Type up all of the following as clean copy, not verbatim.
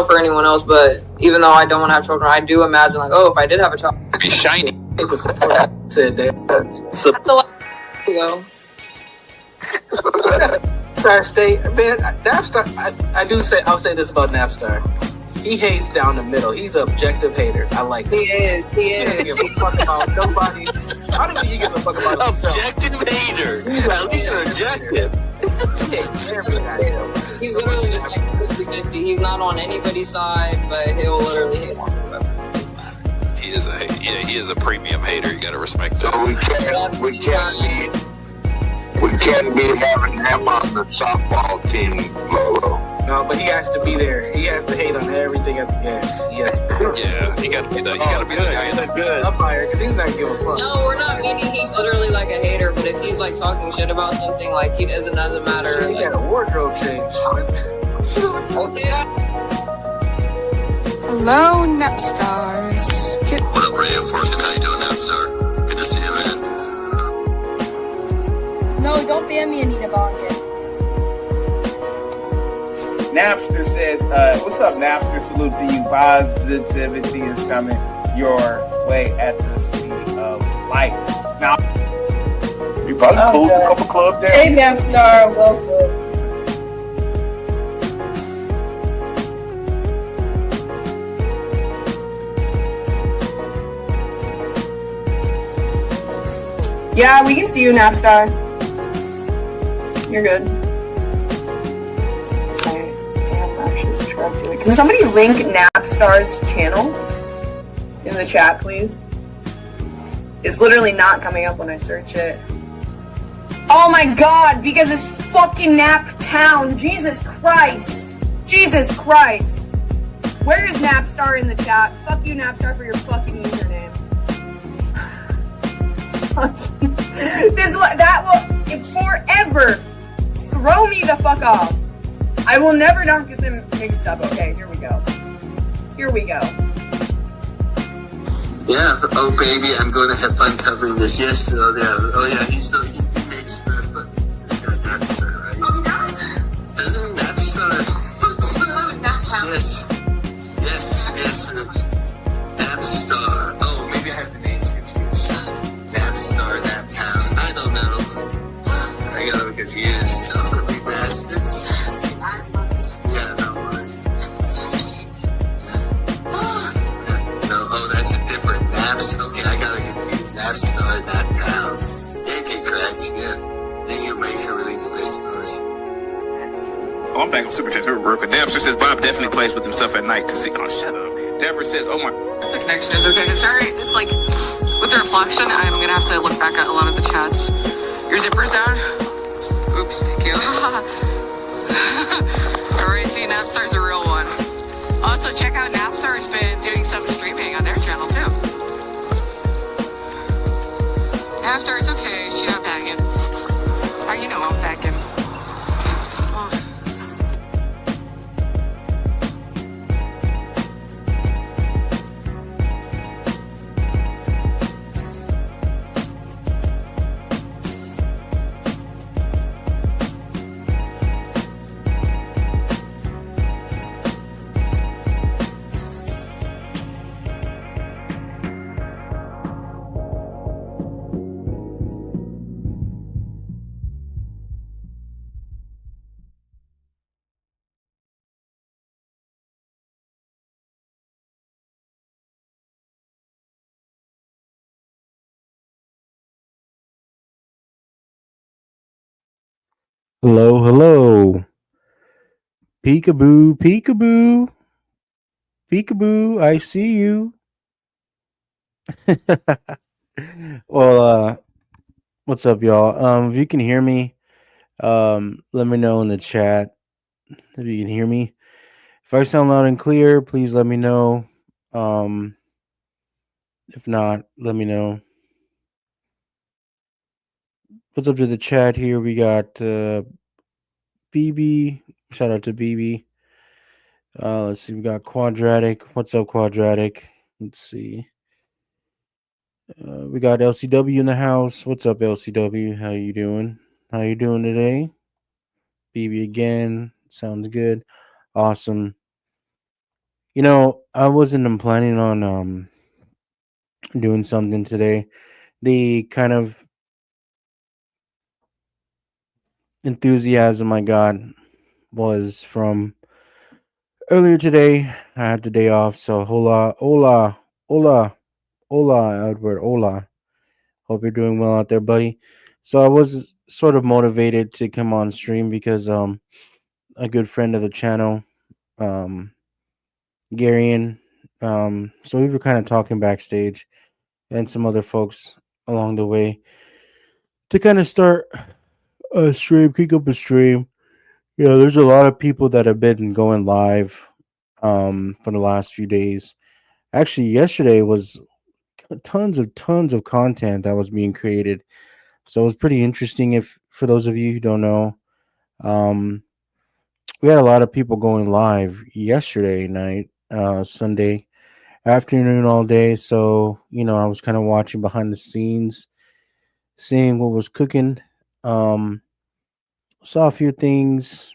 know for anyone else, but even though I don't want to have children, I do imagine like, oh, if I did have a child, it'd be shiny. Said that. Go. Napstar State, man. Napstar. I'll say this about Napstar. He hates down the middle. He's an objective hater. I like it. He is. He doesn't give a fuck about nobody. I don't think he gives a fuck about himself. Objective hater. At least you're objective. He's literally just like 50-50. He's not on anybody's side, but he'll literally hate on whoever. He is a premium hater. You gotta respect that. So we can't be having him on the softball team, Lolo. No, but he has to be there. He has to hate on everything at the game. Yeah, you gotta be the guy. Good umpire, because he's not giving a fuck. No, we're not meaning he's literally like a hater, but if he's like talking shit about something, like he doesn't matter. He got a wardrobe change. Okay. Hello, Napstars. What up, Reinforcement? How you doing, Napstar? Good to see you, man. No, don't ban me, Anita Bong yet. Napster says, what's up, Napster? Salute to you. Positivity is coming your way at the speed of light. Now, you probably closed a couple clubs there. Hey, Napstar, welcome. Yeah, we can see you, Napstar. You're good. Can somebody link Napstar's channel in the chat, please? It's literally not coming up when I search it. Oh my god, because it's fucking Naptown. Jesus Christ. Jesus Christ. Where is Napstar in the chat? Fuck you, Napstar, for your fucking username. That will forever throw me the fuck off. I will never not get them mixed up. Okay, here we go. Here we go. Yeah, oh baby, I'm going to have fun covering this. Yes, oh yeah, he makes the this guy Napstar, right? Oh, Napstar. Isn't Napstar? Naptown. Yes, Napstar. Oh, maybe I have the names confused. Napstar, Naptown. I don't know. I got them confused. Self-complete bastards. Yeah, no. No, oh, that's a different Naps. Okay, I got it confused. Napstar, Naptown. Yeah, correct. Yeah. Then you make her really the best noise. Oh, I'm back on Super Chat. Napster says Bob definitely plays with himself at night to see. Oh, shut up. Deborah says, oh my. The connection is okay. Sorry, it's like with the reflection, I'm gonna have to look back at a lot of the chats. Your zipper's down. Oops, thank you. Alright, see, Napstar's a real one. Also, check out Napstar's been doing some streaming on their channel too. Napstar, it's okay. She's not backing. How you know I'm backing? Hello, hello. Peekaboo, peekaboo. Peekaboo, I see you. Well, what's up, y'all? If you can hear me, let me know in the chat if you can hear me. If I sound loud and clear, please let me know. If not, let me know. What's up to the chat here? We got BB. Shout out to BB. Let's see. We got Quadratic. What's up, Quadratic? Let's see. We got LCW in the house. What's up, LCW? How you doing? How you doing today? BB again. Sounds good. Awesome. I wasn't planning on doing something today. The kind of enthusiasm I got was from earlier today. I had the day off, so hola, hola, hola, hola, Edward, hola. Hope you're doing well out there, buddy. So I was sort of motivated to come on stream because a good friend of the channel, um Garion, so we were kind of talking backstage and some other folks along the way to kind of start a stream, kick up a stream. There's a lot of people that have been going live for the last few days. Actually, yesterday was tons of content that was being created. So it was pretty interesting. If for those of you who don't know, um, we had a lot of people going live yesterday night, Sunday afternoon, all day. So I was kind of watching behind the scenes, seeing what was cooking. Um, saw a few things,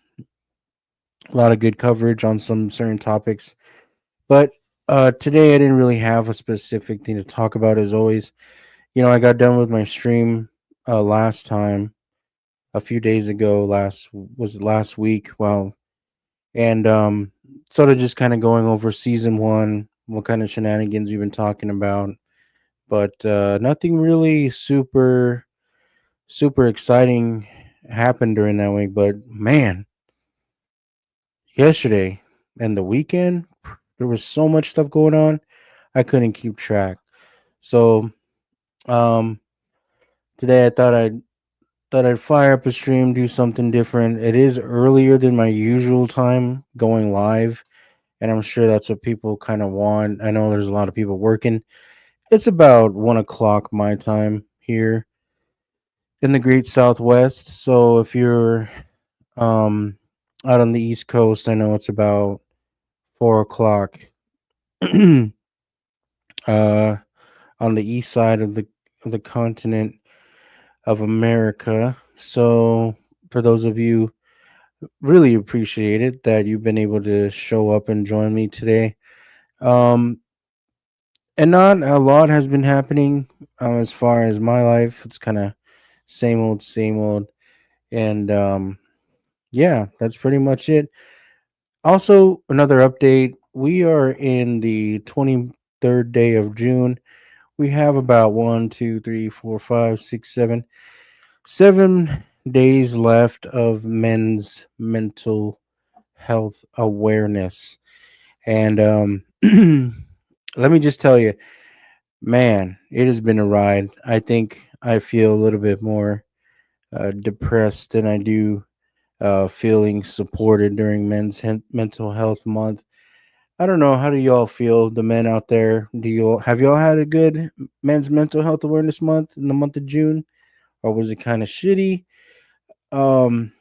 a lot of good coverage on some certain topics. But today I didn't really have a specific thing to talk about. As always, I got done with my stream last time a few days ago. Last week. Well, and sort of just kind of going over season one, what kind of shenanigans we've been talking about, but nothing really super exciting happened during that week. But man, yesterday and the weekend, there was so much stuff going on, I couldn't keep track. So um today I thought I'd fire up a stream, do something different. It is earlier than my usual time going live, and I'm sure that's what people kind of want. I know there's a lot of people working. It's about 1 o'clock my time here in the Great Southwest. So if you're um out on the East Coast, I know it's about 4 o'clock. uh on the east side of the continent of America. So for those of you, really appreciate it that you've been able to show up and join me today. Um and not a lot has been happening as far as my life. It's kind of same old. And yeah, that's pretty much it. Also, another update. We are in the 23rd day of June. We have about 7 days left of men's mental health awareness. And let me just tell you, man, it has been a ride. I think I feel a little bit more depressed than I do feeling supported during mental health month. I don't know. How do y'all feel, the men out there? Have y'all had a good men's mental health awareness month in the month of June, or was it kind of shitty? Um,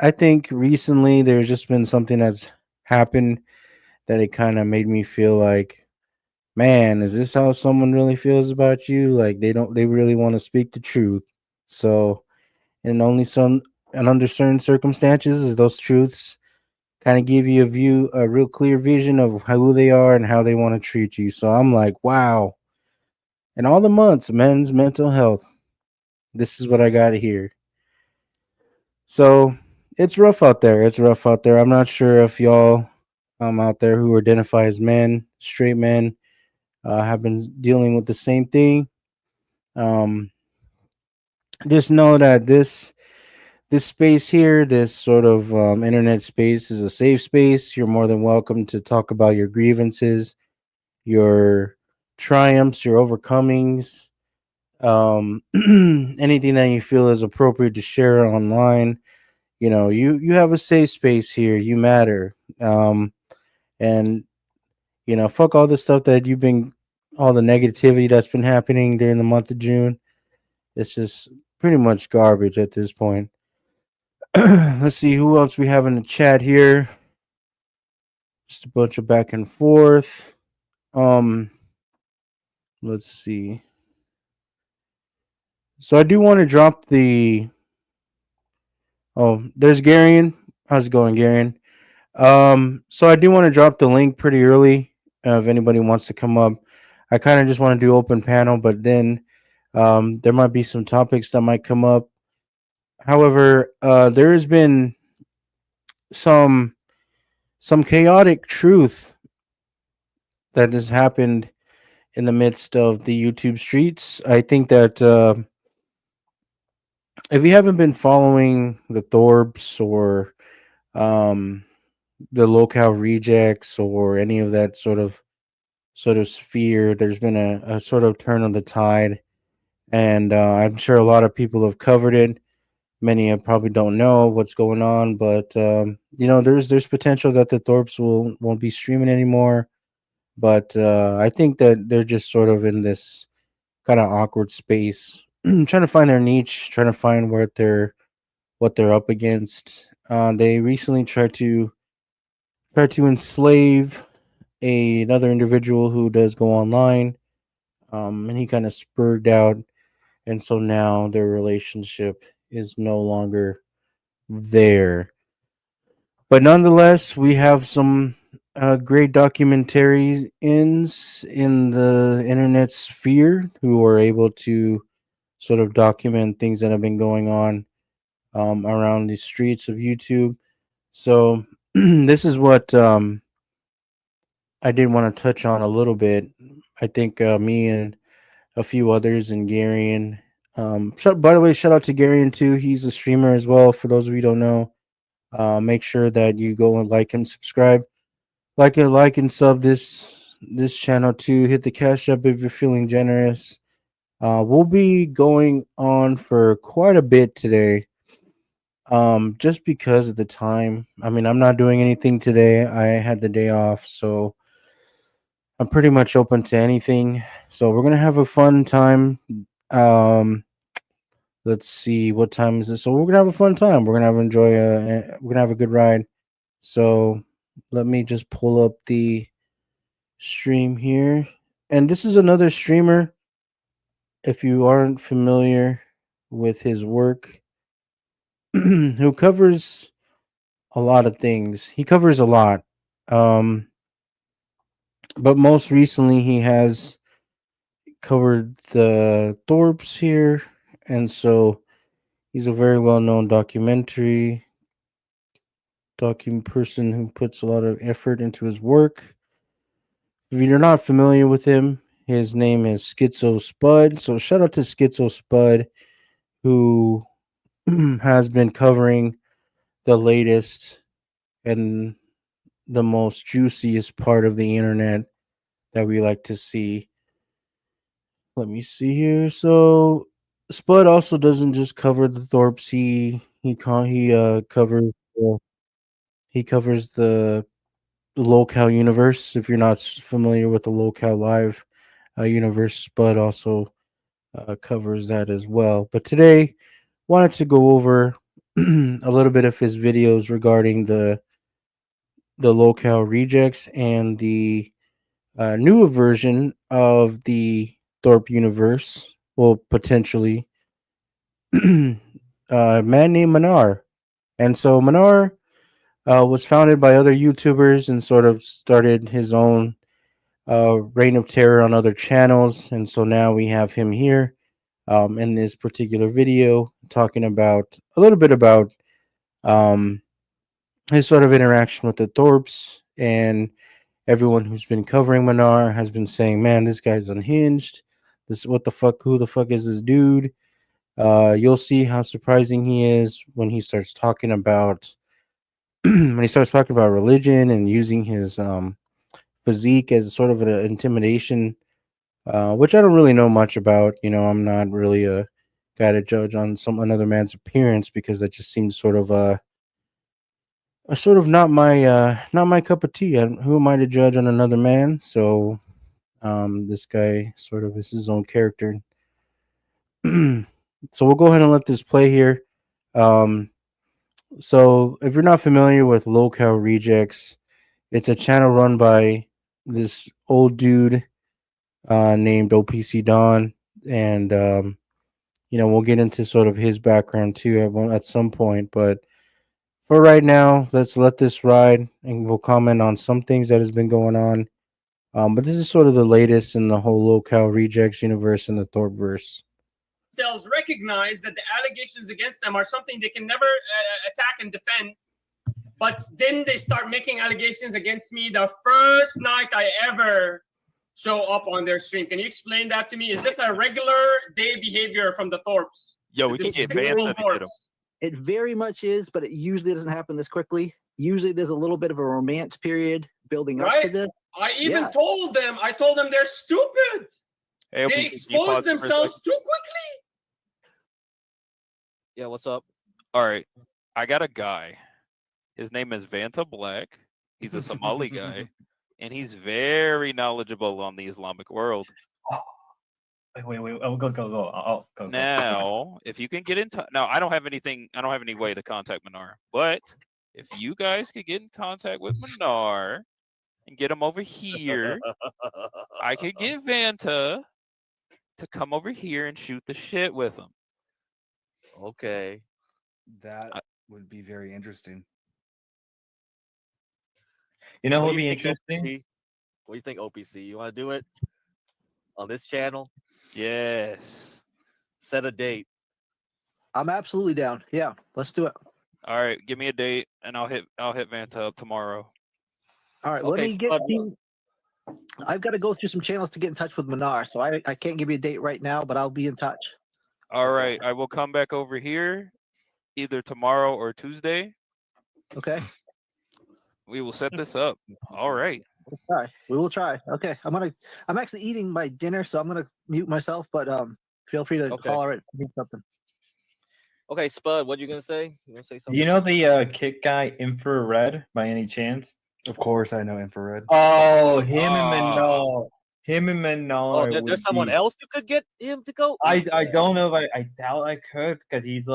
I think recently there's just been something that's happened that it kind of made me feel like, man, is this how someone really feels about you? Like they really want to speak the truth. So, and only some, and under certain circumstances, those truths kind of give you a real clear vision of who they are and how they want to treat you. So I'm like, wow. And all the months, men's mental health. This is what I got here. So it's rough out there. It's rough out there. I'm not sure if y'all out there who identify as men, straight men, have been dealing with the same thing. Um, just know that this space here, this sort of internet space, is a safe space. You're more than welcome to talk about your grievances, your triumphs, your overcomings, anything that you feel is appropriate to share online. You have a safe space here. You matter. And fuck all the stuff that all the negativity that's been happening during the month of June. It's just pretty much garbage at this point. Let's see who else we have in the chat here. Just a bunch of back and forth. Um, let's see. So I do want to drop the. Oh, there's Garion. How's it going, Garion? So I do want to drop the link pretty early. If anybody wants to come up, I kind of just want to do open panel, but then there might be some topics that might come up. However, there has been some chaotic truth that has happened in the midst of the YouTube streets. I think that if you haven't been following the Thorbs or um, the locale rejects or any of that sort of sphere, there's been a sort of turn of the tide, and I'm sure a lot of people have covered it. Many probably don't know what's going on, but there's potential that the Thorpes won't be streaming anymore. But I think that they're just sort of in this kind of awkward space, trying to find their niche, trying to find what they're up against. They recently tried to enslave another individual who does go online, and he kind of spurred out, and so now their relationship is no longer there. But nonetheless, we have some great documentaries in the internet sphere who are able to sort of document things that have been going on around the streets of YouTube. So this is what I did want to touch on a little bit. I think me and a few others and Garion. By the way, shout out to Garion too. He's a streamer as well. For those of you who don't know, make sure that you go and like and subscribe, like and sub this channel too. Hit the cash up if you're feeling generous. We'll be going on for quite a bit today. Just because of the time. I mean, I'm not doing anything today. I had the day off, so I'm pretty much open to anything. So we're gonna have a fun time. Um, let's see, what time is it? So we're gonna have a fun time. We're gonna have a good ride. So let me just pull up the stream here. And this is another streamer. If you aren't familiar with his work, who covers a lot of things. He covers a lot. Um, but most recently he has covered the Thorpes here, and so he's a very well-known document person who puts a lot of effort into his work. If you're not familiar with him, his name is Schizo Spud. So shout out to Schizo Spud, who has been covering the latest and the most juiciest part of the internet that we like to see. Let me see here. So Spud also doesn't just cover the Thorpes. He covers the locale universe. If you're not familiar with the locale live universe, Spud also covers that as well. But today, wanted to go over a little bit of his videos regarding the locale rejects and the newer version of the Thorpe universe. Well, potentially, a man named Manar. And so Manar was founded by other YouTubers and sort of started his own reign of terror on other channels. And so now we have him here in this particular video talking about a little bit about um, his sort of interaction with the Thorpes. And everyone who's been covering Manar has been saying, man, this guy's unhinged. This, what the fuck? Who the fuck is this dude? You'll see how surprising he is when he starts talking about religion and using his physique as sort of an intimidation, which I don't really know much about. I'm not really a guy to judge on another man's appearance because that just seems sort of a sort of not my cup of tea. Who am I to judge on another man? So this guy sort of is his own character. So we'll go ahead and let this play here. So if you're not familiar with Locale Rejects, it's a channel run by this old dude named OPC Don, and we'll get into sort of his background too at some point. But for right now, let's let this ride, and we'll comment on some things that has been going on. But this is sort of the latest in the whole locale rejects universe and the Thorverse. Themselves recognize that the allegations against them are something they can never attack and defend. But then they start making allegations against me the first night I ever show up on their stream. Can you explain that to me? Is this a regular day behavior from the Thorps? Yo, we can get Vanta to get him. It very much is, but it usually doesn't happen this quickly. Usually there's a little bit of a romance period building up to this. I even told them they're stupid. Hey, they expose themselves too quickly. Yeah, what's up? All right, I got a guy. His name is Vanta Black. He's a Somali guy, and he's very knowledgeable on the Islamic world. Wait. Oh, go. Go. Now, if you can get in touch, now I don't have any way to contact Manar, but if you guys could get in contact with Manar and get him over here, I could get Vanta to come over here and shoot the shit with him. Okay. That would be very interesting. You know what What would do be you think, interesting? OPC? What do you think, OPC? You want to do it on this channel? Yes. Set a date. I'm absolutely down. Yeah, let's do it. All right, give me a date, and I'll hit Vanta up tomorrow. All right, let me get you. I've got to go through some channels to get in touch with Manar, so I can't give you a date right now, but I'll be in touch. All right, I will come back over here either tomorrow or Tuesday. Okay. We will set this up. All right. We will try. Okay. I'm actually eating my dinner, so I'm gonna mute myself, but feel free to holler at me something. Okay, Spud, what you gonna say? You gonna say Do something? you know the kick guy Infrared by any chance? Of course, I know Infrared. Oh, him and Menard. Him and Menard. Oh, there's someone else you could get him to go. I don't know if I doubt I could, because he's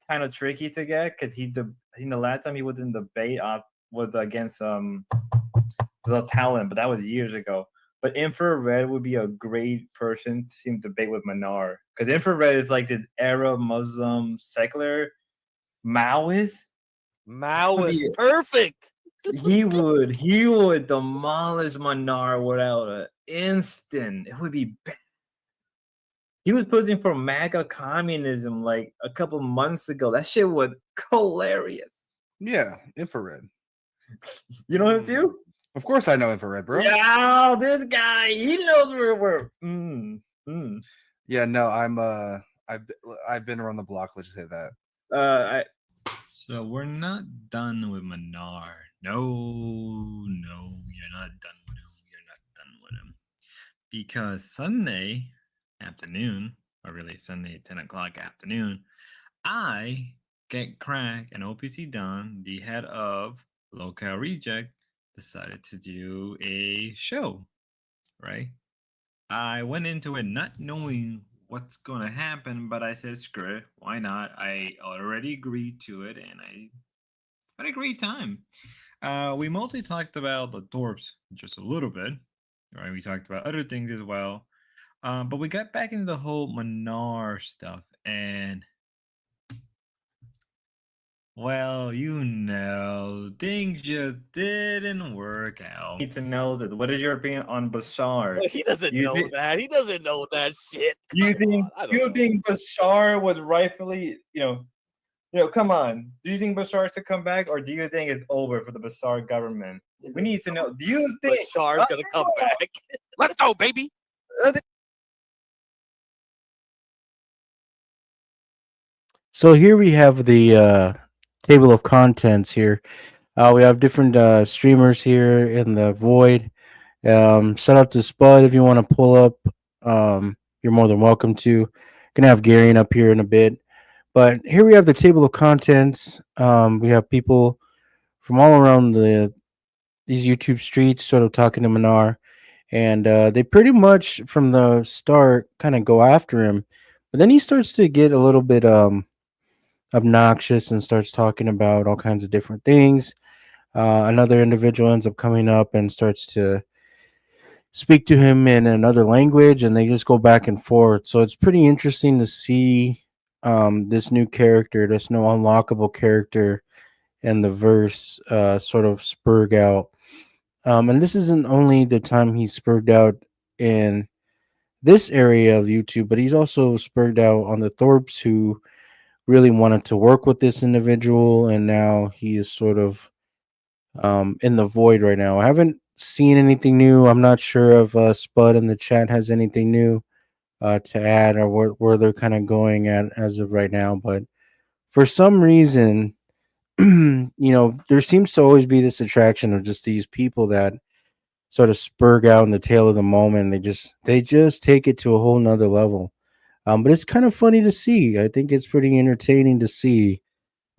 kind of tricky to get, because the last time he was in debate was against was a talent, but that was years ago. But Infrared would be a great person to see him debate with Manar, because Infrared is like this Arab Muslim secular Maoist. Perfect. He would demolish Manar without an instant. It would be bad. He was pushing for MAGA communism like a couple months ago. That shit was hilarious. Yeah, Infrared. You know him too? Of course I know Infrared, bro. Yeah, this guy, he knows where we're. Yeah, no, I've been around the block. Let's just say that. So we're not done with Manar. No, you're not done with him. You're not done with him. Because Sunday afternoon, or really Sunday 10 o'clock afternoon, I get Crack and OPC Don, the head of Locale Reject, decided to do a show, right? I went into it not knowing what's going to happen, but I said, screw it, why not? I already agreed to it, and I had a great time. We mostly talked about the Thorps just a little bit, right? We talked about other things as well, but we got back into the whole Manar stuff, and well, things just didn't work out. Need to know that. What is your opinion on Bashar? He doesn't know that. He doesn't know that shit. You think Bashar was rightfully, come on. Do you think Bashar is to come back, or do you think it's over for the Bashar government? We need to know. Do you think Bashar's gonna come back? Let's go, baby. So here we have the table of contents here. We have different streamers here in the void. Shout out to Spud if you want to pull up. You're more than welcome to. Gonna have Garion up here in a bit. But here we have the table of contents. We have people from all around these YouTube streets sort of talking to Manar. And they pretty much from the start kind of go after him. But then he starts to get a little bit obnoxious and starts talking about all kinds of different things. Another individual ends up coming up and starts to speak to him in another language, and they just go back and forth. So it's pretty interesting to see this new character, this new unlockable character and the verse sort of spurred out. And this isn't only the time he spurred out in this area of YouTube, but he's also spurred out on the Thorpes who really wanted to work with this individual, and now he is sort of in the void right now. I haven't seen anything new. I'm not sure if Spud in the chat has anything new to add, or where they're kind of going at as of right now. But for some reason, there seems to always be this attraction of just these people that sort of spurg out in the tail of the moment. They just take it to a whole nother level. But it's kind of funny to see. I think it's pretty entertaining to see.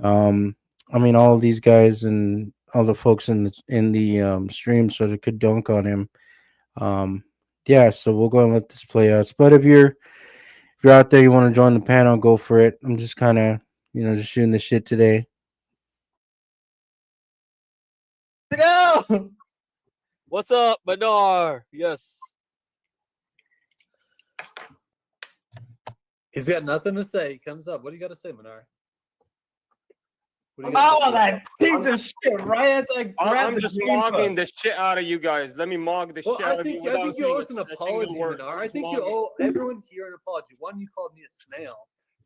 I mean, all of these guys and all the folks in the stream sort of could dunk on him. Yeah, so we'll go and let this play out. But if you're out there, you want to join the panel, go for it. I'm just kind of just shooting the shit today. Go! What's up, Manar? Yes. He's got nothing to say. He comes up. What do you got to say, Manar? Oh, that piece of shit! Right after I grabbed I'm just the mogging the shit out of you guys. Let me mog the shit out of you I without think you saying owe us an a single apology, word. Manar. I Just think mog you it. owe everyone here an apology. One, you called me a snail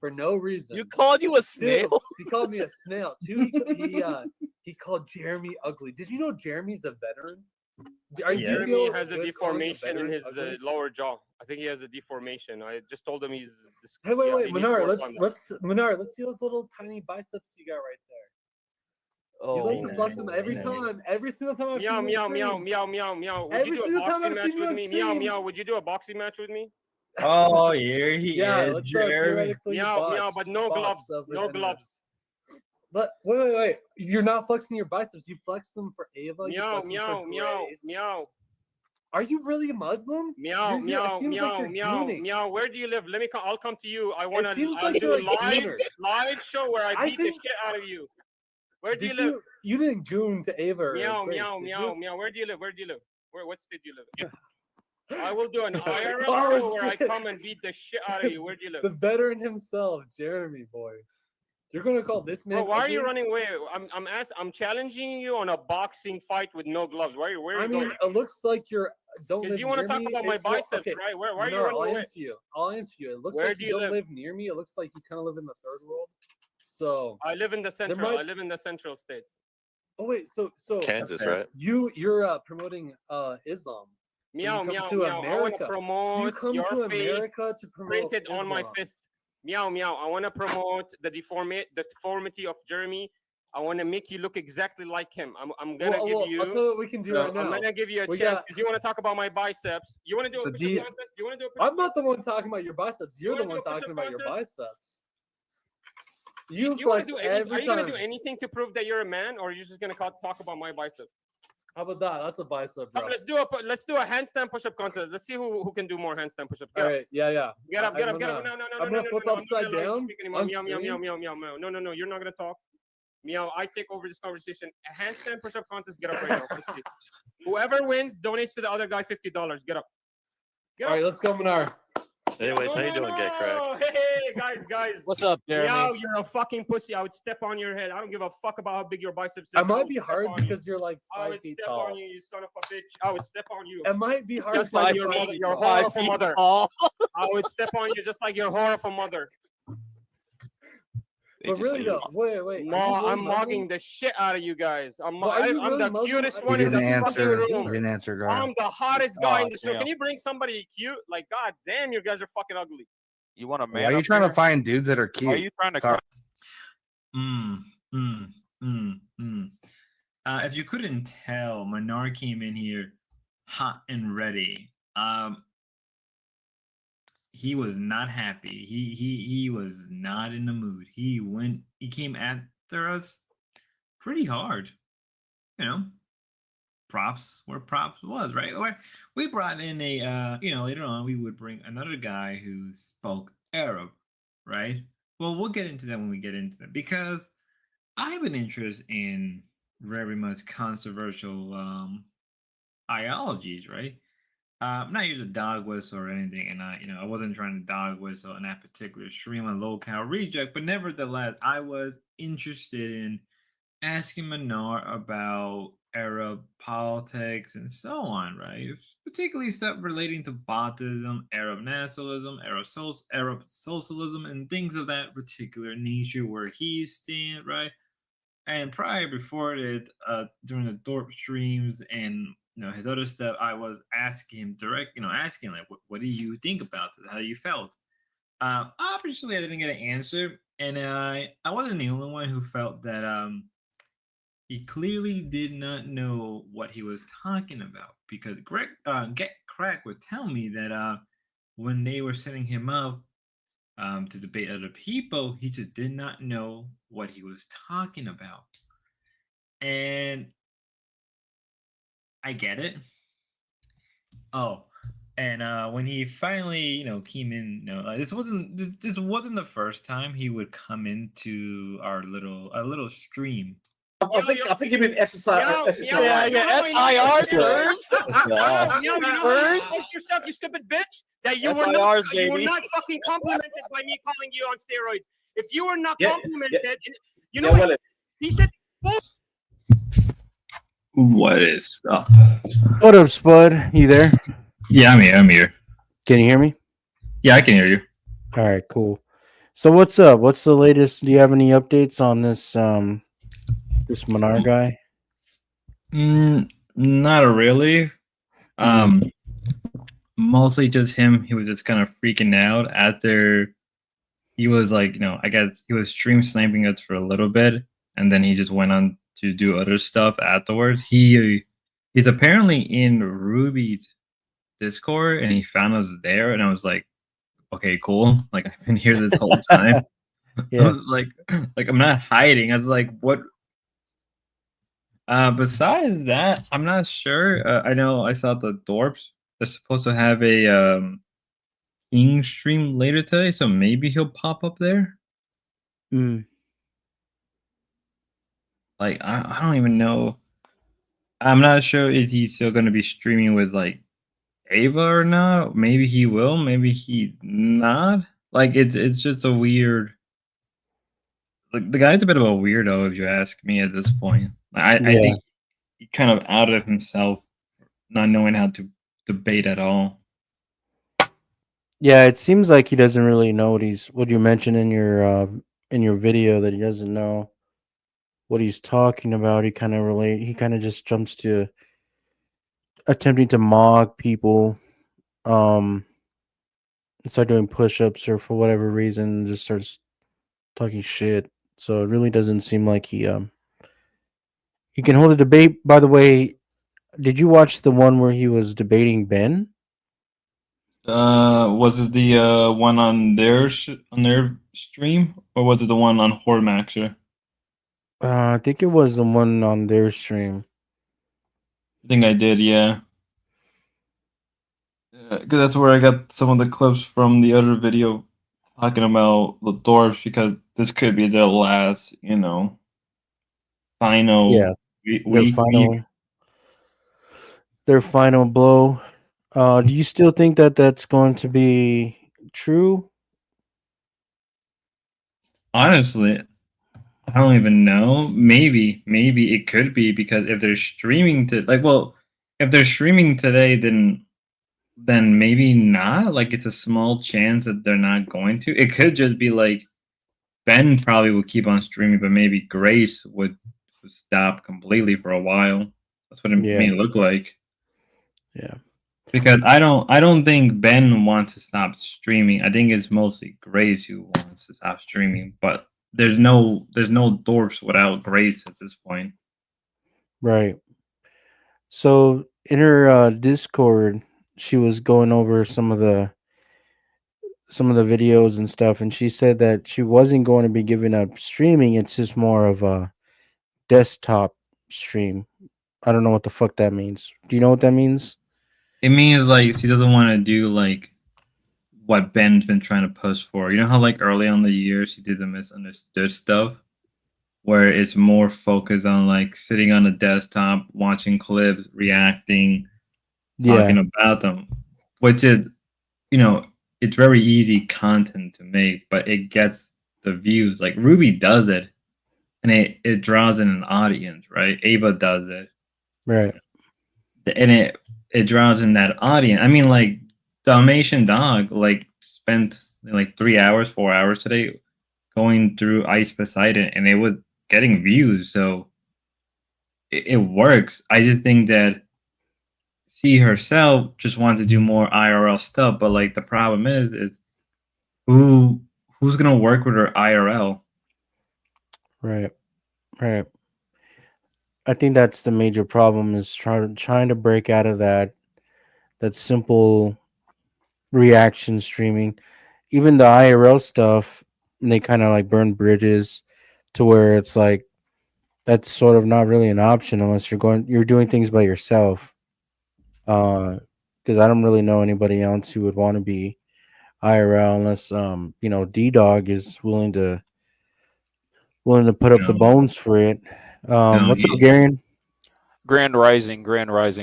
for no reason. You called you a snail? Two, he called me a snail. Two, he called Jeremy ugly. Did you know Jeremy's a veteran? Jeremy has a good deformation calling in a his veteran ugly? lower jaw. I think he has a deformation. I just told him he's. Hey, wait, he needs to Manar. work on that. Manar, let's see those little tiny biceps you got right there. You like to flex them every time. Every single time I've Meow seen you meow on meow stream. meow meow meow. Would Every you do a single time boxing I've match seen you with on me? Meow stream. meow. Would you do a boxing match with me? Oh, here he is, Let's Jeremy. theoretically Meow meow, but no gloves. No gloves. But wait. You're not flexing your biceps. You flex them for Ava. Meow meow meow meow. Are you really a Muslim? Meow meow meow meow meow. Where do you live? Let me come. I'll come to you. I'll do a live show where I beat the shit out of you. Where do you live? You didn't goon to Ava. Meow meow meow meow. Where do you live? What state do you live in? I will do an IRL show where I come and beat the shit out of you. Where do you live? The veteran himself, Jeremy boy. You're gonna call this man? Bro, why are you ugly? running away? I'm challenging you on a boxing fight with no gloves. Where are you going? It looks like you're. Don't Because live you want to near talk me. about my biceps, Okay. right? Why are you No, running I'll away? answer you. It looks Where like do you you don't live? live near me. It looks like you kind of live in the third world. So I live in the central. I live in the central states. Oh wait, so Kansas, right? You're promoting Islam. Meow You come meow to meow. I want to America. promote You come your to face America to promote printed on my Islam. fist. Meow meow. I want to promote the deformity of Jeremy. I want to make you look exactly like him. I'm gonna give you. I'll tell you what we can do right now. I'm gonna give you a chance because you want to talk about my biceps. You want to do a push-up contest? You want to do a push-up I'm not the one talking about your biceps. You're the one talking about your biceps. You want flex to do every Are you time. gonna do anything to prove that you're a man, or are you just gonna talk about my biceps? How about that? That's a bicep, bro. Let's do a handstand push-up contest. Let's see who can do more handstand push-ups. All right, yeah. Get up. No. I'm gonna flip upside down. Meow meow. No. You're not gonna talk. Meow. I take over this conversation. A handstand push-up contest. Get up right now. Let's see. Whoever wins donates to the other guy $50. Get up. All right, let's go, Manar. Anyways, how you doing, Get Crack? Hey, guys. What's up, Jeremy? Meow, you're a fucking pussy. I would step on your head. I don't give a fuck about how big your biceps is. It might be hard because you're like I 5 would feet step tall. on you, you son of a bitch. I would step on you. It might be hard. Just like your because mother, you're your 5 horrible feet mother. tall. I would step on you just like your horrible mother. But really though, wait. I'm mogging the shit out of you guys. I'm the cutest You one in didn't the fucking answer. room. You didn't answer, Gar. I'm the hottest guy in this room. damn. Can you bring somebody cute? Like, god damn, you guys are fucking ugly. You want a man? Why are you up trying here? to find dudes that are cute? Why are you trying to? Sorry. If you couldn't tell, Manar came in here hot and ready. He was not happy. He was not in the mood. He came after us pretty hard. You know, props where props was, right? Or we brought in a later on we would bring another guy who spoke Arab, right? Well, we'll get into that when we get into that because I have an interest in very much controversial ideologies, right? I'm not using dog whistle or anything, and I wasn't trying to dog whistle in that particular stream on low cal reject, but nevertheless, I was interested in asking Manar about Arab politics and so on, right? Particularly stuff relating to Baathism, Arab nationalism, Arab socialism, and things of that particular nature where he stand, right? And prior before it, during the Dorp streams and his other stuff, I was asking him asking like, what do you think about this? How you felt? Obviously, I didn't get an answer, and I wasn't the only one who felt that he clearly did not know what he was talking about because Get Crack would tell me that when they were setting him up to debate other people, he just did not know what he was talking about. And I get it. Oh, and when he finally, came in, this wasn't the first time he would come into our little stream. I think you mean SSI. SIR, sirs. Post yourself, you stupid bitch. That you were not, SIRs, you were baby. not fucking complimented by me calling you on steroids. If you were not complimented, you know Yeah, what? well, He said, What is up? What up, Spud? You there? Yeah, I'm here. Can you hear me? Yeah, I can hear you. All right, cool. So what's up? What's the latest? Do you have any updates on this this Manar guy? Not really. Mostly just him. He was just kind of freaking out after he was like, I guess he was stream sniping us for a little bit, and then he just went on to do other stuff afterwards. He's apparently in Ruby's Discord, and he found us there, and I was like, okay, cool. Like I've been here this whole time. Yeah. I was like I'm not hiding. I was like, what? Besides that, I'm not sure. I know I saw the Dorps. They're supposed to have a King stream later today, so maybe he'll pop up there. Like I don't even know. I'm not sure if he's still going to be streaming with like Ava or not. Maybe he will. Maybe he not. Like it's just a weird. Like the guy's a bit of a weirdo, if you ask me. At this point, I think he kind of outed himself, not knowing how to debate at all. Yeah, it seems like he doesn't really know what you mentioned in your video, that he doesn't know what he's talking about. He kind of just jumps to attempting to mock people, start doing push-ups, or for whatever reason just starts talking shit. So it really doesn't seem like he can hold a debate. By the way, did you watch the one where he was debating Ben? Was it the one on their stream, or was it the one on Hormaxer? I think it was the one on their stream. I think I did, yeah. Because that's where I got some of the clips from the other video talking about the Dorps, because this could be their last, final their final blow. Do you still think that that's going to be true? Honestly, I don't even know. Maybe it could be, because if they're streaming if they're streaming today, then maybe not. Like it's a small chance that they're not going to. It could just be like Ben probably will keep on streaming, but maybe Grace would stop completely for a while. That's what it may look like. Yeah. Because I don't think Ben wants to stop streaming. I think it's mostly Grace who wants to stop streaming. But there's no Dorps without Grace at this point. Right. So in her Discord, she was going over some of the videos and stuff, and she said that she wasn't going to be giving up streaming. It's just more of a desktop stream. I don't know what the fuck that means. Do you know what that means? It means like she doesn't want to do like what Ben's been trying to push for. You know how like early on the year she did the misunderstood stuff, where it's more focused on like sitting on a desktop, watching clips, reacting, talking about them, which is, it's very easy content to make, but it gets the views. Like Ruby does it, and it draws in an audience, right? Ava does it, Right. and it draws in that audience. I mean, like Dalmatian Dog, like spent like 3 hours, 4 hours today going through Ice Poseidon, and it was getting views, so it works. I just think that she herself just wants to do more IRL stuff, but like the problem is who's gonna work with her IRL? Right. Right. I think that's the major problem is trying to break out of that simple reaction streaming. Even the IRL stuff, they kind of like burn bridges to where it's like that's sort of not really an option unless you're doing things by yourself. Because I don't really know anybody else who would want to be IRL unless D Dog is willing to put up the bones for it. What's up, Garion? Grand Rising,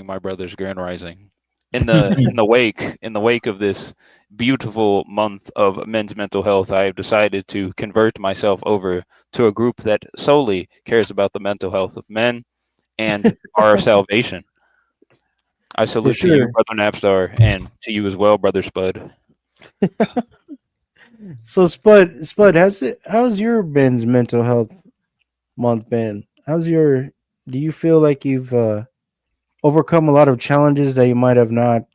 my brothers, Grand Rising. In the wake of this beautiful month of men's mental health, I have decided to convert myself over to a group that solely cares about the mental health of men and our salvation. I salute to you, Brother Napstar, and to you as well, Brother Spud. So Spud, how's your men's mental health month been? Do you feel like you've overcome a lot of challenges that you might have not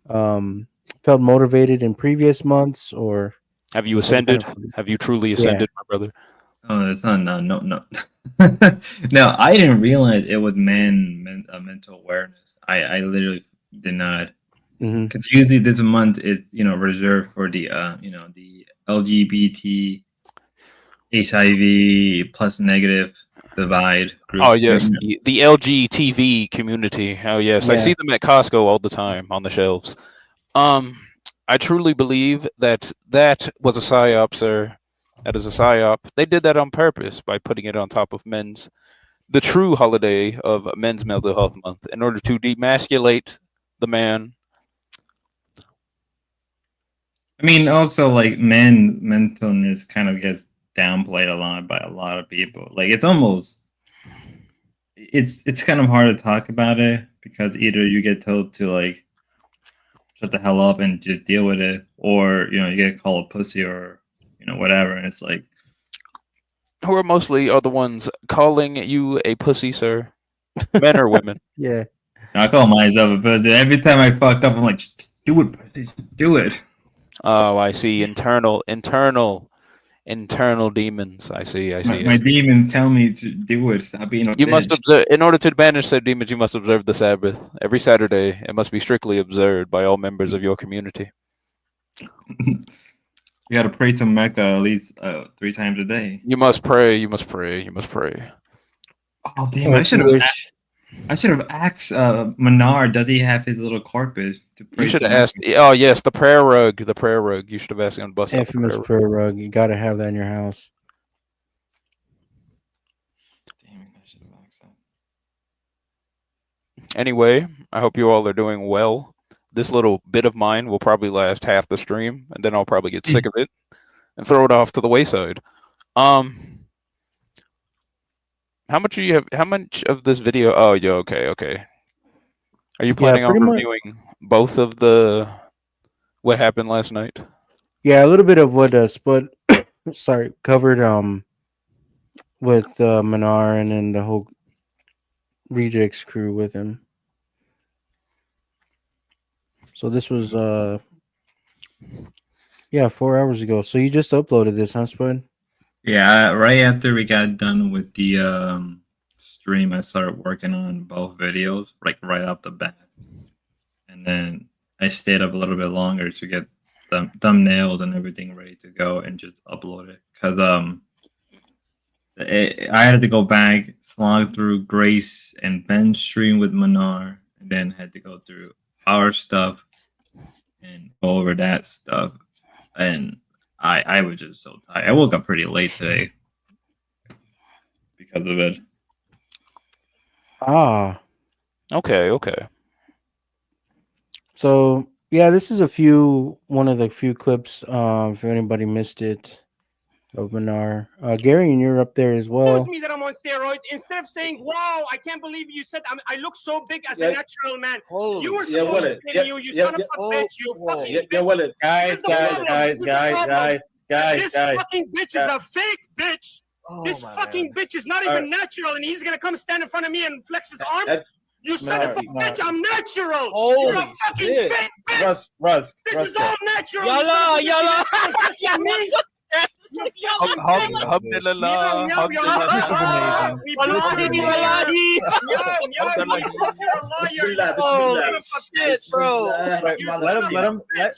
felt motivated in previous months, or have you ascended? Have you truly ascended, my brother? Oh, it's not no. No, I didn't realize it was mental awareness. I literally did not, because usually this month is reserved for the the LGBT, HIV plus negative divide group. Oh yes, the LGTV community. Oh yes, I see them at Costco all the time on the shelves. I truly believe that was a psyop, sir. That is a psyop. They did that on purpose by putting it on top of the true holiday of Men's Mental Health Month, in order to demasculate the man. I mean, also like mentalness kind of gets downplayed a lot by a lot of people. Like it's kind of hard to talk about it because either you get told to like shut the hell up and just deal with it, or you get called a pussy or whatever, and it's like, who are mostly the ones calling you a pussy, sir? Men or women? Yeah. I call myself a pussy. Every time I fuck up, I'm like, just do it, pussy. Just do it. Oh, I see. Internal demons. I see. My demons tell me to do it. Stop being a You bitch. must observe. In order to banish said demons, you must observe the Sabbath every Saturday. It must be strictly observed by all members of your community. You got to pray to Mecca at least 3 times a day. You must pray. You must pray. You must pray. Oh damn! I should have asked Menard. Does he have his little carpet to pray? You should to have asked. Oh yes, the prayer rug. The prayer rug. You should have asked him to bust out the infamous prayer rug. You got to have that in your house. Damn it! I should have asked that. Anyway, I hope you all are doing well. This little bit of mine will probably last half the stream, and then I'll probably get sick of it and throw it off to the wayside. How much do you have? How much of this video? Oh, yeah, okay. Are you planning on reviewing both of what happened last night? Yeah, a little bit of what Spud covered with Manar and then the whole Rejects crew with him. So this was 4 hours ago. So you just uploaded this, huh, Spud? Yeah, right after we got done with the stream, I started working on both videos, like right off the bat. And then I stayed up a little bit longer to get the thumbnails and everything ready to go and just upload it. Because I had to go back, slog through Grace and Ben's stream with Manar, and then had to go through our stuff and go over that stuff. And I was just so tired. I woke up pretty late today because of it. Ah. Okay. So yeah, this is one of the few clips. If anybody missed it, of Manar. Gary, and you're up there as well. Knows me that I'm on steroids. Instead of saying, "Wow, I can't believe you said I look so big as a natural man," you were supposed to say, "You son of a bitch, you fucking bitch." Guys, This fucking bitch is a fake bitch. This fucking bitch is not even natural, and he's gonna come stand in front of me and flex his arms. You son of a bitch, I'm natural. You're a fucking fake bitch. Russ, This is all natural. Yalla. Let him vent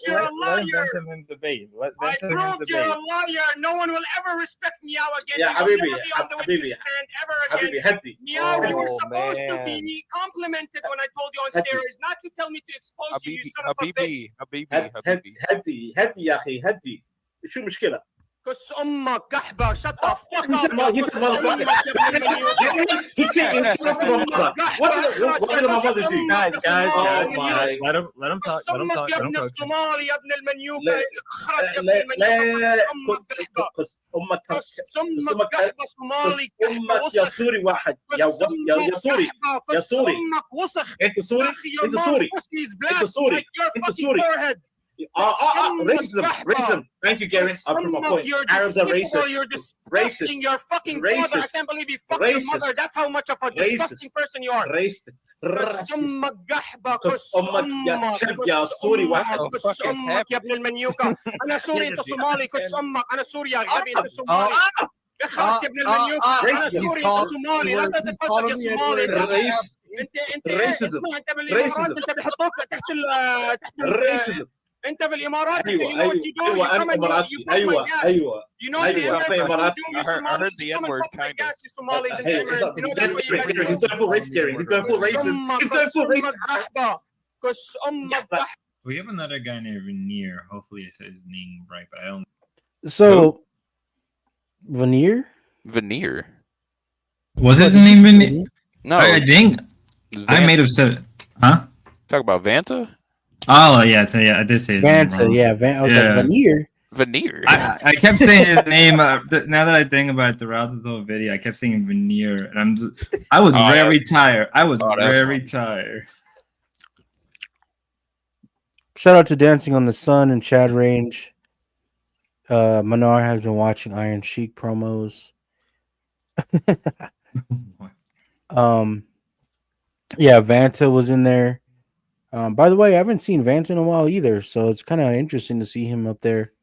him in debate. I proved you're a liar. No one will ever respect Meow again. Yeah, You will Habibi, never be on the witness stand ever again. Habibi, Meow, you were supposed to be complimented when I told you on steroids, not to tell me to expose you, you son of a bitch. هدي يا اخي هدي شو المشكله؟ كس امك قحبه shut the fuck up. He's saying insult to my mother. What did my mother do? Guys, let him talk. امك يا ابن الصومالي يا ابن المنيوكه اخرس يا ابن المنيوكه قص امك قص امك قحبه صومالي امك يا سوري واحد يا سوري يا سوري امك وسخ انت سوري انت سوري انت سوري انت سوري racism. Thank you, Gary. I'll prove my point. Arabs are racist. You're disgusting. You're fucking father. I can't believe you fucked your mother. That's how much of a disgusting person you are. Racist. امك قحبه قص امك يا كلب يا سوري واحد قص امك يا ابن المنيوكه انا سوري انت صومالي قص امك انا سوري يا غبي انت صومالي اخرس يا ابن المنيوكه انا سوري انت صومالي لا تتفلسف يا صومالي انت اسمع انت بالامارات انت بيحطوك تحت الريسيزم انت بالامارات ايوه انا اماراتي ايوه You know اماراتي I heard the N word kind of. He's going full race, Gary. He's going full racist. He's going full racist. We have another guy named Veneer. Hopefully I said his name right, but I don't. So, Veneer? Veneer. Was his name Veneer? No. I think I may have said it. Huh? Talk about Vanta? Oh yeah, I did say his Vanta, name wrong. yeah. I was like Veneer. Veneer. I kept saying his name. Now that I think about it throughout the whole video, I kept saying Veneer, and I was very tired. I was very tired. Shout out to Dancing on the Sun and Chad Range. Manar has been watching Iron Sheik promos. Yeah, Vanta was in there. By the way, I haven't seen Vanta in a while either, so it's kind of interesting to see him up there,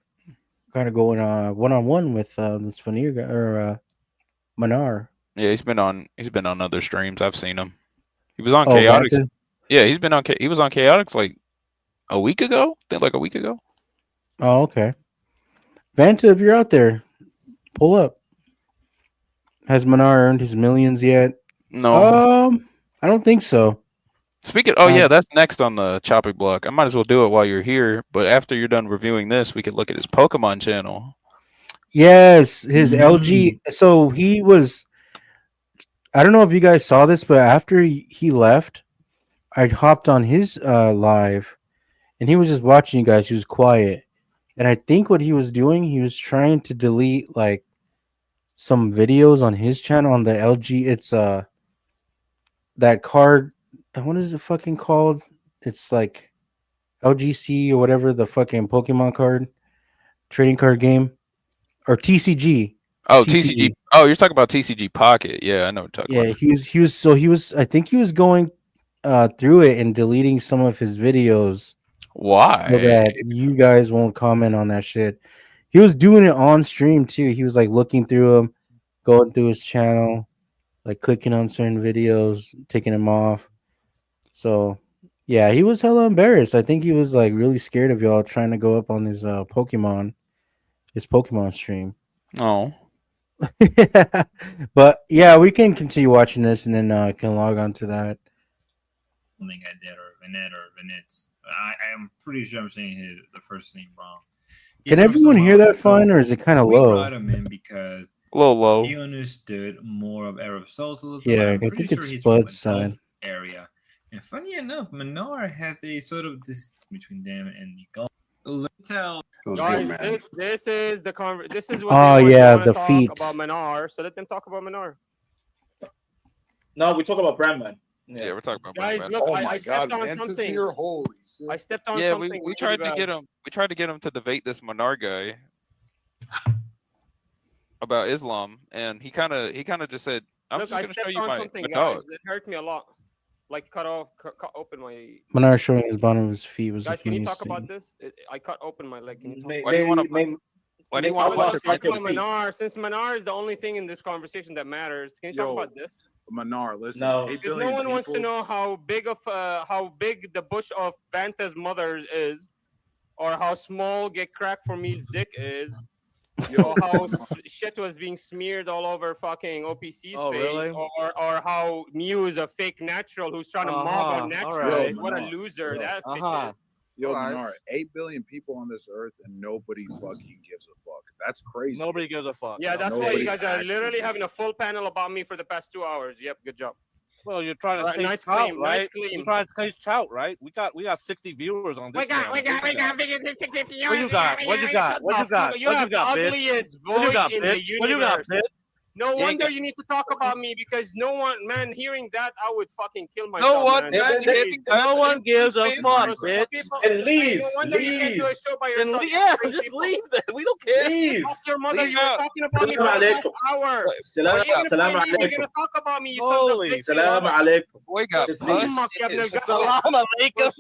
kind of going one-on-one with this Veneer guy or Manar. Yeah, he's been on other streams. I've seen him. He was on Chaotix. Vanta? Yeah, he was on Chaotix like a week ago. I think like a week ago. Oh, okay. Vanta, if you're out there, pull up. Has Manar earned his millions yet? No. I don't think so. Speaking, yeah, that's next on the chopping block. I might as well do it while you're here. But after you're done reviewing this, we could look at his Pokemon channel. Yes, his LG. So he was. I don't know if you guys saw this, but after he left, I hopped on his live, and he was just watching you guys. He was quiet, and I think what he was doing, he was trying to delete like some videos on his channel on the LG. It's that card. What is it fucking called? It's like LGC or whatever, the fucking Pokemon card trading card game, or TCG. Oh, TCG. Oh, you're talking about TCG Pocket. Yeah, I know what you're talking about. He was. I think he was going through it and deleting some of his videos. Why? So that you guys won't comment on that shit. He was doing it on stream too. He was like looking through them, going through his channel, like clicking on certain videos, taking them off. So, yeah, he was hella embarrassed. I think he was like really scared of y'all trying to go up on his Pokemon stream. Oh. But yeah, we can continue watching this and then can log on to that. I think I did, or Vanette or Vanette. I am pretty sure I'm saying the first name wrong. Can everyone hear that fine, or is it kind of low? We brought him in because a little low. He understood more of Arab socialism. Yeah, I think it's Spud's side. Area. And funny enough, Manar has a sort of distinction between them and the Gulf. Tell Guys, this is the this is what Oh, they want. yeah, They want the to talk feet. about Manar, so let them talk about Manar. No, we talk about Brandman. Yeah, we're talking about Guys, Brandman. look, Oh I my stepped God, on Mance is something. here. Holy shit. I stepped on Yeah, something. we tried to get him. We tried to get him to debate this Manar guy about Islam, and he kind of just said, "I'm Look, just I gonna show stepped you on my something, dog." guys. It hurt me a lot. Like cut open my. Manar showing his bottom of his feet was the Guys, can you talk funniest about thing. this? I cut open my leg. Can you talk? Why do you want to? Why do you want to Talk punch about Manar, since Manar is the only thing in this conversation that matters. Can you talk Yo, about this? Manar, listen. No. 8 Because billion no one wants to people. know how big the bush of Banta's mother is, or how small Get Crack for me's dick is, or how shit was being smeared all over fucking OPC's Oh, face, really? or how Mew is a fake natural who's trying to mob on natural. right. What a Manar. loser that bitch Uh-huh. is. Yo, Alright. Manar, 8 billion people on this earth and nobody fucking gives a fuck. That's crazy. Nobody gives a fuck. Yeah, that's why Nobody you guys are actually literally gives having a full panel about me for the past 2 hours. Yep, good job. Well, you're trying to Alright, chase nice clout, claim, right? nice claim. You're trying to chase clout, right? We got 60 viewers on this. We got What you got? What you You got? What you got? What you have the got, bitch? ugliest What you voice got, in bitch? the What you got, universe. bitch? No You ain't wonder got- you need to talk about me because no one, man, hearing that, I would fucking kill No myself. one, man. man, hitting that. No one gives a fuck, bitch. And leave, No wonder you can't do a leave. show by Then yourself. yeah, Crazy just people. leave then. We don't care. Leave. Fuck your mother. Leave You were out. talking about me for Salam the last alaikum. hour. Salam, When you're gonna salam find me, you're alaikum. gonna talk about me, you sons of Holy bitches. Salam alaikum. Boy got Just puss. leave. Ummak, ya ibn al-Gaffa. Salam alaikum.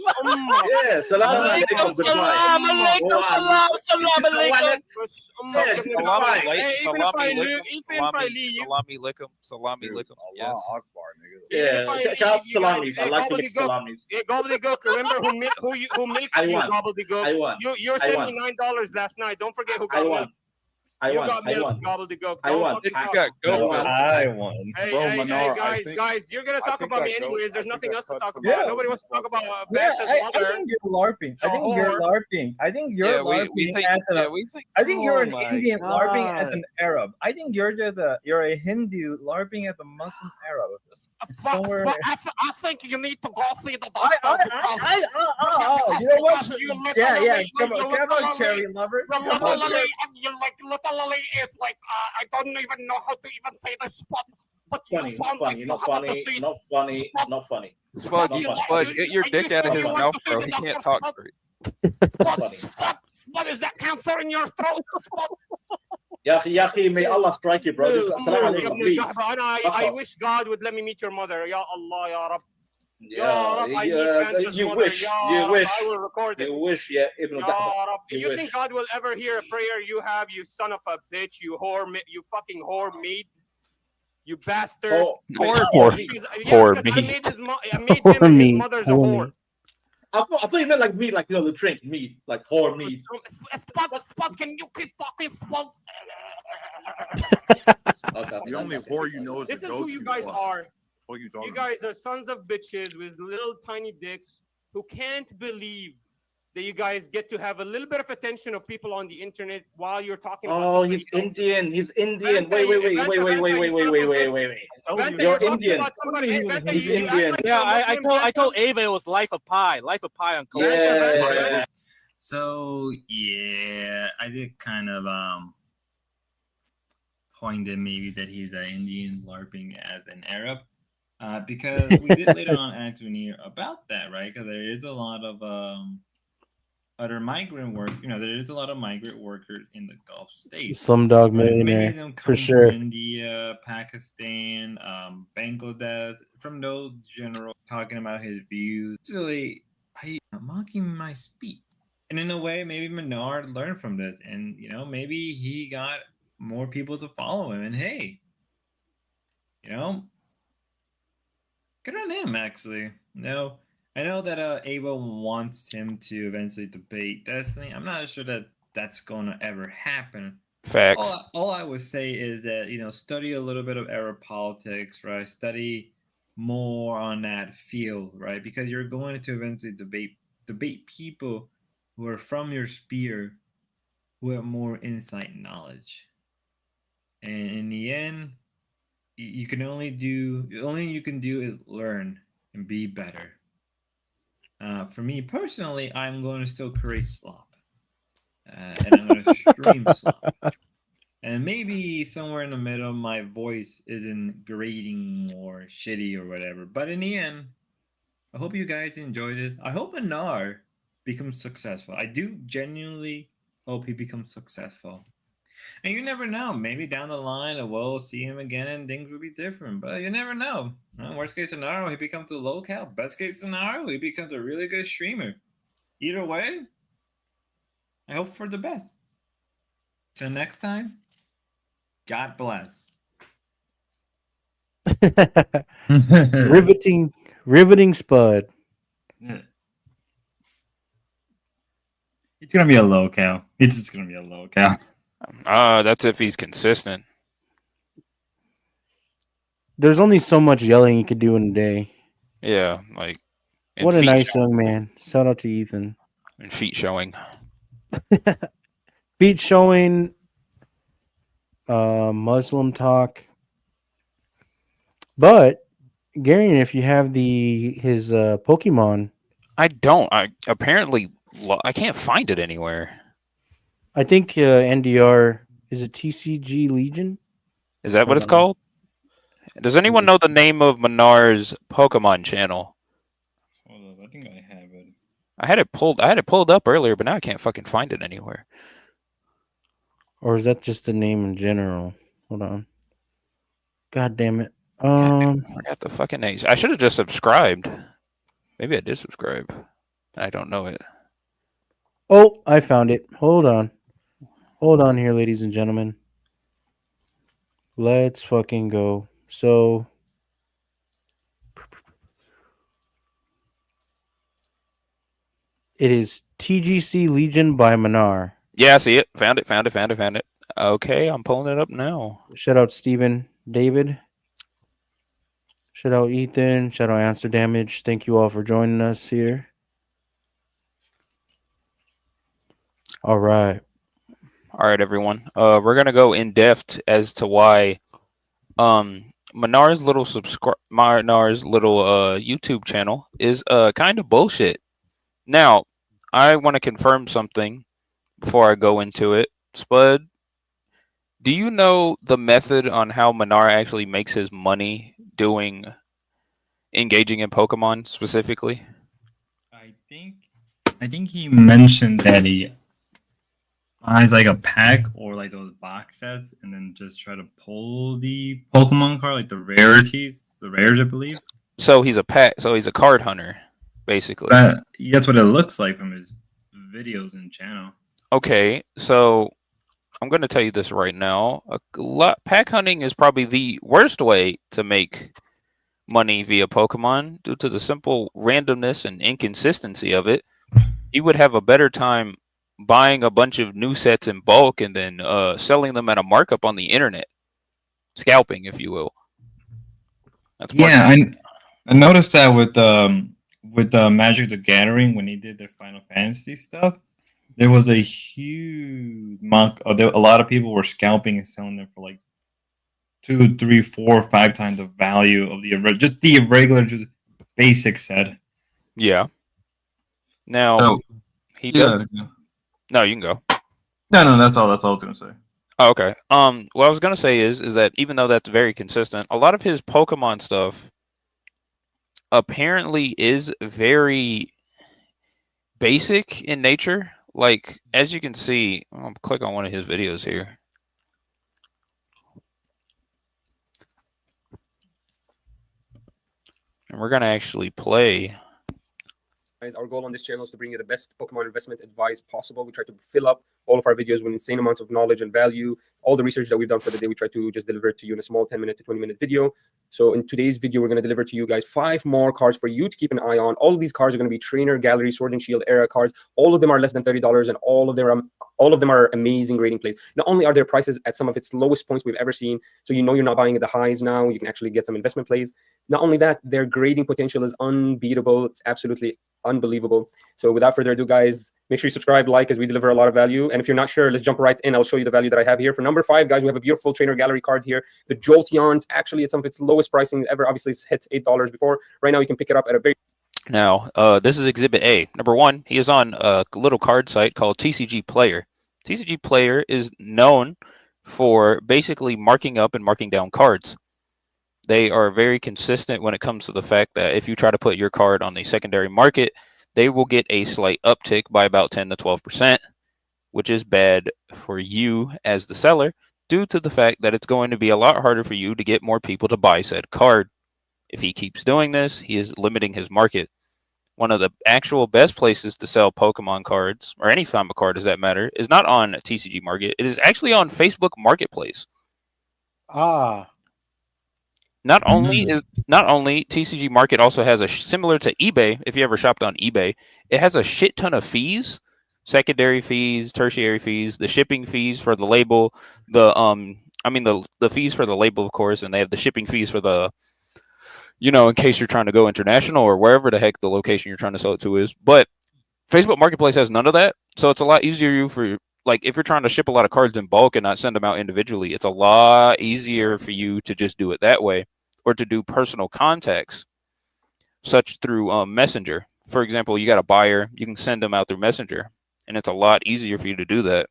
Yeah, salam alaikum. Goodbye. Salam alaikum. Salam alaikum. Yeah, goodbye. Hey, even if I lose, even if I Salami, leave, salami likum, salami Dude, likum. Allah Yes. Akbar, nigga. Yeah, shout out to salamis. I like to make salamis. Hey, gobbledygook. Remember who milked I you, won. gobbledygook? I won. You I sent won. me $9 last night. Don't forget who I got won. milked. I You won. got I milked, won. gobbledygook. I Don't won. fucking You talk. got I goat won. milk. I won. Hey, Bro, hey, Manar, hey, I guys, think- guys, you're gonna I talk think about that me goat- anyways. There's I think nothing that else to cuts talk from about. Yeah. Nobody wants to talk about Yeah, Banta's I mother. think you're LARPing. I It's a think you're whore. LARPing. I think you're Yeah, LARPing we think. as an. Yeah, we think. I think you're Oh an my Indian LARPing as God. an Arab. I think you're just a Hindu LARPing as a Muslim Arab. Somewhere. I think you need to go see the Oh, you know what? Yeah, come on, Cherry lover. Come on, Cherry. It's like I don't even know how to even say this spot. But Funny, not funny, not funny, not funny, not funny. Spud, Not funny. Spud, get your dick out of his mouth, bro. He can't talk straight. Not funny. What is that cancer in your throat? Yaki, may Allah strike you, bro. Salam alaikum, please. I wish God would let me meet your mother. Ya Allah, Ya Rab. Yeah, you wish, you wish, I will record it. you wish, yeah, Ibn Ya al-Dahba. Rab. You You wish. think God will ever hear a prayer you have, you son of a bitch, you whore, you fucking whore meat, you bastard. Whore Because I meat. made his I made him and his mother's a whore. I thought you meant like meat, like, you know, the drink, meat, like whore meat. Spot, can you keep talking? Spot? The only whore you know is This the is goat who you guys are. What are you talking You guys are sons of bitches with little tiny dicks who can't believe that you guys get to have a little bit of attention of people on the internet while you're talking about Oh, somebody he's else. Indian. He's Indian. Vanta, Wait. You're Indian. He's Indian. Yeah, I told Ava it was Life of Pi. Life of Pi on Coke. Yeah. So yeah, I did kind of pointed maybe that he's an Indian LARPing as an Arab, because we did later on ask Veneer about that, right? Because there is a lot of other migrant work. You know, there is a lot of migrant workers in the Gulf states. Slumdog Many Millionaire, of them for come sure. from India, Pakistan, Bangladesh. From those general talking about his views, actually, mocking my speech. And in a way, maybe Menard learned from this, and you know, maybe he got more people to follow him. And hey, you know, good on him. Actually, no, I know that Ava wants him to eventually debate Destiny. I'm not sure that that's gonna ever happen. Facts. All I would say is that, you know, study a little bit of Arab politics, right? Study more on that field, right? Because you're going to eventually debate people who are from your sphere, who have more insight and knowledge. And in the end, you can only do you can do is learn and be better. For me personally, I'm going to still create slop. and I'm gonna stream some. And maybe somewhere in the middle, my voice isn't grating or shitty or whatever. But in the end, I hope you guys enjoyed it. I hope Anar becomes successful. I do genuinely hope he becomes successful. And you never know. Maybe down the line, we'll see him again and things will be different. But you never know. Worst case scenario, he becomes a low cap. Best case scenario, he becomes a really good streamer. Either way, I hope for the best. Till next time, God bless. riveting spud. It's gonna be a low cow. It's just gonna be a low cow. That's if he's consistent. There's only so much yelling you could do in a day. Yeah, like. What a nice young man. Shout out to Ethan. And feet showing. Feet showing. Muslim talk. But Garion, if you have his Pokemon, I don't. I can't find it anywhere. I think NDR is it TCG Legion? Is that what it's called? Does anyone know the name of Minar's Pokemon channel? Hold up, I think I have it. I had it pulled up earlier, but now I can't fucking find it anywhere. Or is that just the name in general? Hold on. God damn it. I forgot the fucking names. I should have just subscribed. Maybe I did subscribe. I don't know it. Oh, I found it. Hold on. Hold on here, ladies and gentlemen. Let's fucking go. So it is TGC Legion by Minar. Yeah, I see it. Found it. Okay, I'm pulling it up now. Shout out Steven, David. Shout out Ethan. Shout out Answer Damage. Thank you all for joining us here. All right, everyone. We're gonna go in depth as to why Minar's little YouTube channel is kind of bullshit. Now, I want to confirm something before I go into it. Spud, do you know the method on how Minar actually makes his money engaging in Pokemon specifically? I think he mentioned that he buys like a pack or like those box sets and then just try to pull the Pokemon card, like the rares, I believe. So he's a card hunter, basically. That's what it looks like from his videos and channel. Okay, so I'm going to tell you this right now. Pack hunting is probably the worst way to make money via Pokemon due to the simple randomness and inconsistency of it. You would have a better time buying a bunch of new sets in bulk and then selling them at a markup on the internet. Scalping, if you will. That's I noticed that with Magic the Gathering when he did their Final Fantasy stuff. There was a huge a lot of people were scalping and selling them for like 2, 3, 4, 5 times the value of the regular basic set. Yeah. Now he does. Yeah. No, you can go. No, that's all I was gonna say. Oh, okay. What I was gonna say is that even though that's very consistent, a lot of his Pokemon stuff apparently is very basic in nature. Like, as you can see, I'll click on one of his videos here. And we're going to actually play. Our goal on this channel is to bring you the best Pokemon investment advice possible. We try to fill up all of our videos with insane amounts of knowledge and value. All the research that we've done for the day, we try to just deliver it to you in a small 10-minute to 20-minute video. So in today's video, we're going to deliver to you guys 5 more cards for you to keep an eye on. All of these cards are going to be trainer, gallery, sword and shield era cards. All of them are less than $30, and all of them are amazing grading plays. Not only are their prices at some of its lowest points we've ever seen, so you know you're not buying at the highs now. You can actually get some investment plays. Not only that, their grading potential is unbeatable. It's absolutely unbelievable. So without further ado, guys, make sure you subscribe, like, as we deliver a lot of value. And if you're not sure, let's jump right in. I'll show you the value that I have here. For number 5, guys, we have a beautiful trainer gallery card here. The Jolteon's actually at some of its lowest pricing ever. Obviously, it's hit $8 before. Right now, you can pick it up at a very... Now, this is Exhibit A. Number 1, he is on a little card site called TCG Player. TCG Player is known for basically marking up and marking down cards. They are very consistent when it comes to the fact that if you try to put your card on the secondary market, they will get a slight uptick by about 10 to 12%, which is bad for you as the seller due to the fact that it's going to be a lot harder for you to get more people to buy said card. If he keeps doing this, he is limiting his market. One of the actual best places to sell Pokemon cards, or any form of card does that matter, is not on TCG Market. It is actually on Facebook Marketplace. Not only TCG Market also has a similar to eBay. If you ever shopped on eBay, it has a shit ton of fees, secondary fees, tertiary fees, the shipping fees for the label, the fees for the label, of course, and they have the shipping fees for the, in case you're trying to go international or wherever the heck the location you're trying to sell it to is. But Facebook Marketplace has none of that, so it's a lot easier for like if you're trying to ship a lot of cards in bulk and not send them out individually, it's a lot easier for you to just do it that way, or to do personal contacts, such through Messenger. For example, you got a buyer, you can send them out through Messenger, and it's a lot easier for you to do that.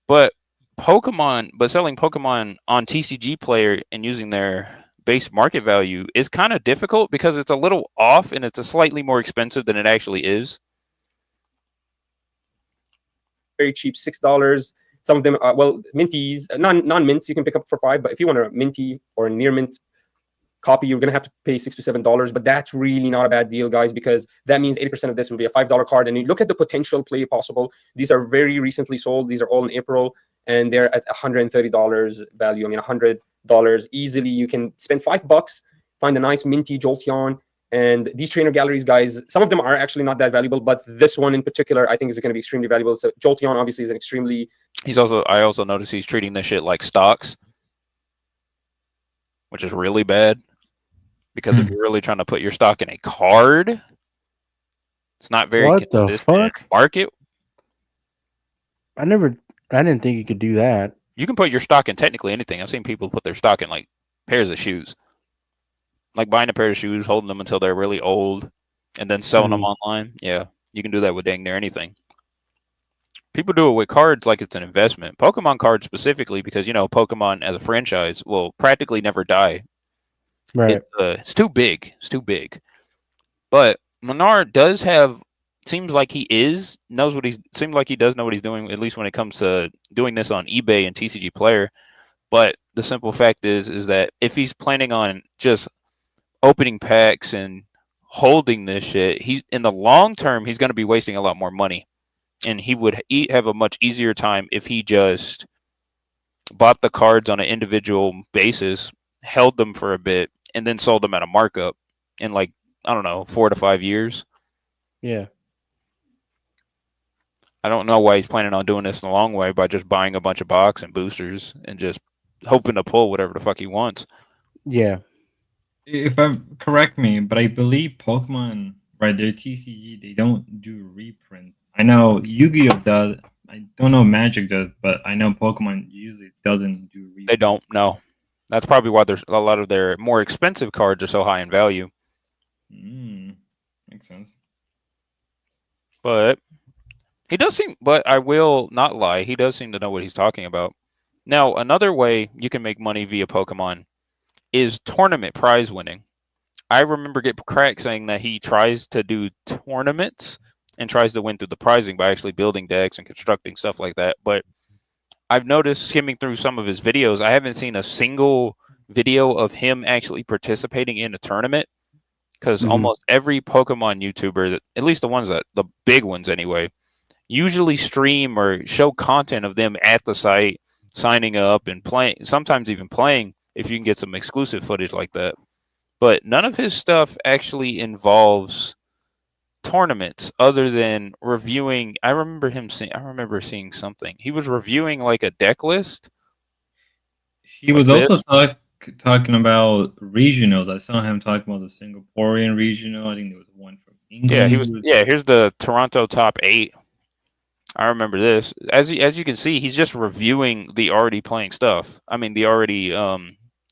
But selling Pokemon on TCG Player and using their base market value is kind of difficult because it's a little off and it's a slightly more expensive than it actually is. Very cheap, $6. Some of them, minties, non-mints you can pick up for $5, but if you want a minty or a near mint copy, you're gonna have to pay $6 to $7. But that's really not a bad deal, guys, because that means 80% of this will be a $5 card. And you look at the potential play possible. These are very recently sold. These are all in April, and they're at $130 value. I mean, $100 easily. You can spend $5, find a nice minty Jolteon. And these trainer galleries, guys, some of them are actually not that valuable, but this one in particular, I think is going to be extremely valuable. So Jolteon obviously is an extremely. I also noticed he's treating this shit like stocks, which is really bad. Because if you're really trying to put your stock in a card, it's not very What the fuck? Market. I didn't think you could do that. You can put your stock in technically anything. I've seen people put their stock in like pairs of shoes. Like buying a pair of shoes, holding them until they're really old, and then selling them online. Yeah, you can do that with dang near anything. People do it with cards like it's an investment. Pokemon cards specifically because, Pokemon as a franchise will practically never die. Right. It's too big. It's too big. But Menard seems like he does know what he's doing, at least when it comes to doing this on eBay and TCG Player. But the simple fact is that if he's planning on just opening packs and holding this shit, in the long term, he's going to be wasting a lot more money. And he would have a much easier time if he just bought the cards on an individual basis, held them for a bit, and then sold them at a markup in 4 to 5 years. Yeah. I don't know why he's planning on doing this in the long way by just buying a bunch of box and boosters and just hoping to pull whatever the fuck he wants. Yeah. If correct me, but I believe Pokemon, right, their TCG, they don't do reprint. I know Yu-Gi-Oh does. I don't know Magic does, but I know Pokemon usually doesn't do reprint. They don't, no. That's probably why there's a lot of their more expensive cards are so high in value. Makes sense. But I will not lie, he does seem to know what he's talking about. Now, another way you can make money via Pokemon is tournament prize winning. I remember Crack saying that he tries to do tournaments and tries to win through the prizing by actually building decks and constructing stuff like that. But I've noticed skimming through some of his videos, I haven't seen a single video of him actually participating in a tournament, because almost every Pokemon YouTuber, at least the big ones anyway, usually stream or show content of them at the site, signing up and playing, sometimes even playing if you can get some exclusive footage like that. But none of his stuff actually involves tournaments other than reviewing. I remember seeing something. He was reviewing like a deck list. He was also talking about regionals. I saw him talking about the Singaporean regional. I think there was one from England. Here's the Toronto top 8. I remember this. As you can see, he's just reviewing the already playing stuff. I mean, the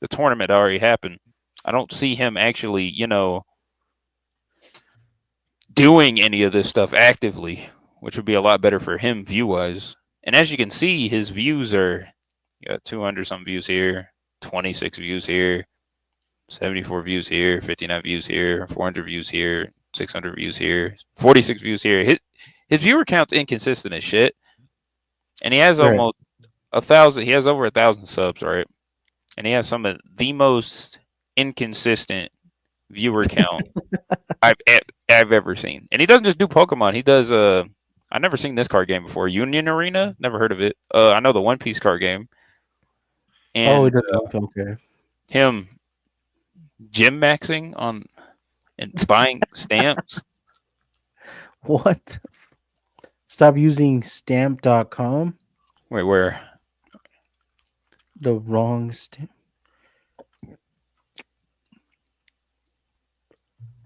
tournament already happened. I don't see him actually, doing any of this stuff actively, which would be a lot better for him view-wise. And as you can see, his views are, you got 200 some views here, 26 views here, 74 views here, 59 views here, 400 views here, 600 views here, 46 views here. His viewer count's inconsistent as shit, and he has Right. almost 1,000. He has over 1,000 subs, right? And he has some of the most inconsistent viewer count I've ever seen. And he doesn't just do Pokemon. He does I've never seen this card game before. Union Arena, never heard of it. I know the One Piece card game. And Oh, he does. Okay. him gym maxing on and buying stamps. What? Stop using stamp.com. Wait, where? The wrong stamp.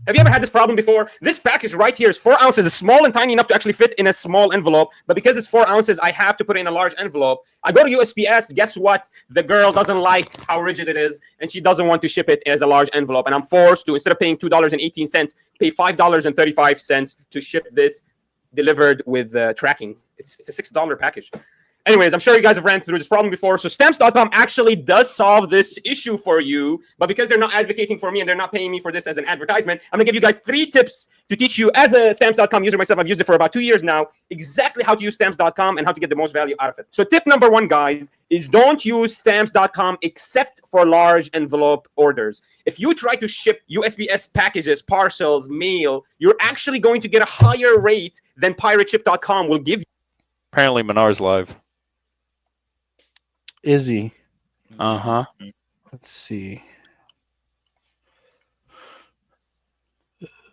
Have you ever had this problem before? This package right here is 4 ounces. It's small and tiny enough to actually fit in a small envelope. But because it's 4 ounces, I have to put it in a large envelope. I go to USPS. Guess what? The girl doesn't like how rigid it is, and she doesn't want to ship it as a large envelope. And I'm forced to, instead of paying $2.18, pay $5.35 to ship this delivered with tracking. It's a $6 package. Anyways, I'm sure you guys have ran through this problem before. So stamps.com actually does solve this issue for you. But because they're not advocating for me and they're not paying me for this as an advertisement, I'm going to give you guys 3 tips to teach you, as a stamps.com user myself, I've used it for about 2 years now, exactly how to use stamps.com and how to get the most value out of it. So tip number 1, guys, is don't use stamps.com except for large envelope orders. If you try to ship USPS packages, parcels, mail, you're actually going to get a higher rate than pirateship.com will give you. Apparently, Menar's live. Is he? Uh-huh. Let's see.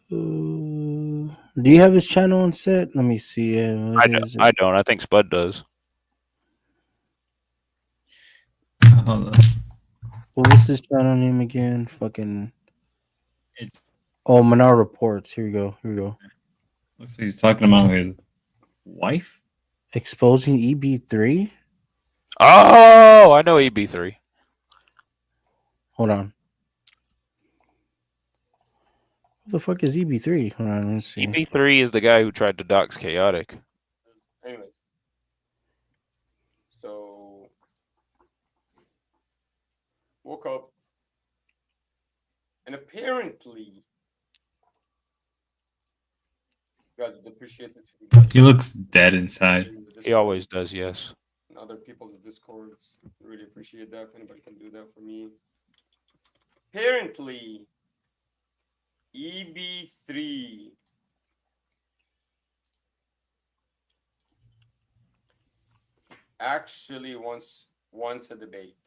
Do you have his channel on set? Let me see. I don't. I think Spud does. What was his channel name again? Fucking. Oh, Manar Reports. Here we go. Here we go. Looks like he's talking about his wife. Exposing EB3. Oh, I know EB3. Hold on. Who the fuck is EB3? Hold on, let's see. EB3 is the guy who tried to dox Chaotic. Anyways, so woke up and apparently, guys would appreciate it. He looks dead inside. He always does, yes. And other people's discords, really appreciate that. If anybody can do that for me. Apparently, EB3 actually wants a debate.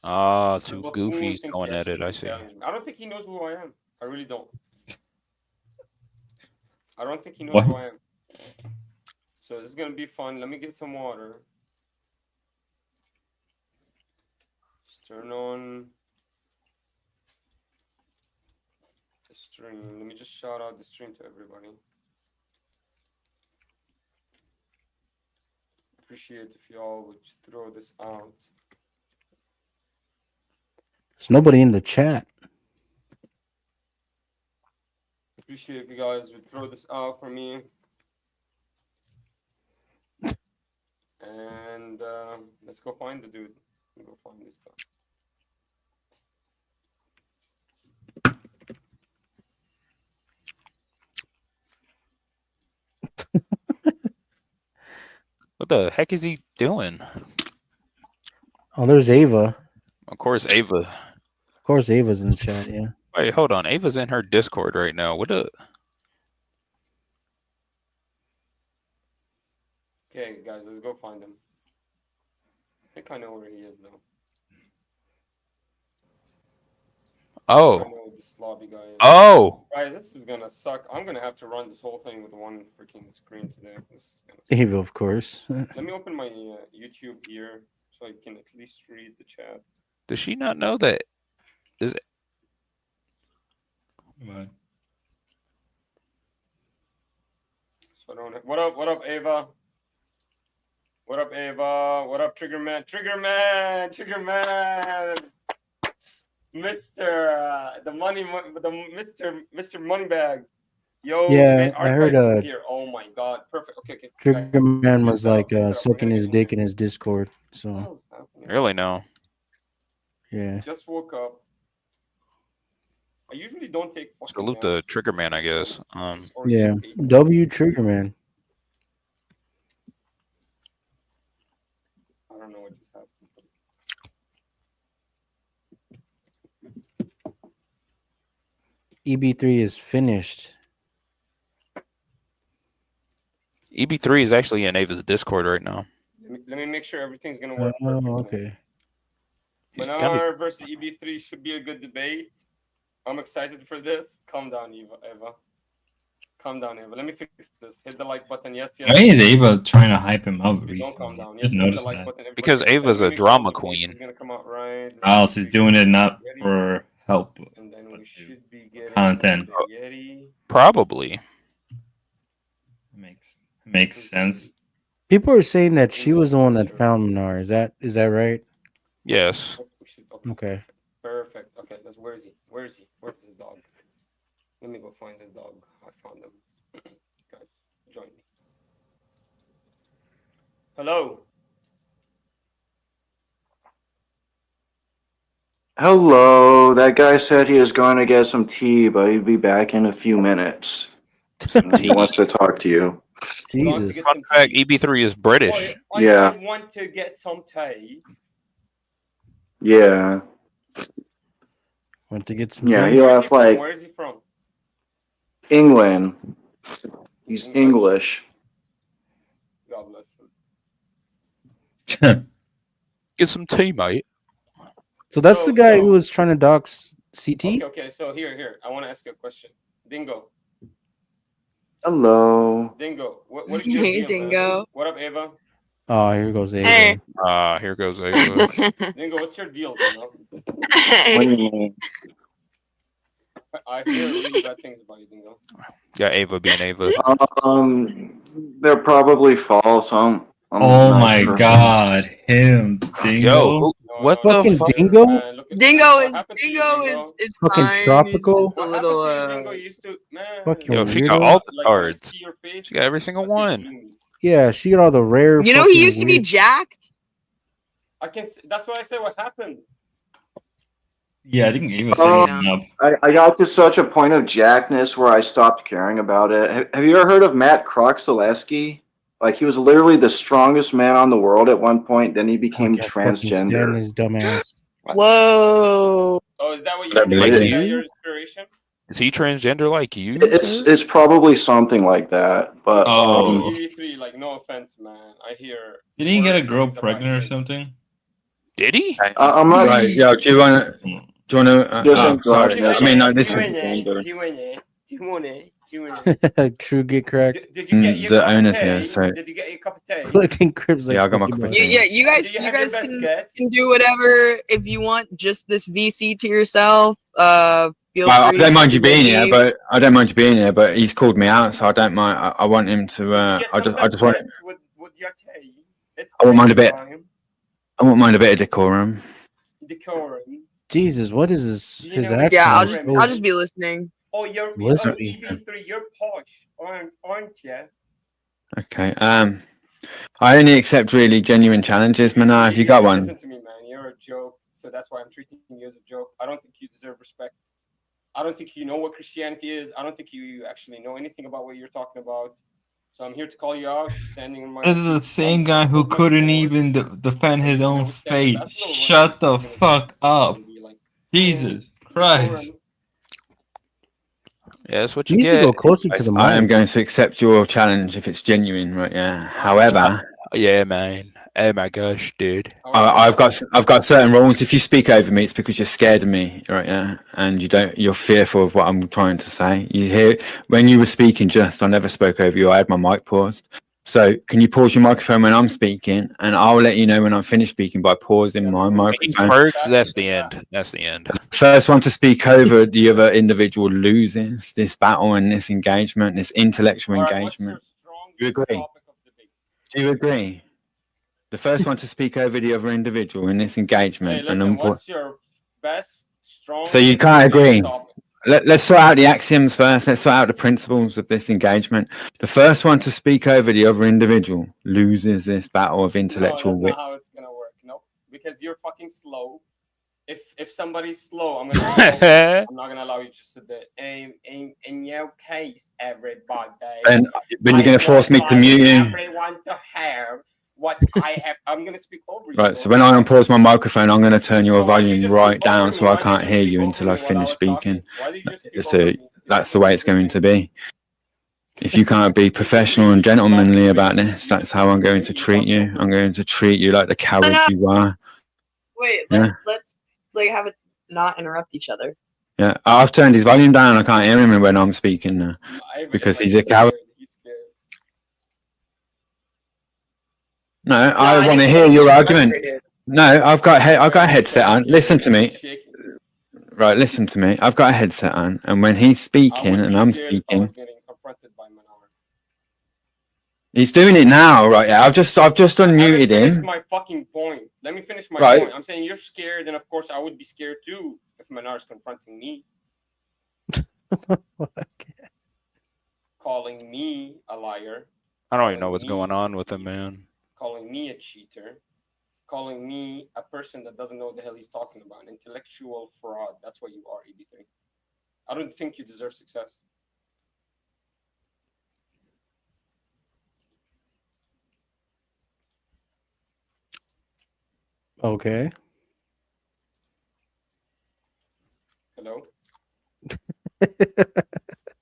Ah, two goofies going at it. I see. I don't think he knows who I am. I really don't. I don't think he knows who I am. So this is gonna be fun. Let me get some water. Just turn on the stream. Let me just shout out the stream to everybody. Appreciate if y'all would throw this out. There's nobody in the chat. Appreciate if you guys would throw this out for me. And let's go find the dude. Let's go find this guy. What the heck is he doing? Oh, there's Ava. Of course, Ava. Of course, Ava's in the chat, yeah. Wait, hold on. Ava's in her Discord right now. What the? Okay, guys, let's go find him. I think I know where he is, though. Oh. I know this lobby guy is. Oh. Guys, this is gonna suck. I'm gonna have to run this whole thing with one freaking screen today. This is gonna suck. Ava, of course. Let me open my YouTube here so I can at least read the chat. Does she not know that? Is it? What? So I don't. What up, Ava? What up, Ava? What up, Trigger Man? Trigger Man! Trigger Man! Mr. The Mr. Moneybags. Yo, Yeah, man, I heard Archives is here. Oh my god, perfect. Okay, okay. Trigger Man was like We're sucking gonna his get dick in his Discord. So hell's happening? Really no. yeah. Just woke up. I usually don't take fucking Salute the Trigger Man, I guess. Yeah. W Trigger Man. I don't know what just happened. EB3 is finished. EB3 is actually in Ava's Discord right now. Let me make sure everything's gonna work. Oh, okay. Manar versus EB3 should be a good debate. I'm excited for this. Calm down, Eva. Calm down, Eva. Let me fix this. Hit the like button. Yes, yes. Why is Ava trying to hype him up Don't recently? calm down. Just Yes, hit the noticed like that. button. Everybody Because hit the Ava's like. a Let me drama fix this. queen. It's gonna come out right. Else he's doing it not for help. And then we should be getting Content. the Yeti. Probably. Makes sense. People are saying that she was the one that found Minar. Is that right? Yes. Okay. Perfect. Okay, where is he? Where's the dog? Let me go find the dog. I found him. Guys, join me. Hello. Hello. That guy said he was going to get some tea, but he'd be back in a few minutes. He wants to talk to you. Jesus. Fun fact: EB3 is British. Yeah. I want to get some tea. Yeah. Want to get some Yeah, tea? he left like Where is he from? England. He's English. God bless him. Get some tea, mate. So that's the guy who was trying to dox CT? Okay, so here. I want to ask you a question. Dingo. Hello. Dingo. What is your deal, Dingo. man? What up, Ava? Oh, here goes Ava. Hey. Here goes Ava. Dingo, what's your deal, Dingo? What do you mean? I hear really bad things about you, Dingo. Yeah, Ava being Ava. They're probably false. I'm Oh not my sure. god, him, Dingo. What Fucking Dingo? Dingo is Fucking fine. tropical? It's just a little Fucking Yo, she weirdo. got all the cards. She got every single one. Yeah, she got all the rare. You know he fucking used to be weird- jacked. I can. That's why I say what happened. Yeah, I think Ava set him up. I got to such a point of jackness where I stopped caring about it. Have you ever heard of Matt Kroxaleski? Like, he was literally the strongest man on the world at one point. Then he became Can't fucking stand transgender. his dumbass. Whoa. Oh, is that what That you like is you? that your inspiration? Is he transgender like you? It's probably something like that. But Oh. EV3, like, no offense, man. I hear. Did he get a girl pregnant or something? Did he? I'm not. Right, yo, do you want to? Sorry. I mean, no, this is True, get correct. Did you get your the cup of owners tea? here. So Did you get your cup of tea? Collecting cribs like yeah, I got my Pokemon. cup of Yeah, tea. you guys, Did you you have your guys best can, gets? can do whatever if you want. Just this VC to yourself. Feel Well, I free. don't mind you to being here, leave. but I don't mind you being here. But he's called me out, so I don't mind. I want him to. I just want. With your tea. It's I won't mind a bit. time. I won't mind a bit of decorum. Decorum. Jesus, what is this? You His know, accent Yeah, is I'll so- just be listening. Oh, you're Listen. EV3. You're posh, aren't you? Okay. I only accept really genuine challenges, Manar. Have you got one? Listen to me, man. You're a joke, so that's why I'm treating you as a joke. I don't think you deserve respect. I don't think you know what Christianity is. I don't think you actually know anything about what you're talking about. So I'm here to call you out, standing in my. This is the same guy who couldn't even defend his own faith. Shut the fuck up. Jesus Christ. Yeah, that's what He you needs to get. go closer to the I am mic. going to accept your challenge if it's genuine, right? Yeah. However, Yeah, man. Oh my gosh, dude. I've got certain rules. If you speak over me, it's because you're scared of me, right? Yeah, and you're fearful of what I'm trying to say. You hear when you were speaking, I never spoke over you. I had my mic paused. So can you pause your microphone when I'm speaking, and I'll let you know when I'm finished speaking by pausing my microphone. Perks, that's the end. That's the end. The first one to speak over the other individual loses this battle and this engagement, this intellectual engagement. Do you agree? Do you agree? The first one to speak over the other individual in this engagement. Hey, listen, what's your best, strong? So you can't agree. Let's sort out the axioms first. Let's sort out the principles of this engagement. The first one to speak over the other individual loses this battle of intellectual No, that's wits. not how it's gonna work. No, because you're fucking slow. If somebody's slow, I'm gonna. I'm not gonna allow you to sit there. In your case, everybody. And when you're going to force me to mute you. Everyone to have what I have. I'm gonna speak over you. Right, so when I unpause my microphone, I'm going to turn your volume right down so I can't hear you until I finish speaking. So that's the way it's going to be. If you can't be professional and gentlemanly about this, that's how I'm going to treat you. I'm going to treat you like the coward you are. Wait, Yeah. let's like have it not interrupt each other. Yeah, I've turned his volume down. I can't hear him when I'm speaking now because he's a coward. No, I want to hear your argument. No, I've got a headset on. Listen to me. Right, listen to me. I've got a headset on, and when he's speaking and I'm speaking, he's doing it now. Right? Yeah, I've just unmuted That's him. my fucking point. Let me finish my Right. point. I'm saying you're scared, and of course I would be scared too if Manar's confronting me. Calling me a liar. I don't even know what's going on with him, man. Calling me a cheater. Calling me a person that doesn't know what the hell he's talking about. An intellectual fraud. That's what you are, EB3. I don't think you deserve success. Okay. Hello?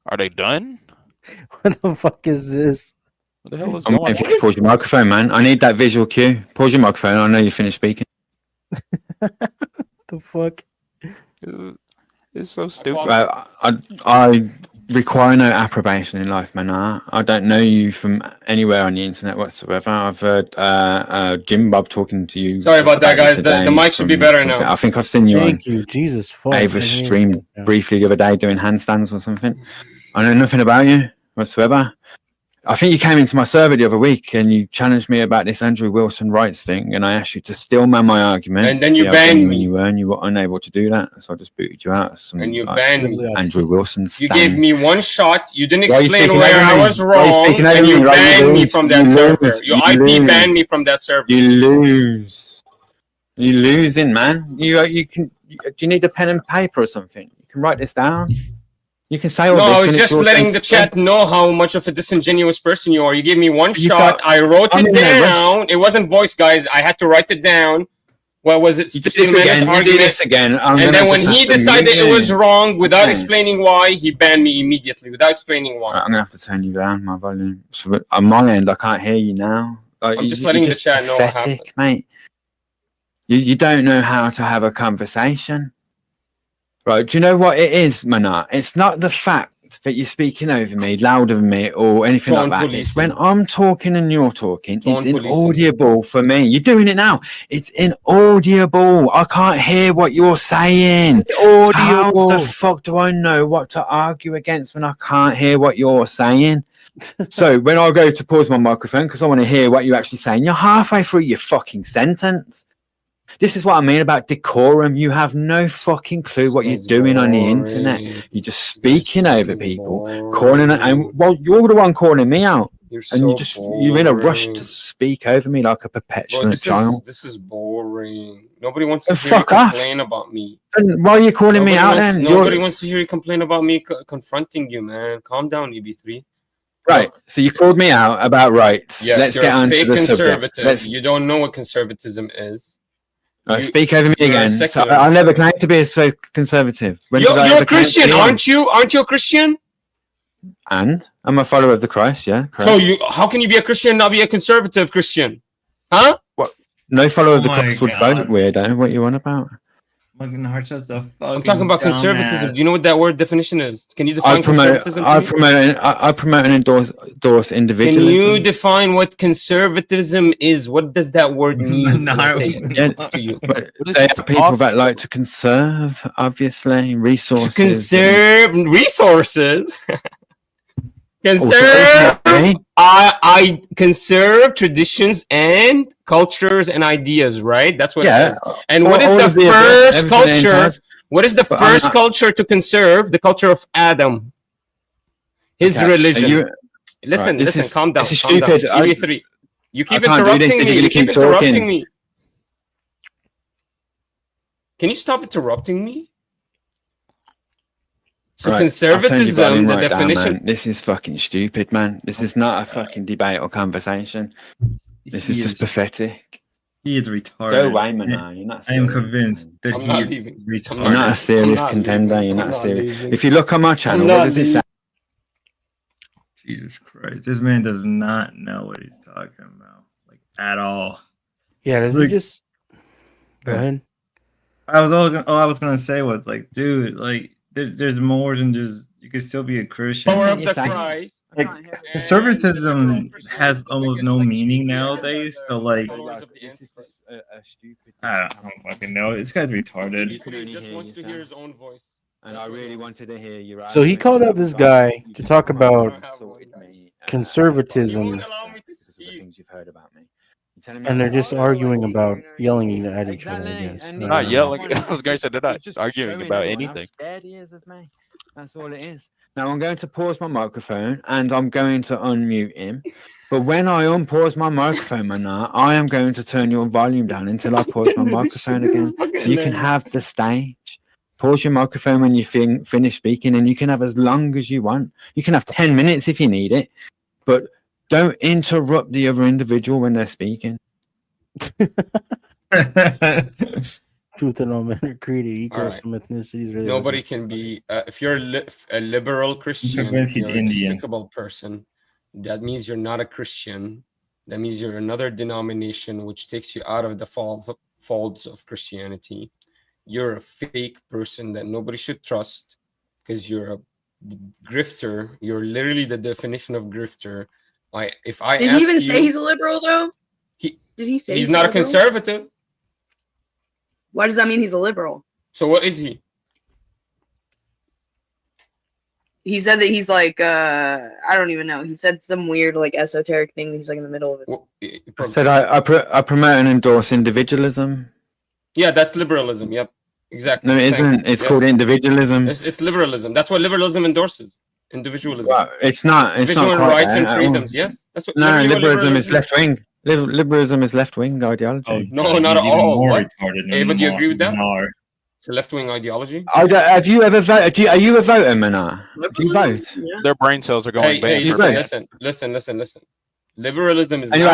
Are they done? What the fuck is this? What the hell is I'm going waiting for you to pause your microphone, man. I need that visual cue. Pause your microphone. I know you finished speaking. The fuck? It's so stupid. I require no approbation in life, man. I don't know you from anywhere on the internet whatsoever. I've heard Jim Bob talking to you. Sorry about that, guys. The today mic should be from better something. now. I think I've seen you Thank on you, Jesus. Fuck. Ava's stream briefly the other day doing handstands or something. I know nothing about you whatsoever. I think you came into my server the other week and you challenged me about this Andrew Wilson rights thing, and I asked you to still man my argument. And then you see how banned genuine me. you were, and you were unable to do that, so I just booted you out. And you banned me. Andrew Wilson. You gave me one shot. You didn't Why are you explain speaking where over I me? was Why are you wrong, speaking and over you me? Right, you banned me lose. from that You server. lose. You You IP lose. banned me from that server. You lose. You losing, man. You can. Do you need a pen and paper or something? You can write this down. You can say all No, this. I was finish just your letting the sentence. chat know how much of a disingenuous person you are. You gave me one You shot. got- I wrote I'm it in there, down. It wasn't voice, guys. I had to write it down. What was it? You do this again. You do this again. I'm And gonna then when just he have to decided mute it was you. wrong without Okay. explaining why, he banned me immediately without explaining why. Right, I'm gonna have to turn you down my volume. So on my end, I can't hear you now. Like, I'm just you're letting the just chat know what pathetic, happened. mate. You don't know how to have a conversation, right? Do you know what it is, Manar? It's not the fact that you're speaking over me, louder than me, or anything Tone like that. policing. It's when I'm talking and you're talking, Tone it's policing. inaudible for me. You're doing it now. It's inaudible. I can't hear what you're saying. So how the fuck do I know what to argue against when I can't hear what you're saying? So when I go to pause my microphone because I want to hear what you're actually saying, you're halfway through your fucking sentence. This is what I mean about decorum. You have no fucking clue what you're doing on the internet. You're just speaking over people, calling it, and well, you're the one calling me out, and you're in a rush to speak over me like a petulant child. This is boring. Nobody wants to Then hear you fuck off. complain about me. And why are you calling me out then? Nobody wants to hear you complain about me confronting you, man. Calm down, EB3. Right. So you called me out about rights. Yes, Let's you're get a on to fake the subject. conservative. Let's You don't know what conservatism is. speak over me you're a again. So secular. I never claimed to be so conservative. When did I You're ever a claim to Christian, be? aren't you? Aren't you a Christian? And I'm a follower of the Christ. Yeah. Correct. So how can you be a Christian and not be a conservative Christian? Huh? What? No follower of the my Christ would God. vote weirdo. What you on about? Fucking heart's just a fucking I'm talking about conservatism. Do you know what that word definition is? Can you define I promote. conservatism? to I me? promote and endorse Can individualism. you define what conservatism is? What does that word mean? when I say it Yeah, to you. but they are people that like to conserve, obviously, resources. Conserve resources. Oh, Conserve. okay. I conserve traditions and cultures and ideas, right? That's what Yeah. it is. And what is All the of the above, first everything culture? entails. What is the first culture to conserve? The culture of Adam. His religion. Listen, listen, calm down. This is calm stupid. Down. EB3. You keep I can't do this interrupting if me. you're You gonna keep keep interrupting talking. me. Can you stop interrupting me? So Right, I've turned your conservatism, volume the right down, definition. man. This is fucking stupid, man. This is not a fucking debate or conversation. This is just pathetic. He is retarded. Go away, man. You're not I am serious, convinced that I'm he not is leaving. retarded. You're not a serious contender. You're not serious. If you look on my channel, what does it say? Jesus Christ, this man does not know what he's talking about, like at all. Yeah, does he Like- just go ahead? All I was gonna say was like, dude, like there's more than just you could still be a Christian. Power of the Christ. Like conservatism has almost no meaning nowadays. So like, I don't fucking know. This guy's retarded. He just wants to hear his own voice. And I really wanted to hear you. So he called out this guy to talk about conservatism, Things you've heard about me. and they're just arguing about yelling at each other. I guess. And They're not yelling. I was going to say they're not arguing about How anything. scared he is of me. That's all it is. Now I'm going to pause my microphone and I'm going to unmute him. But when I unpause my microphone, Manar, I am going to turn your volume down until I pause my microphone again, so you can have the stage. Pause your microphone when you finish speaking, and you can have as long as you want. You can have 10 minutes if you need it, but don't interrupt the other individual when they're speaking. Truth and all men are created equal. Alright. Some ethnicities really. Nobody can be. If you're a liberal Christian, convinced he's you're a Indian. despicable person. That means you're not a Christian. That means you're another denomination which takes you out of the folds of Christianity. You're a fake person that nobody should trust because you're a grifter. You're literally the definition of grifter. If I Did ask he even you, say he's a liberal though? Did he say he's not a liberal? conservative? Why does that mean he's a liberal? So what is he? He said that he's like I don't even know. He said some weird like esoteric thing. He's like in the middle of it. I said I promote and endorse individualism. Yeah, that's liberalism. Yep, exactly. No, it Thank isn't. you. It's called individualism. It's liberalism. That's what liberalism endorses. Individualism. Well, it's not. It's Individual not quite rights there and at all. freedoms. Yes, that's what. No, literally what liberalism is is. left wing. Liberalism is left wing ideology. Oh, No, not at all. more What? retarded than Ava, do you agree with that? Manar. It's a left-wing ideology. Have you ever voted? Are you a voter, Manar? Do you vote? Their brain cells are going bad. Hey, for that. listen. Liberalism is Anyway.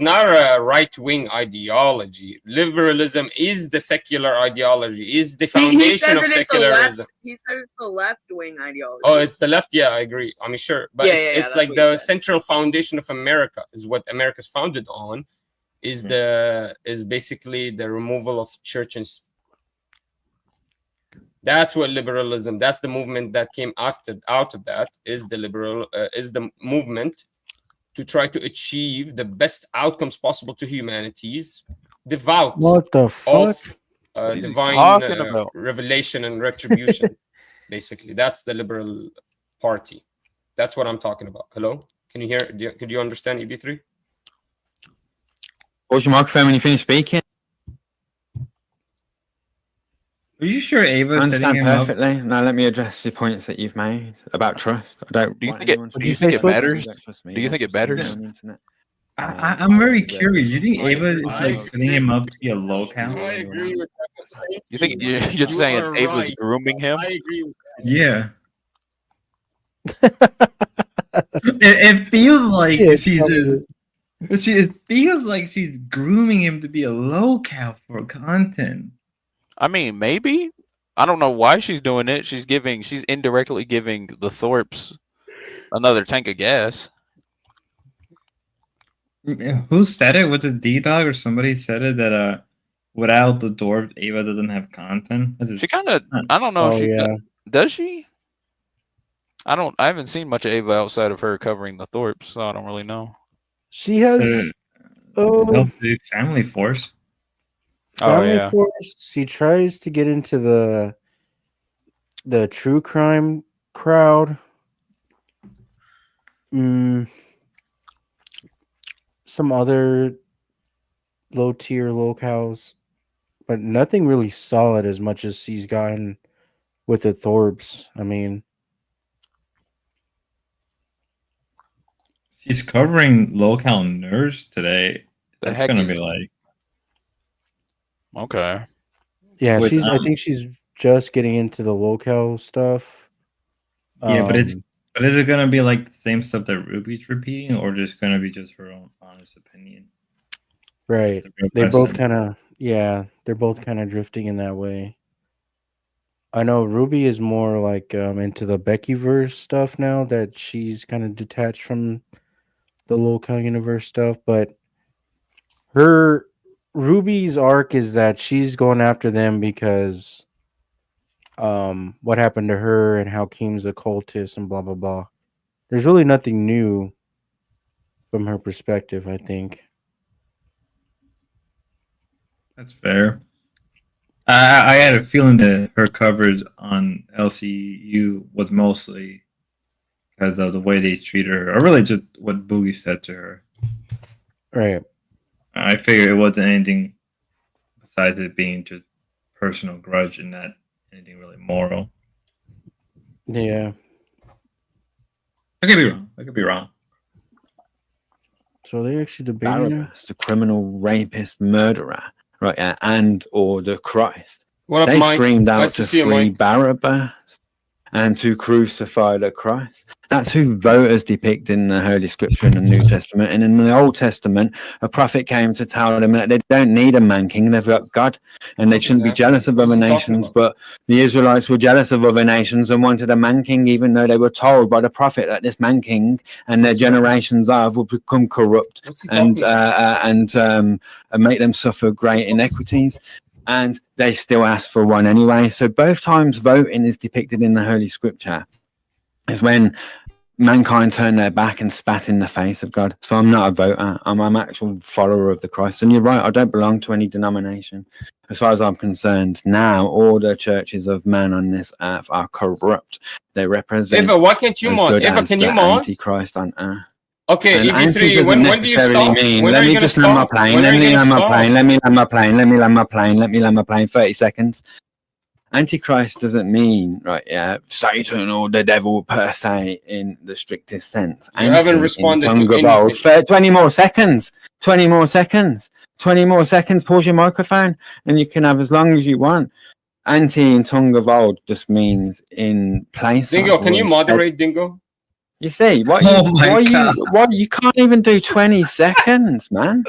not a right-wing ideology. Liberalism is the secular ideology. Is the foundation of secularism. He said it's the left-wing ideology. Oh, it's the left. Yeah, I agree. I mean, sure, but Yeah, it's, yeah, it's that's like what he the said. central foundation of America is what America's founded on. Is basically the removal of church and. That's what liberalism. That's the movement that came out of that. Is the movement to try to achieve the best outcomes possible to humanities, devout What the fuck? of is he divine talking about? revelation and retribution. Basically, that's the liberal party. That's what I'm talking about. Hello, can you hear? Could you understand EB3? Pause your microphone when you finish speaking. Are you sure I Ava's setting understand him up? perfectly. Now let me address the points that you've made about trust. I don't. Do you want think it? anyone to Do you trust think me. it matters? Don't trust me. Do you think it matters? On the internet. I'm very curious. You think Ava is like setting him up to be a low count? I agree with that. You think you're just saying are Abe was right. grooming him? I agree with that. Yeah. It feels like Yeah, she's probably. it feels like she's grooming him to be a low count for content. I mean, maybe. I don't know why she's doing it. She's indirectly giving the Thorpes another tank of gas. Who said it? Was it D-Dog or somebody said it that without the dwarf Ava doesn't have content? She kind of. I don't know. Oh, if she yeah. does she. I haven't seen much of Ava outside of her covering the Thorpes, so I don't really know. She has The family force. Oh family yeah. force. She tries to get into the true crime crowd. Some other low tier locales, but nothing really solid as much as he's gotten with the Thorbs. I mean, She's covering low count nurse today. The That's heck gonna is- be like Okay. yeah, With, I think she's just getting into the locale stuff. yeah, but is Um, it gonna be like the same stuff that Ruby's repeating, or just gonna be just her own honest opinion? right. The real They both question. kind of they're both kind of drifting in that way. I know Ruby is more like into the Beckyverse stuff now that she's kind of detached from the local universe stuff, but her Ruby's arc is that she's going after them because what happened to her and how Keem's a cultist and blah blah blah. There's really nothing new from her perspective, I think. That's fair. I had a feeling that her coverage on LCU was mostly because of the way they treated her, or really just what Boogie said to her. Right. I figured it wasn't anything besides it being just personal grudge and not anything really moral. Yeah. I could be wrong. I could be wrong. So they're actually debating now? Barabbas, the criminal rapist murderer, right? And or the Christ. What up, They Mike? screamed out Nice to to see you, free Mike. Barabbas and to crucify the Christ. That's who voters depict in the Holy Scripture in the New Testament. And in the Old Testament, a prophet came to tell them that they don't need a man king, they've got God, and they shouldn't be jealous of other nations. But the Israelites were jealous of other nations and wanted a man king, even though they were told by the prophet that this man king and their generations of will become corrupt and make them suffer great inequities. And they still ask for one anyway. So both times voting is depicted in the Holy Scripture is when mankind turned their back and spat in the face of God. So I'm not a voter. I'm an actual follower of the Christ. And you're right, I don't belong to any denomination. As far as I'm concerned, now all the churches of man on this earth are corrupt. They represent Eva, why can't you as mod? good Eva, as can you the mod? Antichrist on earth. Okay, And anti EV3, doesn't when do you necessarily stop? mean, When let are you me gonna just land my stop? plane, When let are you me gonna land my stop? plane, let me land my plane, let me land my plane, let me land my plane, 30 seconds. Antichrist doesn't mean, right, yeah, Satan or the devil per se in the strictest sense. You haven't Anti responded in tongue to of old. anything. 20 more seconds, 20 more seconds, 20 more seconds, pause your microphone, and you can have as long as you want. Anti in tongue of old just means in place Dingo, of, can or you instead. moderate, Dingo? You see, what Oh you, my why God. you, what you can't even do 20 seconds, man.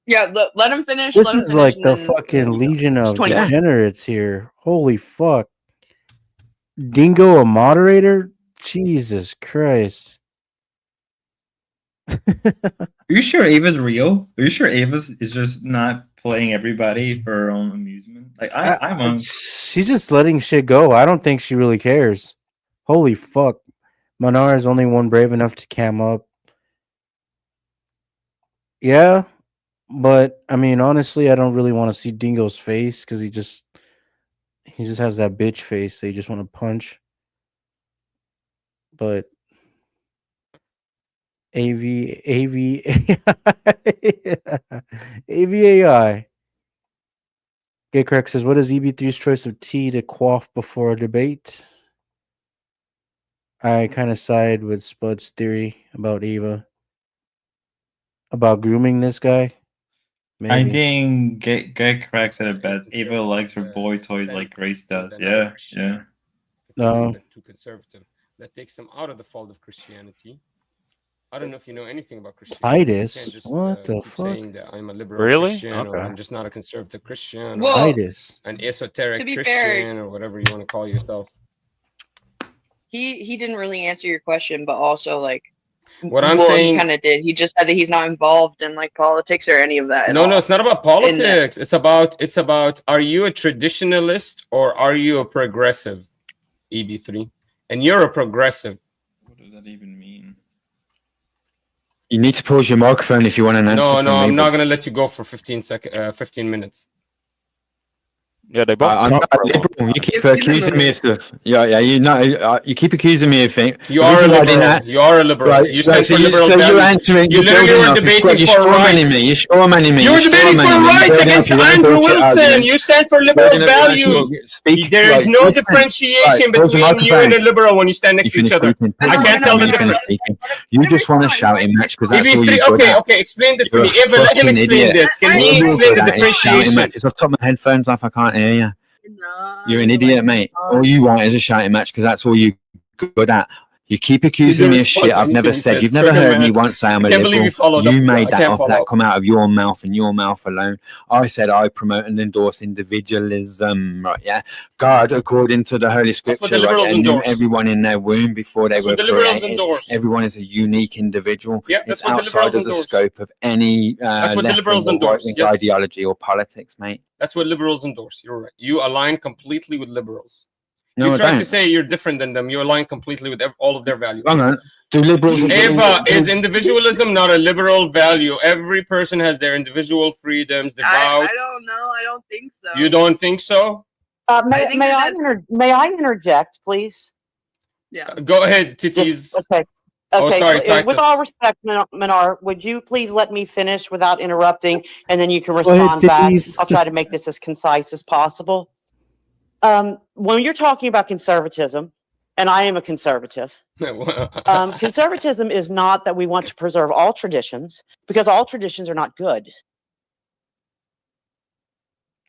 Yeah, let him finish. This Let him is finish, like and the then fucking legion it's of 20 minutes. degenerates here. Holy fuck. Dingo a moderator? Jesus Christ. Are you sure Ava's real? Are you sure Ava's is just not playing everybody for her own amusement? Like I'm on. She's just letting shit go. I don't think she really cares. Holy fuck. Manar is only one brave enough to cam up. Yeah, but I mean, honestly, I don't really want to see Dingo's face because he just has that bitch face that you just want to punch. But AVAI. Gay Crack says, what is EB3's choice of tea to quaff before a debate? I kind of side with Spud's theory about Eva. About grooming this guy. I Maybe. think get cracks at it best. Ava likes her boy toys like Grace does. Yeah, yeah. It's a little bit too conservative. That takes them out of the fold of Christianity. I don't know if you know anything about Christianity. You Titus? can't just What the keep fuck? saying that I'm a liberal Really? Christian or Okay. I'm just not a conservative Christian Well, or Titus. an esoteric to be Christian fair- or whatever you want to call yourself. he didn't really answer your question, but also like What I'm well, saying- he kind of did. He just said that he's not involved in like politics or any of that. at No, all. it's not about politics. It's about are you a traditionalist or are you a progressive, EB3? And you're a progressive. What does that even mean? You need to pause your microphone if you want an answer No, from no, me. I'm but- not gonna let you go for 15 minutes. Yeah, they both. I'm not a liberal. You keep accusing me of stuff. Yeah. You know, you keep accusing me of things. You are a liberal. You are a liberal. Right, You stand so for liberal so you're values. answering. You You're literally building were up. debating You're for strawmanning rights. me. You're strawmanning me. You were debating for rights against Andrew Wilson. You stand for liberal values. There is no differentiation between you and a liberal when you stand next to each other. I can't tell the difference. You just want a shouting match because that's all you do. Okay, explain this to me. Eva, let him explain this. Can he explain the differentiation? I've took my headphones off. I can't hear you. You're an idiot, mate. All you want is a shouting match because that's all you're good at. You keep accusing me of shit I've never said. You've never heard me once say I'm a liberal. You made that up. That come out of your mouth and your mouth alone. I said I promote and endorse individualism. Right? Yeah. God, according to the Holy Scripture, right, knew everyone in their womb before they were created. Everyone is a unique individual. It's outside of the scope of any left-wing ideology or politics, mate. That's what liberals endorse. You're right. You align completely with liberals. No, you I try don't. to say you're different than them. You align completely with all of their values. Do liberals? Eva, is individualism not a liberal value? Every person has their individual freedoms. I don't know. I don't think so. You don't think so? May I interject, please? Yeah. Go ahead, Titties. Okay. Oh, sorry, with all respect, Minar, would you please let me finish without interrupting, and then you can respond back. I'll try to make this as concise as possible. When you're talking about conservatism, and I am a conservative, conservatism is not that we want to preserve all traditions, because all traditions are not good.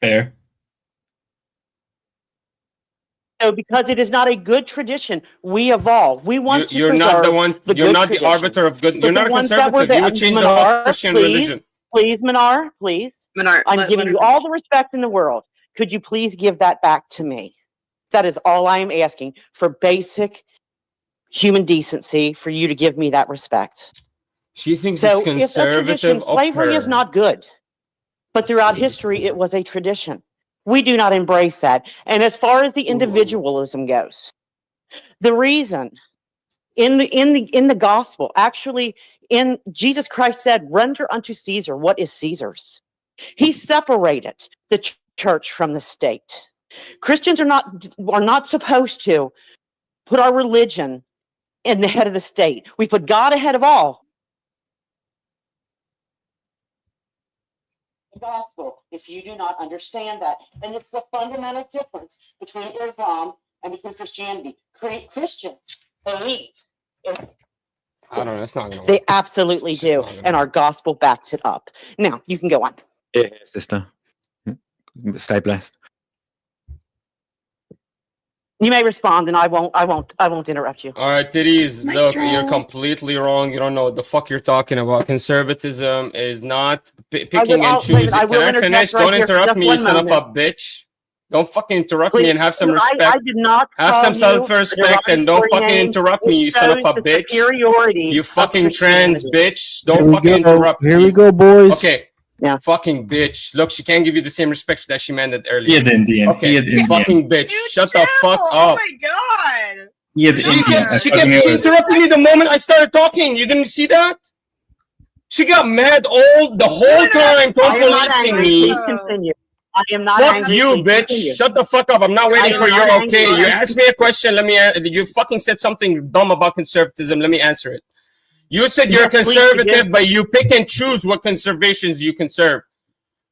Fair. So, because it is not a good tradition, we evolve. We want to You're preserve not the one. You're not the traditions. arbiter of good. But You're the not a ones that were conservative. You would change the whole Minar, Christian please, religion. Please, Minar, please. Minar, I'm giving you all the respect in the world. Could you please give that back to me? That is all I am asking, for basic human decency, for you to give me that respect. She thinks so. it's If a conservative tradition, slavery is not good, but throughout history, it was a tradition. We do not embrace that. And as far as the individualism goes, the reason in the gospel, actually, in Jesus Christ said, "Render unto Caesar what is Caesar's." He separated the church from the state. Christians are not supposed to put our religion in the head of the state. We put God ahead of all. The gospel, if you do not understand that, and this is a fundamental difference between Islam and between Christianity. Christians believe in I don't know. It's not going to work. They absolutely do, and our gospel backs it up. Now you can go on. Yeah, sister. Stay blessed. You may respond, and I won't interrupt you. All right, Titties, look, you're completely wrong. You don't know what the fuck you're talking about. Conservatism is not picking and choosing. Can I finish? Don't interrupt me, you son of a bitch. Don't fucking interrupt me and have some respect. I did not have some self-respect and don't fucking interrupt me, you son of a bitch. You fucking trans bitch. Don't fucking interrupt me. Here we go, boys. Okay. Yeah. Fucking bitch. Look, she can't give you the same respect that she demanded earlier. He is Indian. Okay. He is Indian. Fucking bitch. Shut the fuck up. Oh my god. He is Indian. She interrupted me the moment I started talking. You didn't see that? She got mad the whole time policing me. Please continue. I am not fuck angry. you, bitch. Continue. Shut the fuck up. I'm not waiting for your okay. You asked me a question. Let me. You fucking said something dumb about conservatism. Let me answer it. You said you're conservative, but you pick and choose what conservations you conserve.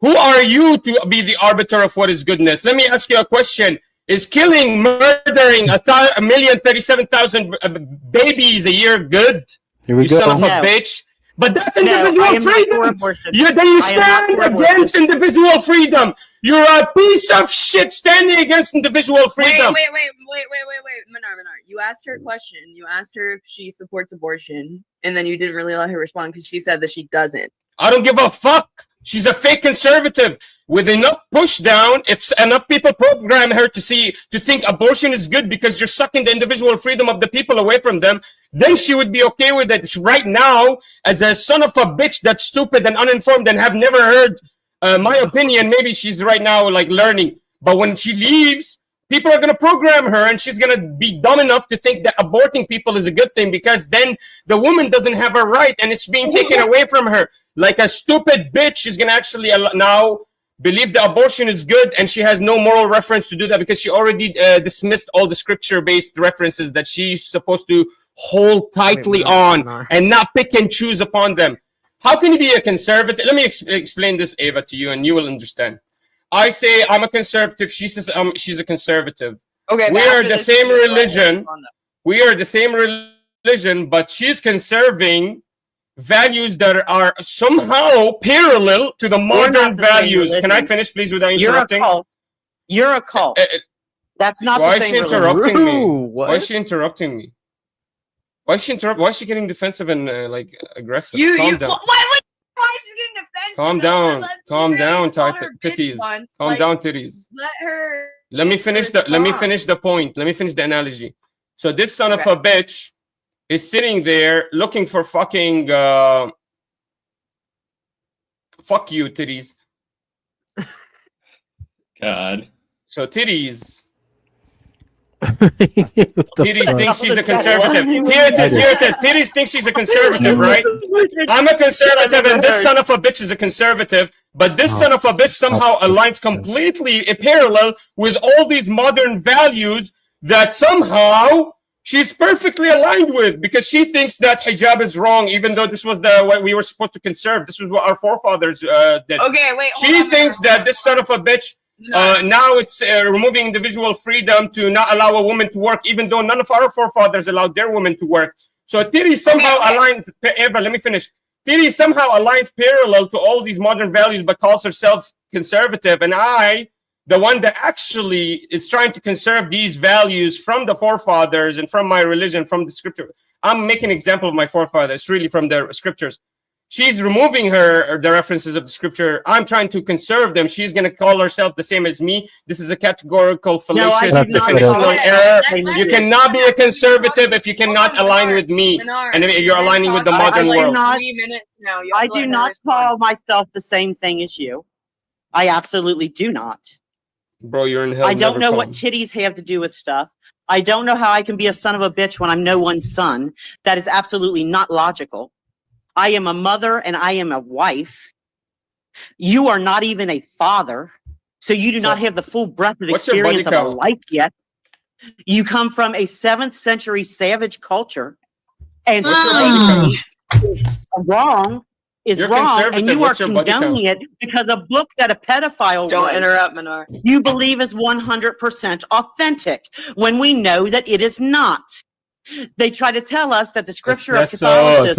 Who are you to be the arbiter of what is goodness? Let me ask you a question. Is killing, murdering 1,037,000 babies a year good? Here we you go. son of a bitch. But that's individual freedom. You stand against individual freedom. You're a piece of shit standing against individual freedom. Wait. Minar. You asked her a question. You asked her if she supports abortion, and then you didn't really let her respond because she said that she doesn't. I don't give a fuck. She's a fake conservative. With enough push down, if enough people program her to think abortion is good because you're sucking the individual freedom of the people away from them, then she would be okay with it. Right now, as a son of a bitch that's stupid and uninformed and have never heard my opinion, maybe she's right now like learning. But when she leaves, people are going to program her and she's going to be dumb enough to think that aborting people is a good thing because then the woman doesn't have a right and it's being taken away from her. Like a stupid bitch, she's going to actually now believe the abortion is good, and she has no moral reference to do that because she already dismissed all the scripture-based references that she's supposed to hold tightly on and not pick and choose upon them. How can you be a conservative? Let me explain this, Ava, to you, and you will understand. I say I'm a conservative. She says she's a conservative. Okay, we are the same religion. We are the same religion, but she's conserving values that are somehow parallel to the modern values. Can I finish, please, without interrupting? You're a cult. That's not Why the is same she interrupting religion. me? Why is she interrupting me? Why is she Why is she getting defensive and like aggressive? Calm down. Why is she getting defensive? Calm down. Calm down, titties. Calm down, titties. Let her. Let me finish the point. Let me finish the analogy. So this son of a bitch is sitting there looking for fucking fuck you, titties. God. So titties. Titties thinks she's a conservative. Here it is. Titties thinks she's a conservative, right? I'm a conservative, and this son of a bitch is a conservative. But this son of a bitch somehow aligns completely parallel with all these modern values that somehow she's perfectly aligned with, because she thinks that hijab is wrong, even though this was what we were supposed to conserve. This was what our forefathers did. Okay, wait. She thinks that this son of a bitch. Now it's removing individual freedom to not allow a woman to work, even though none of our forefathers allowed their women to work. So Tiri somehow aligns. Eva, let me finish. Tiri somehow aligns parallel to all these modern values, but calls herself conservative. And I, the one that actually is trying to conserve these values from the forefathers and from my religion, from the scripture. I'm making an example of my forefathers, really from the scriptures. She's removing the references of the scripture. I'm trying to conserve them. She's going to call herself the same as me. This is a categorical, fallacious, definitional error. You cannot be a conservative if you cannot align with me. And if you're aligning with the modern world. I do not call myself the same thing as you. I absolutely do not. Bro, you're in hell. I don't know what titties have to do with stuff. I don't know how I can be a son of a bitch when I'm no one's son. That is absolutely not logical. I am a mother and I am a wife. You are not even a father, so you do not have the full breadth of experience of a life yet. You come from a 7th century savage culture, and wrong is wrong, and you are condoning it because a book that a pedophile Don't wrote, interrupt, Minar. you believe is 100% authentic, when we know that it is not. They try to tell us that the scripture of Catholicism and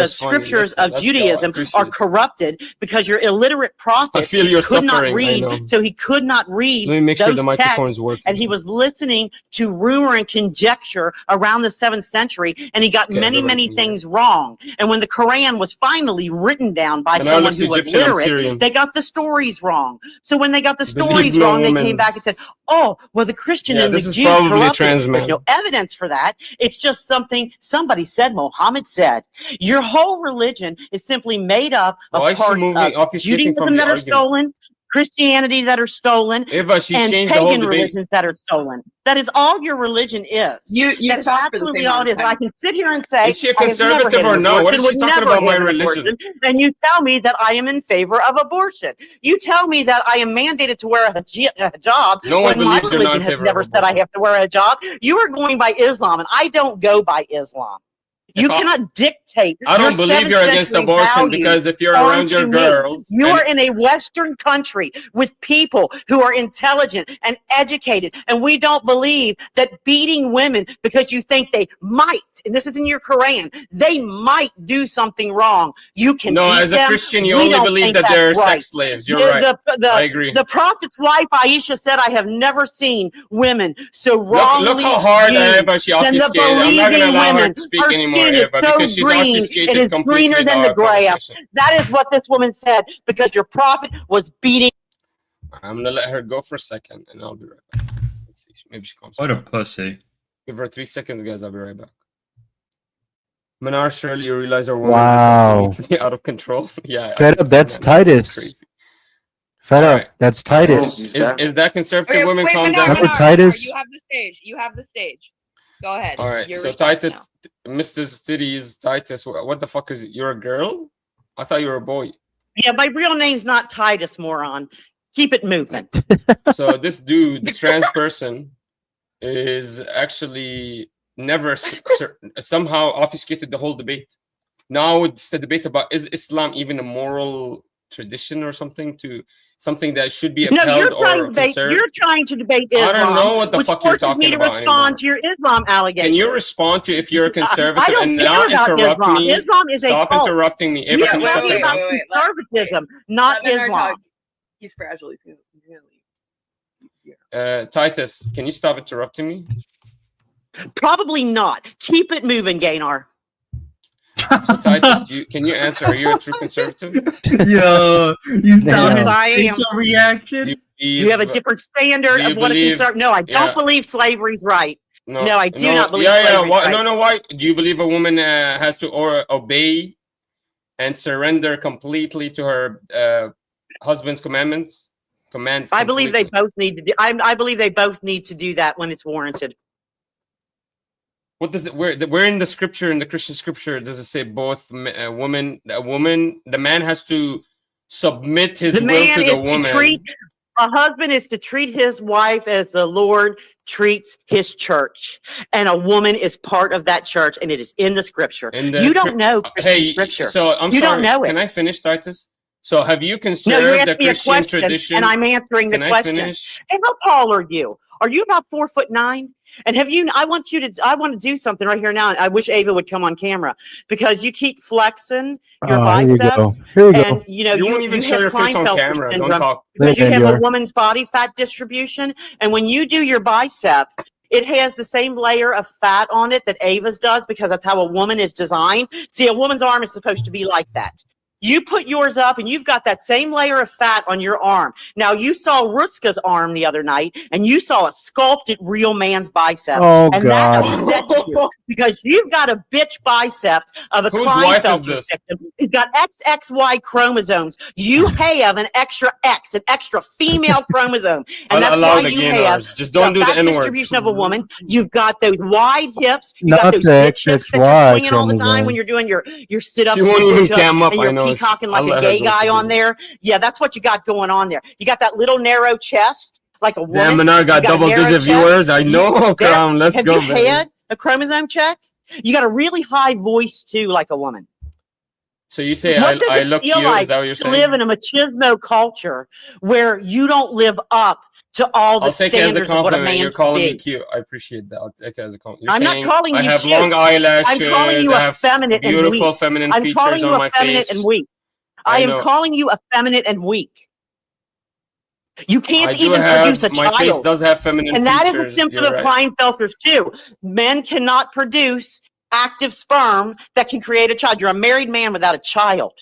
the scriptures of Judaism are corrupted because your illiterate prophet could not read, so he could not read those texts, and he was listening to rumor and conjecture around the 7th century, and he got many things wrong. And when the Quran was finally written down by someone who was literate, they got the stories wrong. So when they got the stories wrong, they came back and said, "Oh, well, the Christian and the Jew corrupted." There's no evidence for that. It's just something somebody said, Muhammad said. Your whole religion is simply made up of parts of Judaism that are stolen, Christianity that are stolen, and pagan religions that are stolen. That is all your religion is. That's absolutely all it is. I can sit here and say, is she a conservative or no? What is she talking about my religion? And you tell me that I am in favor of abortion. You tell me that I am mandated to wear a hijab when my religion has never said I have to wear a hijab. You are going by Islam, and I don't go by Islam. You cannot dictate. I don't believe you're against abortion, because if you're around your girls, you are in a Western country with people who are intelligent and educated, and we don't believe that beating women because you think they might, and this is in your Quran, they might do something wrong. You can no, beat as a them. Christian, you We only don't believe think that they're that's right. sex slaves. You're right. I agree. The prophet's wife Aisha said, "I have never seen women so wrongly Look how hard used she than the obfuscated. I'm not going to allow her women. to speak Her anymore, skin is Eva, so because she's green, obfuscated it is completely greener than our the grass." conversation. That is what this woman said, because your prophet was beating. I'm going to let her go for a second, and I'll be right back. Let's see. Maybe she comes. What a pussy. Give her 3 seconds, guys. I'll be right back. Manar, surely you realize our Wow. woman is out of control. Yeah. Fed up, that's Titus. Fed up, that's Titus. Is that conservative women calm down? Remember Titus? You have the stage. You have the stage. Go ahead. All right. Your So response Titus, Mr. Titties, Titus, what the fuck is it? You're a girl? I thought you were a boy. Yeah, my real name's not Titus, moron. Keep it moving. So this dude, this trans person, is actually never somehow obfuscated the whole debate. Now it's the debate about, is Islam even a moral tradition or something that should be upheld or conserved? You're trying to debate Islam. I don't know what the fuck you're talking me to about respond anymore. to your Islam allegations. Can you respond to if you're a conservative I don't and care not about interrupt Islam. me? Islam is Stop a cult. interrupting me. You're Everything talking shut about down. conservatism, not Islam. He's fragile. He's gonna leave. Titus, can you stop interrupting me? Probably not. Keep it moving, Gainar. So Titus, can you answer? Are you a true conservative? Yo, you saw his I am. facial reaction. You have a different standard of what a conservative. No, I don't believe slavery's right. No, I do not believe slavery's right. Why? Do you believe a woman has to obey and surrender completely to her husband's commands? I believe they both need to do. I believe they both need to do that when it's warranted. What does it? Where in the scripture, in the Christian scripture, does it say both the man has to submit his will to the woman? A husband is to treat his wife as the Lord treats his church, and a woman is part of that church, and it is in the scripture. You don't know Christian scripture. So I'm you sorry. Don't know it. Can I finish, Titus? So have you No, considered you the asked me a Christian question, tradition? and I'm answering the question. Finish? Hey, how tall are you? Are you about 4'9"? And have you? I want to do something right here now. I wish Ava would come on camera because you keep flexing your biceps, Here we go. and you won't even show your face on camera. Don't talk. Because you have a woman's body fat distribution, and when you do your bicep, it has the same layer of fat on it that Ava's does because that's how a woman is designed. See, a woman's arm is supposed to be like that. You put yours up and you've got that same layer of fat on your arm. Now, you saw Ruska's arm the other night and you saw a sculpted real man's bicep. Oh, and God. that upsets you because you've got a bitch bicep of a Whose wife is Klinefelter this? system. It's got XXY chromosomes. You have an extra X, an extra female chromosome. And that's Allow why the you gaynors. have Just don't do the fat N-word. distribution of a woman. You've got those wide hips. You Not got those the bitch hips that you're XXY swinging all the time chromosome. when you're doing your sit-ups She and won't your even push-ups, cam up, and I you're know. peacocking like I'll a let her gay go guy for on it. there. Yeah, that's what you got going on there. You got that little narrow chest like a woman. Damn, Menard got You a narrow double-digit chest. viewers. I know, Crown. Let's have go, you baby. had a chromosome check? You got a really high voice too, like a woman. So you say What does I it look feel cute? like Is that what you're to saying? live in a machismo culture where you don't live up to all the I'll take it as a standards of what a compliment. man You're should calling me be? cute. I appreciate that. I'll take it as a compliment. You're I'm not saying calling you I have cute. long eyelashes. I'm calling you I have effeminate and beautiful weak. feminine I'm features calling you on my effeminate face. and weak. I I am know. calling you effeminate and weak. You I can't do even have, produce a my face child. does have feminine And that is features. a symptom You're of right. Klinefelter's too. Men cannot produce active sperm that can create a child. You're a married man without a child.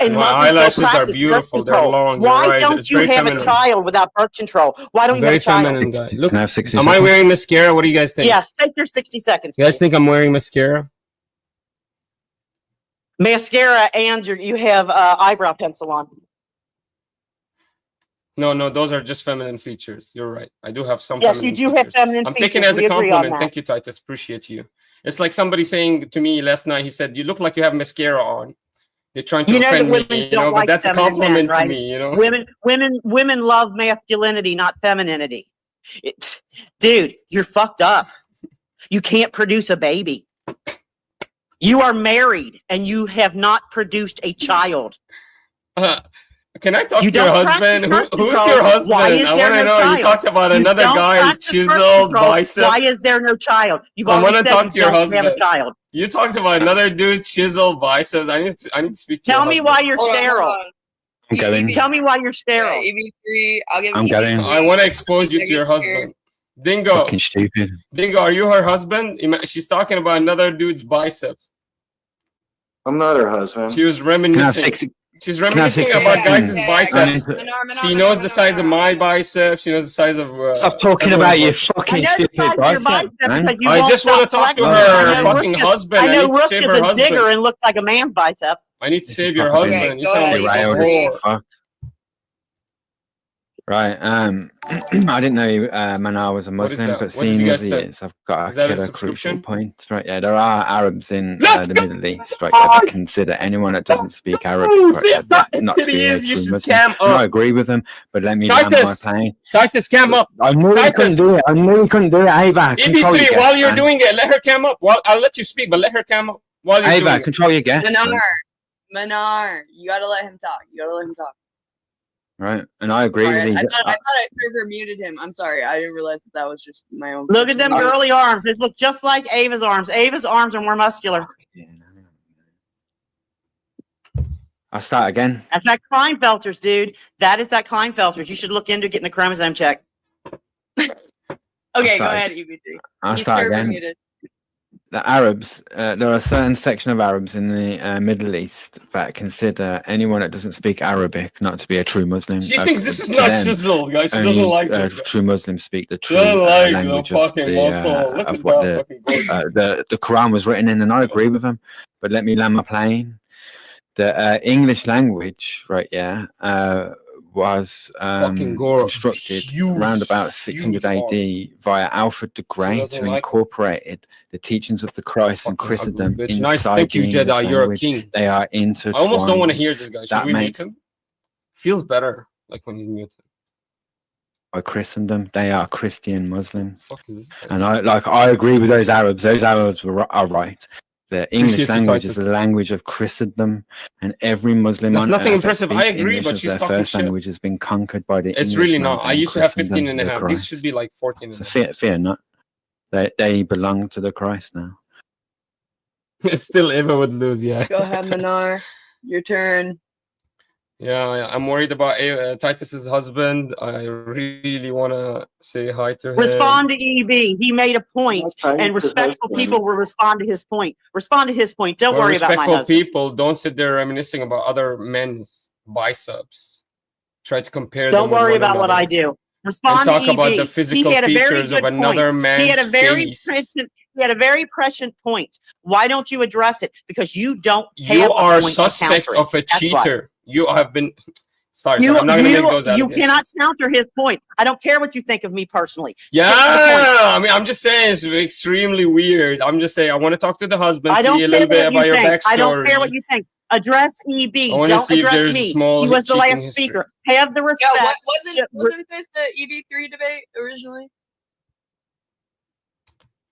And My Muslims don't eyelashes are practice birth beautiful. They're control. long. You're Why right. don't It's you very have feminine. a child without birth control? Why don't you Very have a child? feminine guy. Look, Can I have 60 am I seconds? wearing mascara? What do you guys think? Yes, take your 60 seconds. You guys think I'm wearing mascara? Mascara and you have eyebrow pencil on. No, those are just feminine features. You're right. I do have some Yes, feminine you do have features. feminine I'm features. taking it as We a agree on compliment. that. Thank you, Titus. Appreciate you. It's like somebody saying to me last night, he said, you look like you have mascara on. They're trying to You know that offend me, women you don't know, but like that's a feminine men, compliment to right? me, you know? Women love masculinity, not femininity. Dude, you're fucked up. You can't produce a baby. You are married and you have not produced a child. Can I talk You to your don't husband? practice birth Who's control. your husband? Why is I there want to no know. child? You talked about You another don't guy's practice birth chiseled control. biceps. Why is there no child? You've I want already to said talk you to your don't have a husband. child. You talked about another dude's chiseled biceps. I need to speak to Tell your me husband. why you're sterile. I'm going. Tell me why you're sterile. EB3, I'll give I'm you going. I want to expose you to your husband. Dingo. Fucking stupid. Dingo, are you her husband? She's talking about another dude's biceps. I'm not her husband. She was Can I have reminiscing. 60? She's Can I have reminiscing 60 about guys' seconds? biceps. She knows the size of my biceps. She knows the size of. Stop talking everyone's about your biceps. fucking I know the stupid size of your bicep, bicep man. because you I won't just want to stop talk to flexing. I her know fucking Ruska's- husband. I I know need to save Ruska's her a husband. digger and looks like a man's bicep. I need to save your fucking husband. You go sound ahead. like a Derailed whore. as fuck. Right. I didn't know Manar was a What is Muslim, that? but What did you seeing guys as he say? is, I've got Is that to a get a crucial subscription? point. Right. Yeah, there are Arabs in the Middle East, right? That consider anyone that doesn't speak Arabic not to be a true Muslim. And I agree with them, but let me land my plane. Titus, cam up. I knew he couldn't do it. I knew he couldn't do it. Ava, control your EB3, guess, while you're man. doing it, let her cam up. Well, I'll let you speak, but let her cam up while you're doing Ava, it. control your guess. Manar, you gotta let him talk. You gotta let him talk. Right, and I agree Sorry, with I you. thought I server muted him. I'm sorry. I didn't realize that was just my own. Look at them girly arms. They look just like Ava's arms. Ava's arms are more muscular. I'll start again. That's that Klinefelters, dude. That is that Klinefelters. You should look into getting a chromosome check. Okay, go ahead, EB3. I'll He's start server again. muted. The Arabs, there are a certain section of Arabs in the Middle East that consider anyone that doesn't speak Arabic not to be a true Muslim. She thinks this is To not them, chisel, guys. She only, doesn't like this. true Muslims speak the She true doesn't like the language of fucking muscle. Look of at what that fucking gorgeous. the Quran was written in, and I agree with them. But let me land my plane. The English language, right? Yeah, was constructed around about 600 AD via Alfred the Great, who incorporated the teachings of the Christ and Christendom inside Nice, thank you, the English Jedi. You're a language. king. They are intertwined. I almost don't want to hear this guy. Should That we mute makes him? Feels better, like when he's muted. by Christendom. They are Christian Muslims, Fuck is this guy? and I agree with those Arabs. Those Arabs are right. The English Appreciate you, language is Titus. the language of Christendom, and every Muslim That's on nothing earth that impressive. I speaks agree, English but as she's their talking first shit. language has been conquered by the It's English really not. man I and used to have Christendom, 15 and a the half. This Christ. should be like 14 and So a half. fear not. They belong to the Christ now. Still Eva would lose, yeah. Go ahead, Manar. Your turn. Yeah, I'm worried about Titus's husband. I really want to say hi to him. Respond to EB. He made a point, and respectful people will respond to his point. Respond to his point. Don't Well, worry about my respectful husband. people don't sit there reminiscing about other men's biceps. Try to compare Don't them with worry one about what I another. do. Respond And talk to EB. about the physical He had a very features of good another point. man's He had a very face. prescient. He had a very prescient point. Why don't you address it? Because you don't. You have are a point to suspect counter it. of a That's why. cheater. You have been. Sorry, You, I'm not going to you, make those you allegations. cannot counter his point. I don't care what you think of me personally. Yeah, Stick to the point. I mean, I'm just saying it's extremely weird. I'm just saying I want to talk to the husband, I don't see a care little bit what about you your think. backstory. I don't care what you think. Address EB. I wanna Don't see if address there's me. small He was the cheating last history. speaker. Have the respect. Yeah, to- wasn't this the EB3 debate originally?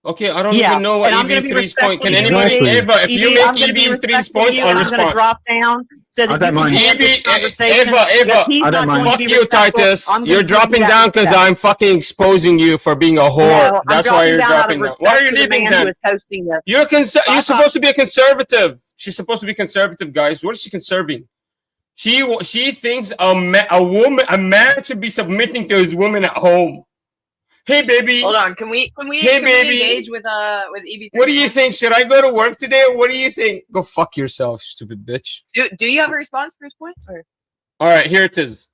Okay, I don't Yeah, even know what and I'm gonna be EB3's point. Can respectful to anybody you. ever, if you EB, make I'm gonna be EB3's respectful to points, you, I'll and I'm gonna respond. drop down so that I you don't can mind. have this conversation. Eva, If he's I don't not mind. going to Fuck be you, respectful, Titus. I'm gonna You're give dropping that down because respect. I'm fucking exposing you for being a whore. No, I'm That's why dropping you're down out of dropping down. respect Why are you to the leaving man who then? is hosting this. You're you're Stop. supposed to be a conservative. She's supposed to be conservative, guys. What is she conserving? She thinks a man should be submitting to his woman at home. Hey, baby. Hold on. Can we Hey, can baby. we engage with EB3? What do you think? Should I go to work today, or what do you think? Go fuck yourself, stupid bitch. Do you have a response for his point? Or? All right, here it is.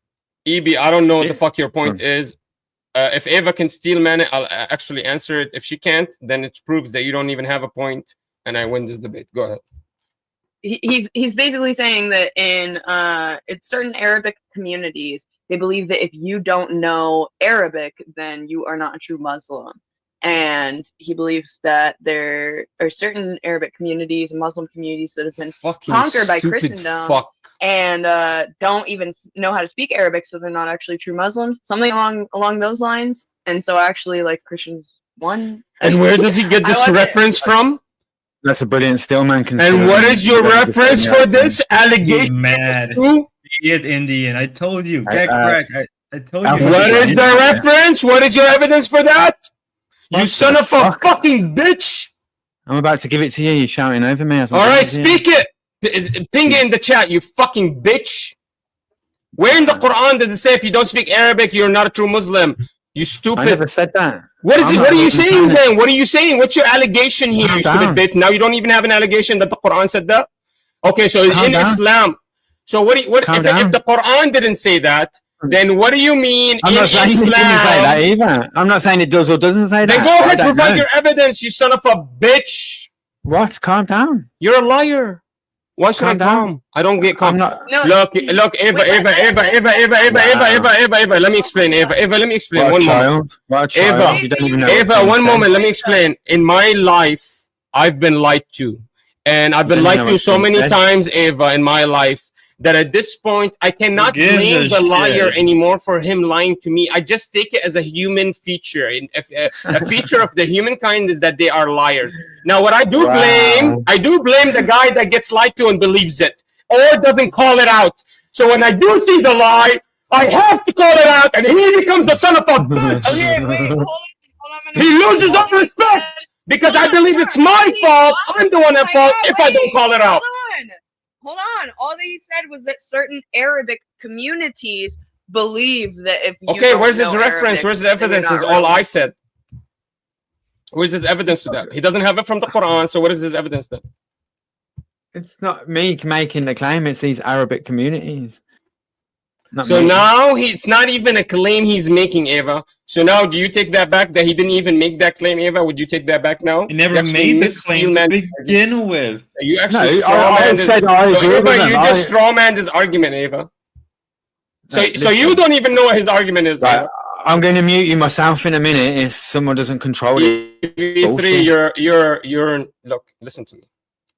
EB, I don't know what the fuck your point is. If Eva can steel man it, I'll actually answer it. If she can't, then it proves that you don't even have a point, and I win this debate. Go ahead. He's basically saying that in certain Arabic communities, they believe that if you don't know Arabic, then you are not a true Muslim. And he believes that there are certain Arabic communities and Muslim communities that have been conquered by Christendom and don't even know how to speak Arabic, so they're not actually true Muslims. Something along those lines. And so actually, like, Christians won. And where does he get this reference from? That's a brilliant Stillman. And what is your reference for this allegation? Mad. Idiot Indian. I told you. Get correct. I told you. What is the reference? What is your evidence for that? You son of a fucking bitch! I'm about to give it to you. You're shouting over me. All right, speak it. Ping it in the chat, you fucking bitch. Where in the Quran does it say if you don't speak Arabic, you're not a true Muslim? You stupid. I never said that. What is it? What are you saying then? What are you saying? What's your allegation here, you stupid bitch? Now you don't even have an allegation that the Quran said that? Okay, so in Islam. So what if the Quran didn't say that, then what do you mean I'm in not saying Islam? it doesn't say that either. I'm not saying it does or doesn't say that. Then go ahead, provide your evidence, you son of a bitch. What? Calm down. You're a liar. Why should I Calm down. calm? I don't get calm. not- No, Look, Eva. Let me explain, Eva. Let me explain. What a One moment. child. What a child. Eva, You don't even know what's Eva, being one said. moment. Let me explain. In my life, I've been lied to, and I've been You don't lied know to what's so being many said. times, Eva, in my life, that at this point I cannot Who gives blame a the liar shit? anymore for him lying to me. I just take it as a human feature. A feature of the humankind is that they are liars. Now, what I do blame the guy that gets lied to and believes it, or doesn't call it out. So when I do see the lie, I have to call it out, and he becomes the son of a bitch. Okay, wait, hold on. He loses all respect because I believe it's my fault. I'm the one at fault if I don't call it out. Hold on. All that he said was that certain Arabic communities believe that if you Okay, don't where's his know reference? Arabic, Where's the then you're evidence? not Is all real. I said. Where's his evidence to that? He doesn't have it from the Quran, so what is his evidence then? It's not me making the claim, it's these Arabic communities. Not So me. now it's not even a claim he's making, Eva. So now do you take that back that he didn't even make that claim, Eva? Would you take that back now? He never You actually made the missed claim Steelman- to begin with. You actually No, I said I So agree with Eva, him. you just strawmanned his argument, Eva. So, No, so you listen. don't even know what his argument is. Right, Eva. I'm going to mute you myself in a minute if someone doesn't control it. TV3, you're. Look, listen to me.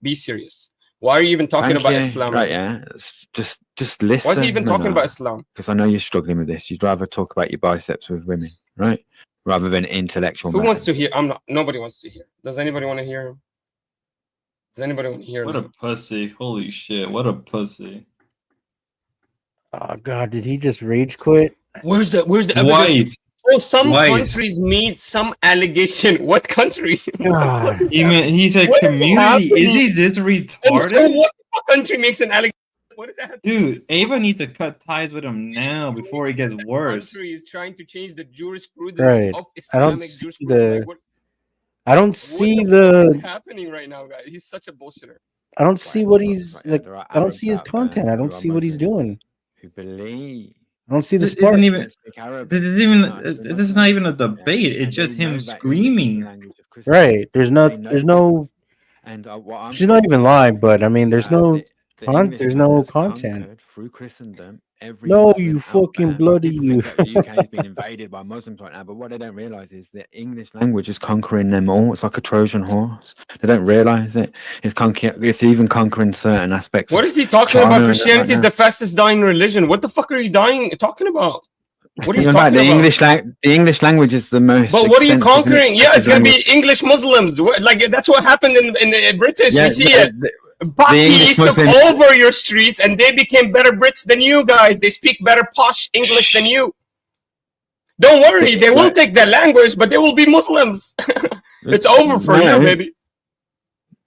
Be serious. Why are you even talking Thank about you. Islam? Right, yeah. Just listen. Why is he even talking about Islam? Because I know you're struggling with this. You'd rather talk about your biceps with women, right? Rather than intellectual Who wants matters. to hear? I'm not. Nobody wants to hear. Does anybody want to hear him? Does anybody want to hear What him? a pussy. Holy shit. What a pussy. Oh God, did he just rage quit? Where's the evidence? White. Oh, some White. countries made some allegation. What country? God. He said What is community. happening? Is he this And so retarded? what country makes an allegation? What does that have to do with Dude, this? Ava needs to cut ties with him now before it gets worse. Country is trying to change the jurisprudence Right. of I don't Islamic see jurisprudence. Like, the. what I don't what see the fuck the. is happening right now, guys? He's such a bullshitter. I don't see what he's Right, yeah, like. there are I don't Arabs see his out there content. I who don't are see what he's Muslims doing. who believe. I don't see the This spark. isn't even. Speak Arab. This isn't even. No, they're This is not even a debate. Yeah, It's and just they him know that English is the screaming. language of Christianity. Right. There's no. They know There's that. no. And what I'm She's not saying even lying, but I mean, there's no. the English There's man no has content. conquered through Christendom every No, Muslim you out fucking there. bloody People you. think that the UK has been invaded by Muslims right now, but what they don't realize is the English language is conquering them all. It's like a Trojan horse. They don't realize it. It's even conquering certain aspects. What of is he talking China about? and that Christianity is right the fastest dying religion. What the fuck are you talking about? What are you now. In fact, talking the about? English language is the most. But what are you extensive and conquering? Yeah, it's expressive gonna language. be English Muslims. Like that's what happened in British. Yeah, We see it. English Pakis took Muslims- over your streets and they became better Brits than you guys. They speak better posh English than you. Don't worry, they will take their language, but they will be Muslims. It's over for you, baby.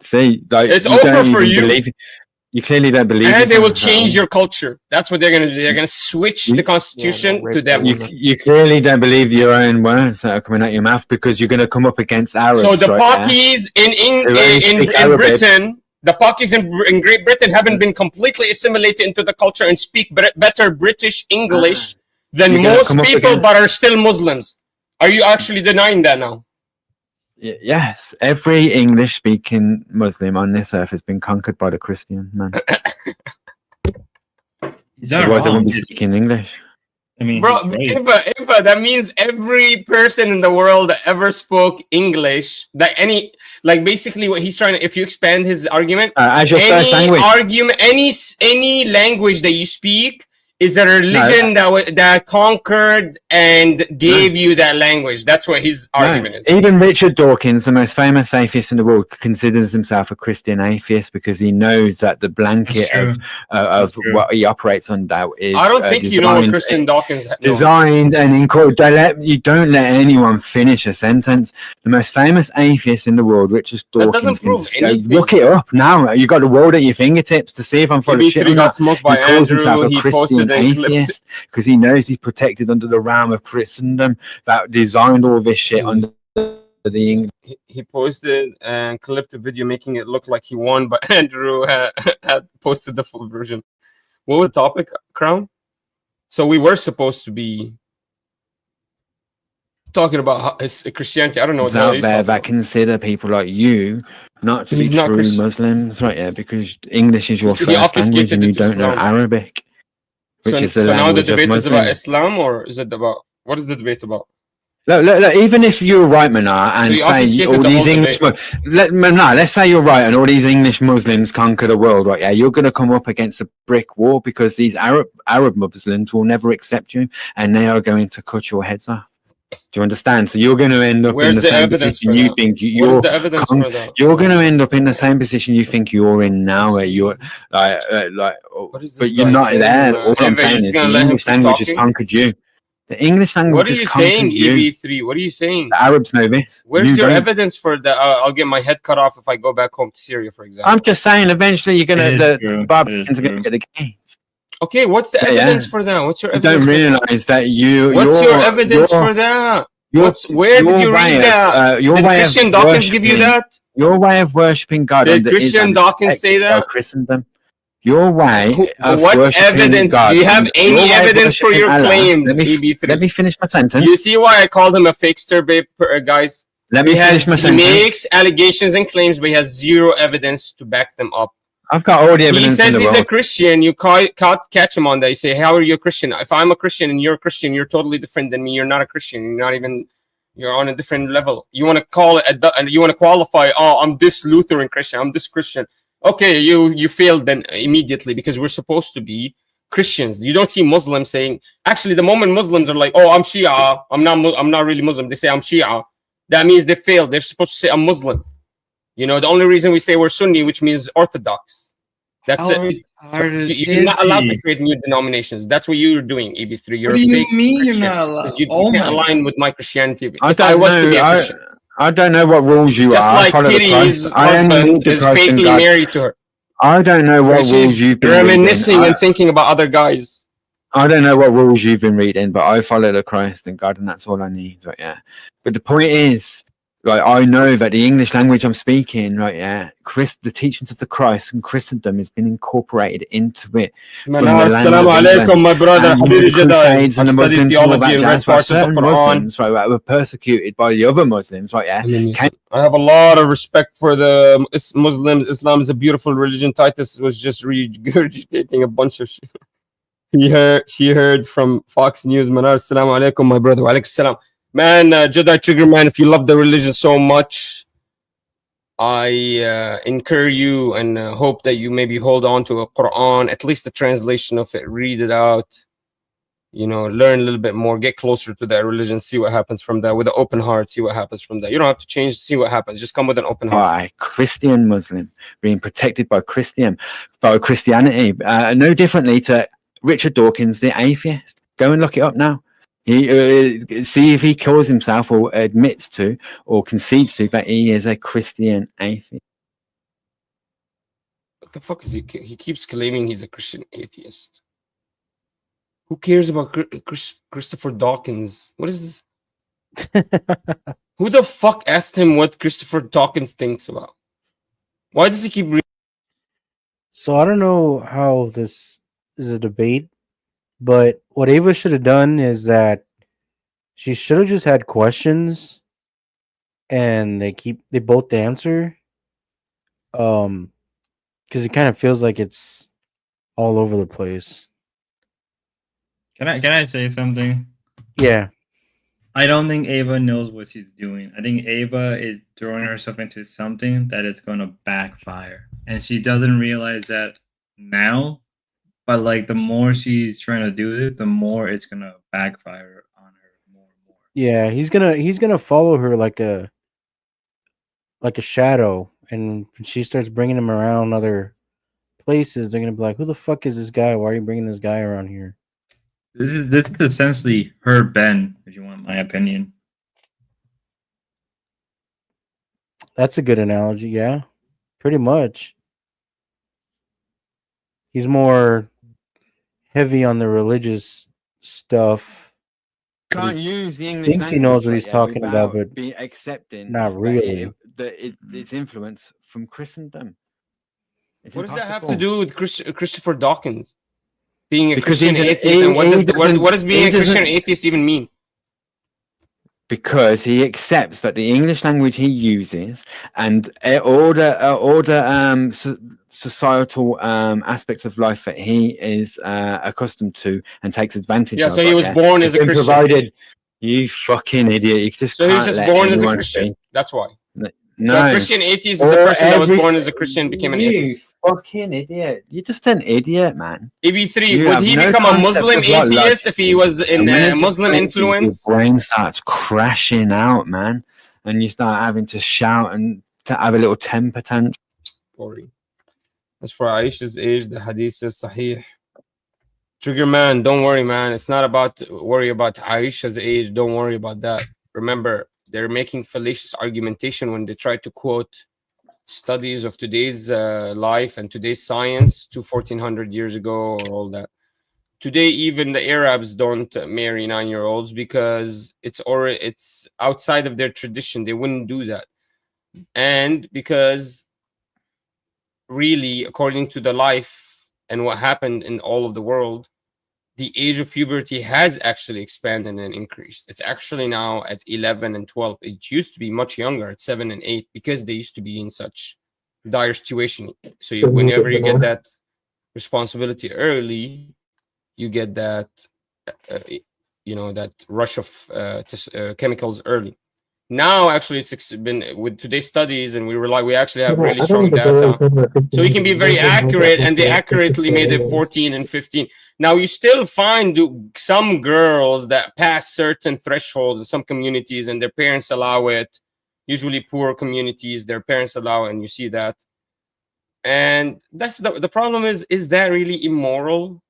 See, like, It's you over don't for even you. believe it. You clearly don't believe it. And they will change your culture. That's what they're gonna do. They're gonna switch the constitution to them. You clearly don't believe your own words that are coming out your mouth because you're going to come up against Arabs. So the right Pakis there. in Britain, the Pakis in Great Britain haven't been completely assimilated into the culture and speak better British English than You're gonna most come up people, against- but are still Muslims. Are you actually denying that now? Yes, every English-speaking Muslim on this earth has been conquered by the Christian man. Otherwise, they wouldn't be speaking English. I mean, Bro, Eva, that means every person in the world that ever spoke English, basically what he's trying to, if you expand his argument, as your first language. any language that you speak is a religion that conquered and gave you that language. That's what his argument is. Even Richard Dawkins, the most famous atheist in the world, considers himself a Christian atheist because he knows that the blanket of what he operates under is. I don't think you know what Christian Dawkins designed and encoded. You don't let anyone finish a sentence. The most famous atheist in the world, Richard Dawkins. doesn't prove anything. Look it up now. You got the world at your fingertips to see if I'm full of shit. He got smoked by He calls himself Andrew. a He Christian posted a clip. atheist because he knows he's protected under the realm of Christendom that designed all this shit under the English. He posted and clipped a video making it look like he won, but Andrew had posted the full version. What was the topic, Crown? So we were supposed to be. talking about Christianity. I don't know what out there that consider people like you not to be true Muslims, right? Yeah, because English is your first language and you don't know Arabic, which is the language of Muslims. So now the debate is about Islam, or is it about what is the debate about? Look, even if you're right, Manar, and say all these English, let's say you're right, and all these English Muslims conquer the world, right? Yeah, you're going to come up against a brick wall because these Arab Muslims will never accept you, and they are going to cut your heads off. Do you understand? So you're going to end up in the same position you think you're. You're going to end up in the same position you think you're in now, where you're but you're not there. All I'm saying is the English language has conquered you. The English language. What are you saying, EB3? What are you saying? The Arabs know this. Where's your evidence for that? I'll get my head cut off if I go back home to Syria, for example. I'm just saying, eventually you're gonna the Barbarians are gonna get the game. Okay, what's the evidence for that? What's your evidence? You don't realize that you. What's your evidence for that? Where did you read that? Did Christian Dawkins give you that? Your way of worshiping God. Did Christian Dawkins say that? Christendom. Your way of what evidence? God, do you have any evidence for your claims? Let me finish my sentence. You see why I called him a fakester, guys? Let me finish my sentence. He makes allegations and claims, but he has zero evidence to back them up. I've got all the evidence. He says he's a Christian. You can't catch him on that. You say, "How are you a Christian?" If I'm a Christian and you're a Christian, you're totally different than me. You're not a Christian. You're not even. You're on a different level. You want to call it, and you want to qualify. Oh, I'm this Lutheran Christian. I'm this Christian. Okay, you failed then immediately because we're supposed to be Christians. You don't see Muslims saying. Actually, the moment Muslims are like, "Oh, I'm Shia. I'm not really Muslim." They say I'm Shia. That means they failed. They're supposed to say I'm Muslim. You know, the only reason we say we're Sunni, which means Orthodox. That's it. You're not allowed to create new denominations. That's what you're doing, EB3. You're what do you mean you're not allowed? You can't align with my Christianity. I don't know what rules you just are. Just like Kitty's husband is fakely married to her. I don't know what rules you've been reminiscing reading. And thinking about other guys. I don't know what rules you've been reading, but I follow the Christ and God, and that's all I need. Right? Yeah. But the point is, right, I know that the English language I'm speaking, right, yeah, the teachings of the Christ and Christendom has been incorporated into it. Assalamu alaikum, my brother. Crusades and the Muslims, theology and read parts of the Muslims, right, were persecuted by the other Muslims, right, yeah. I have a lot of respect for the Muslims. Islam is a beautiful religion. Titus was just regurgitating a bunch of shit. She heard from Fox News. Manar, assalamu alaikum, my brother. Wa alaikum salam. Man, Jedi Trigger Man, if you love the religion so much, I encourage you and hope that you maybe hold on to a Quran, at least the translation of it, read it out, you know, learn a little bit more, get closer to that religion, see what happens from that, with an open heart, see what happens from that. You don't have to change, see what happens. Just come with an open heart. Christian Muslim, being protected by Christianity, no differently to Richard Dawkins, the atheist. Go and look it up now. See if he calls himself or admits to or concedes to that he is a Christian atheist. What the fuck is he? He keeps claiming he's a Christian atheist. Who cares about Christopher Dawkins? What is this? Who the fuck asked him what Christopher Dawkins thinks about? Why does he keep reading? So I don't know how this is a debate. But what Ava should have done is that she should have just had questions and they both answer. Because it kind of feels like it's all over the place. Can I say something? Yeah. I don't think Ava knows what she's doing. I think Ava is throwing herself into something that is going to backfire. And she doesn't realize that now. But like the more she's trying to do this, the more it's gonna backfire on her more and more. Yeah, he's gonna follow her like a shadow, and when she starts bringing him around other places, they're gonna be like, "Who the fuck is this guy? Why are you bringing this guy around here?" This is essentially her Ben, if you want my opinion. That's a good analogy. Yeah, pretty much. He's more heavy on the religious stuff. Can't use the English. Thinks he knows what he's talking about, but be accepting not really. Its influence from Christendom. What does that have to do with Christopher Dawkins being a Christian atheist? And what does being a Christian atheist even mean? because he accepts that the English language he uses and all the societal aspects of life that he is accustomed to and takes advantage Yeah, of. so he was born as a Christian. Provided. You fucking idiot! You just So he was can't just let born as a anyone Christian. speak. That's why. No, So a Christian atheist is a person that was born as a Christian, became an atheist. Fucking idiot! You're just an idiot, man. EB3, would he become a Muslim atheist if he was in Muslim influence? Your brain starts crashing out, man, and you start having to shout and to have a little temper tantrum. Boring. As for Aisha's age, the hadith says sahih. Trigger man, don't worry, man. It's not about worry about Aisha's age. Don't worry about that. Remember, they're making fallacious argumentation when they try to quote studies of today's life and today's science to 1400 years ago or all that. Today, even the Arabs don't marry 9-year-olds because it's outside of their tradition. They wouldn't do that. And because really, according to the life and what happened in all of the world, the age of puberty has actually expanded and increased. It's actually now at 11 and 12. It used to be much younger at 7 and 8 because they used to be in such dire situation. So whenever you get that responsibility early, you get that, that rush of chemicals early. Now, actually, it's been with today's studies, and we actually have really strong data, so we can be very accurate, and they accurately made it 14 and 15. Now, you still find some girls that pass certain thresholds in some communities, and their parents allow it. Usually, poor communities, their parents allow it, and you see that. And that's the problem is that really immoral?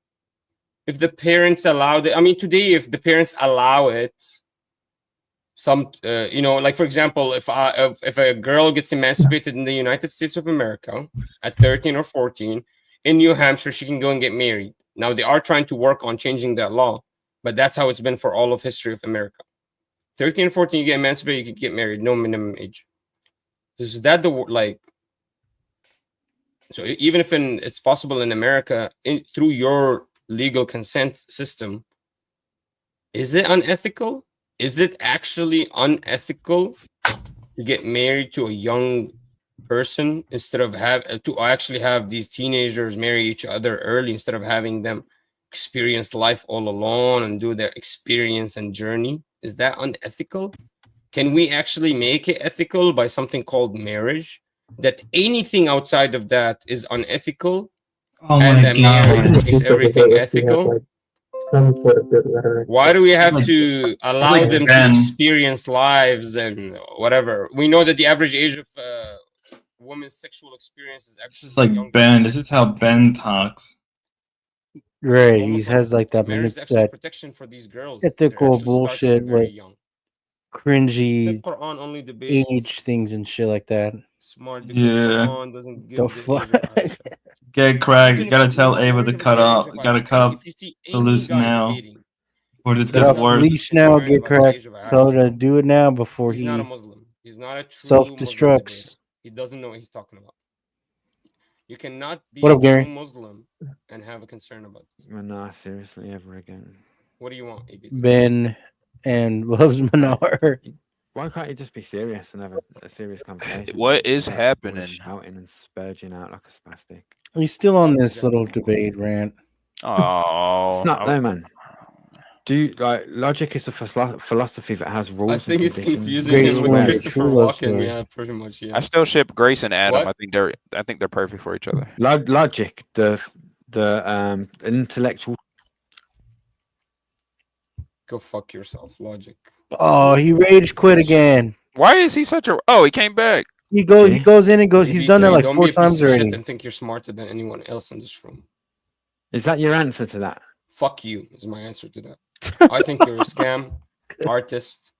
If the parents allow it, I mean, today, if the parents allow it, like for example, if a girl gets emancipated in the United States of America at 13 or 14 in New Hampshire, she can go and get married. Now they are trying to work on changing that law, but that's how it's been for all of history of America. 13 and 14, you get emancipated, you can get married, no minimum age. Is that so even if it's possible in America through your legal consent system, is it unethical? Is it actually unethical to get married to a young person instead of actually have these teenagers marry each other early instead of having them experience life all alone and do their experience and journey? Is that unethical? Can we actually make it ethical by something called marriage? That anything outside of that is unethical, and that marriage makes everything ethical? Why do we have to allow them to experience lives and whatever? We know that the average age of women's sexual experience is actually It's like Ben. This is how Ben talks. Right, he has like that, marriage is actually protection for these girls. ethical bullshit with cringy Quran only debates age things and shit like that. smart. Yeah. Quran doesn't give The the fuck? age of Aisha. Get Craig. You gotta tell Ava to cut off. Gotta cut off If you see the any loose guy now. debating, Or it Get gets off the worse. leash now, Worried get about the cracked. age of Tell her Aisha. to do it now before He's he not a Muslim. He's not a true self-destructs. Muslim. He doesn't know what he's talking about. You cannot be What a up, Gary? true Muslim and have a concern about this. Nah, seriously, ever again. What do you want, AB? Ben and loves Manar. Why can't you just be serious and have a serious conversation? What is Instead of happening? Shouting and spurging out like a spastic. He's still on this little debate rant. Oh, It's not though, man. Logic is a philosophy that has rules. I think and it's conditions. confusing Grace him with Wayne, Christopher true love Walken. story. Yeah, pretty much. Yeah. I still ship Grace and Adam. What? I think they're perfect for each other. Logic, the intellectual. Go fuck yourself, Logic. Oh, he rage quit again. Why is he such a? Oh, he came back. He goes in and goes. He's done that like Don't 4 be a piece times of shit already. and think you're smarter than anyone else in this room. Is that your answer to that? Fuck you is my answer to that. I think you're a scam artist.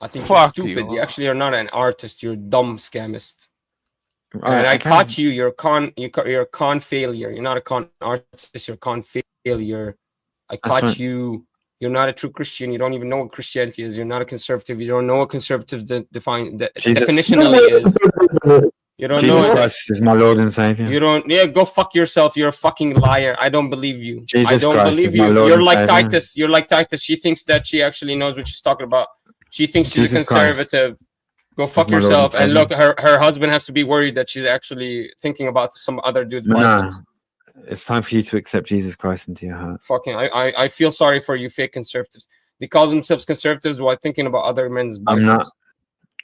I think Fuck you're stupid. you. You actually are not an artist. You're a dumb scamist. Alright, And I okay. caught you. You're a con failure. You're not a con artist. You're a con failure. I caught right. you. You're not a true Christian. You don't even know what Christianity is. You're not a conservative. You don't know what conservative definitionally is. You don't Jesus know it. Christ is my Lord and Savior. You don't. Yeah, go fuck yourself. You're a fucking liar. I don't believe you. I Jesus don't Christ believe is my you. Lord You're and like Savior. Titus. You're like Titus. She thinks that she actually knows what she's talking about. She thinks she's a Jesus Christ. conservative. Go fuck my Lord and yourself. And look, Savior. her husband has to be worried that she's actually thinking about some other dude's biceps. Nah, it's time for you to accept Jesus Christ into your heart. Fucking, I feel sorry for you fake conservatives. They call themselves conservatives while thinking about other men's biceps. I'm not.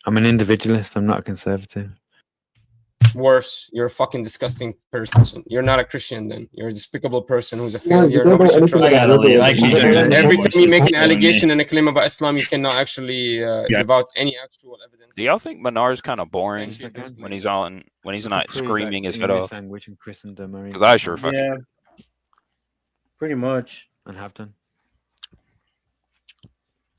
I'm an individualist. I'm not a conservative. Worse, you're a fucking disgusting person. You're not a Christian then. You're a despicable person who's a failure. Nobody should trust you. Every time you make an allegation and a claim about Islam, you cannot actually give out any actual evidence. Do y'all think Menar's kind of boring when he's not screaming his head off? Because I sure fucking. Yeah, pretty much. And have done.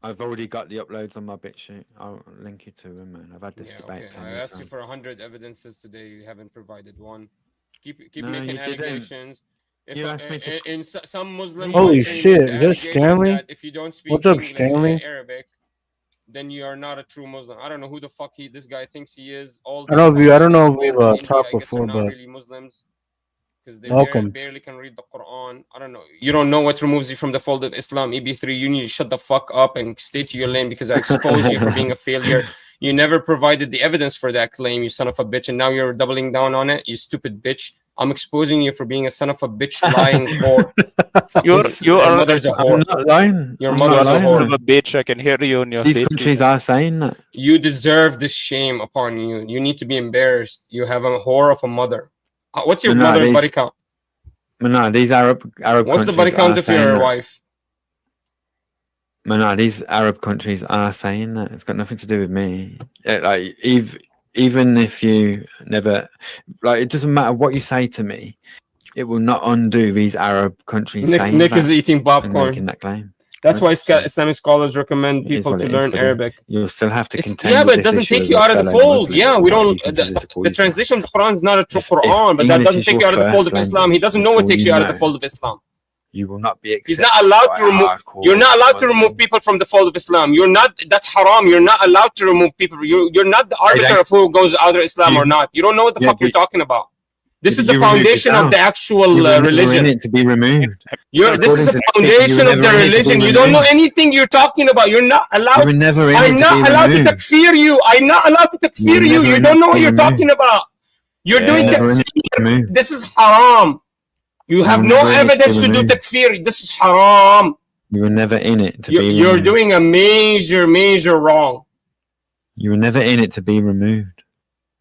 I've already got the uploads on my BitChute. I'll link you to them, man. I've had this debate. Okay. I asked you for 100 evidences today. You haven't provided one. Keep No, making you didn't. allegations. If You asked me to- in some Muslim Holy claim shit, the is that allegation Stanley? that if you don't speak What's up, English, Stanley? Arabic, then you are not a true Muslim. I don't know who the fuck this guy thinks he is. All I don't know if we've India, talked I guess, before, are not but really Muslims because they welcome. barely can read the Quran. I don't know. You don't know what removes you from the fold of Islam. EB3, you need to shut the fuck up and stay to your lane because I exposed you for being a failure. You never provided the evidence for that claim, you son of a bitch, and now you're doubling down on it, you stupid bitch. I'm exposing you for being a son of a bitch, lying whore. Your mother's a whore. I'm not lying. Your I'm mother's not a lying. whore. Son of a bitch, I can hear you in your These bitch. countries are saying that. You deserve this shame upon you. You need to be embarrassed. You have a whore of a mother. What's your No, mother's these- body count? No, these Arab What's the countries body count are of saying your that. wife? No, these Arab countries are saying that. It's got nothing to do with me. Like, even if you never, like, it doesn't matter what you say to me, it will not undo these Arab countries saying Nick that is eating and popcorn. making that claim. That's why So Islamic scholars recommend it is people what to it is, learn buddy. Arabic. You'll still have to contend Yeah, with but it this doesn't issue take as you a out of the fellow fold. Muslim, Yeah, we what don't. you consider to The poison. translation of the Quran is not a true If Quran, but that English doesn't is take your you out of the fold first of Islam. He language, doesn't that's know what all takes you you out of the know, fold of Islam. you will not be He's accepted. not allowed by to remove. hardcore You're not allowed to Muslims. remove people from the fold of Islam. You're not. That's haram. You're not allowed to remove people. You're not the arbiter of who goes out of Islam or not. You don't know what the fuck you're talking about. This is the foundation of the actual You were never religion. in it to be removed. This is According the to foundation you were of the never in it to be religion. You don't know removed. anything you're talking about. You're not allowed. You were never in I'm it to not be allowed to removed. takfir you. I'm not allowed to You were takfir you. never You in don't it know to what be you're removed. talking about. You're doing Never in it to be takfir. removed. This is haram. You have were no never in it to be evidence to do removed. takfir. This is haram. You were never in it to be You're removed. doing a major wrong. You were never in it to be removed.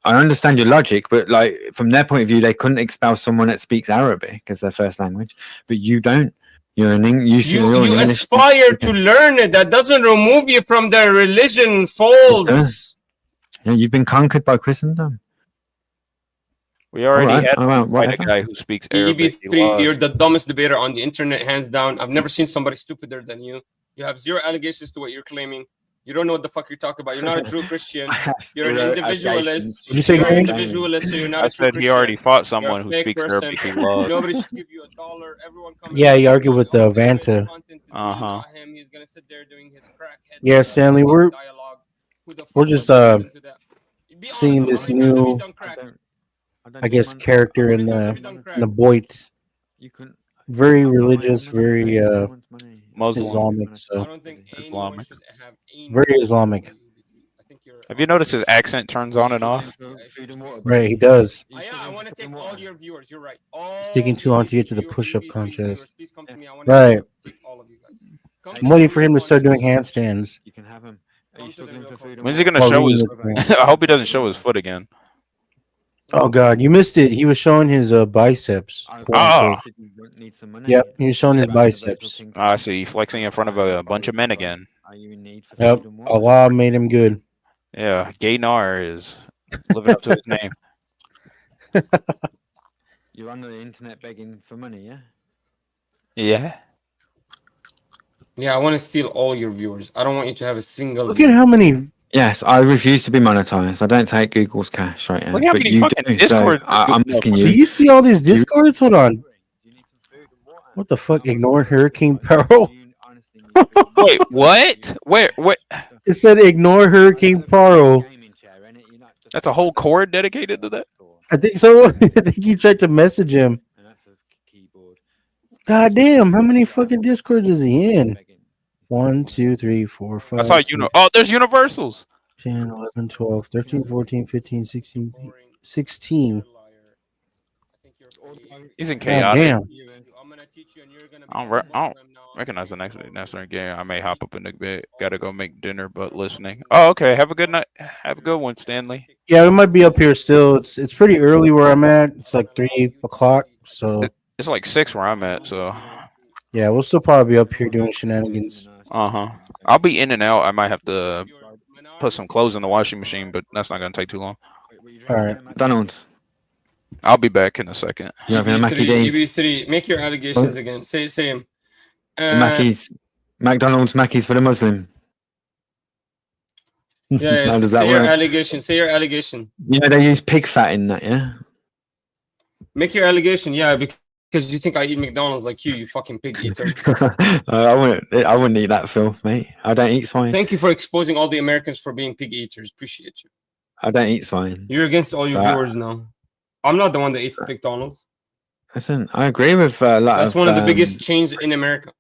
I understand your logic, but like from their point of view, they couldn't expel someone that speaks Arabic as their first language, but you don't. You're an you're You an English aspire to learn it. That doesn't remove you from the religion folds. Yeah, you've been conquered by Christendom. We already Alright, had alright, a whatever. guy who speaks Arabic. He EB3, you're lost. the dumbest debater on the internet, hands down. I've never seen somebody stupider than you. You have zero allegations to what you're claiming. You don't know what the fuck you're talking about. You're not a true Christian. You're an zero individualist. allegations. Did you say You're an Gary? individualist, so you're not I a true said Christian. he already fought You're a someone who fake speaks person. Arabic. He lost. Nobody should give you $1. Everyone comes. Yeah, he argued with Vanta. Uh-huh. Him. He's gonna sit there doing his crackhead. Yeah, Stanley, we're dialogue. Who the fuck we're just would listen to that? Be seeing honest, this how many times have you new, done crack? I guess, character in the Boits. You couldn't. Very religious, very Muslim. Islamic. I So don't think anyone Islamic. should have any very Islamic. Have you noticed his accent turns on and off? Right, he does. Yeah, I want to take all your viewers. You're right. Sticking too on to get to the push-up contest. Please come to me. I want to Right. take all of you guys. I'm waiting for him to start doing handstands. You can have him. Are you struggling for freedom? When's he gonna While show reading his? the- I hope he doesn't show his foot again. Oh God, you missed it. He was showing his biceps. Ah. Need some money. Yep, he was showing his biceps. I see. Flexing in front of a bunch of men again. Are you in need for Yep, freedom? Allah made him good. Yeah, Gaynar is living up to his name. You're on the internet begging for money, yeah? Yeah. Yeah, I want to steal all your viewers. I don't want you to have a single. Look at how many. Yes, I refuse to be monetized. I don't take Google's cash right now. Look how but many you fucking do, Discord so I'm asking Do you. you see all these discords? Hold on. What the fuck? Ignore Hurricane Pearl. Wait, what? Where? What? It said ignore Hurricane Pearl. That's a whole chord dedicated to that. I think so. I think he tried to message him. God damn, how many fucking discords is he in? 1, 2, 3, 4, 5, I saw 6, Oh, there's universals. 10, 11, 12, 13, 14, 15, 16, 16. He's in God chaotic. damn. I don't recognize the next game. I may hop up in the bed. Gotta go make dinner, but listening. Oh, okay. Have a good night. Have a good one, Stanley. Yeah, we might be up here still. It's pretty early where I'm at. It's like 3 o'clock. So It's like 6 where I'm at, so yeah, we'll still probably be up here doing shenanigans. I'll be in and out. I might have to put some clothes in the washing machine, but that's not gonna take too long. All right, McDonald's. I'll be back in a second. You having a Mackie D's? EB3, make your allegations again. Say him. Mackey's, McDonald's, Mackey's for the Muslim. Yeah, How does that say your work? allegation. Say your allegation. You know they use pig fat in that, yeah. Make your allegation, yeah, because you think I eat McDonald's like you fucking pig eater. I wouldn't eat that filth, mate. I don't eat swine. Thank you for exposing all the Americans for being pig eaters. Appreciate you. I don't eat swine. You're against all your So viewers now. I'm not the one that eats McDonald's. Listen, I agree with a lot That's of. one of the biggest chains in America.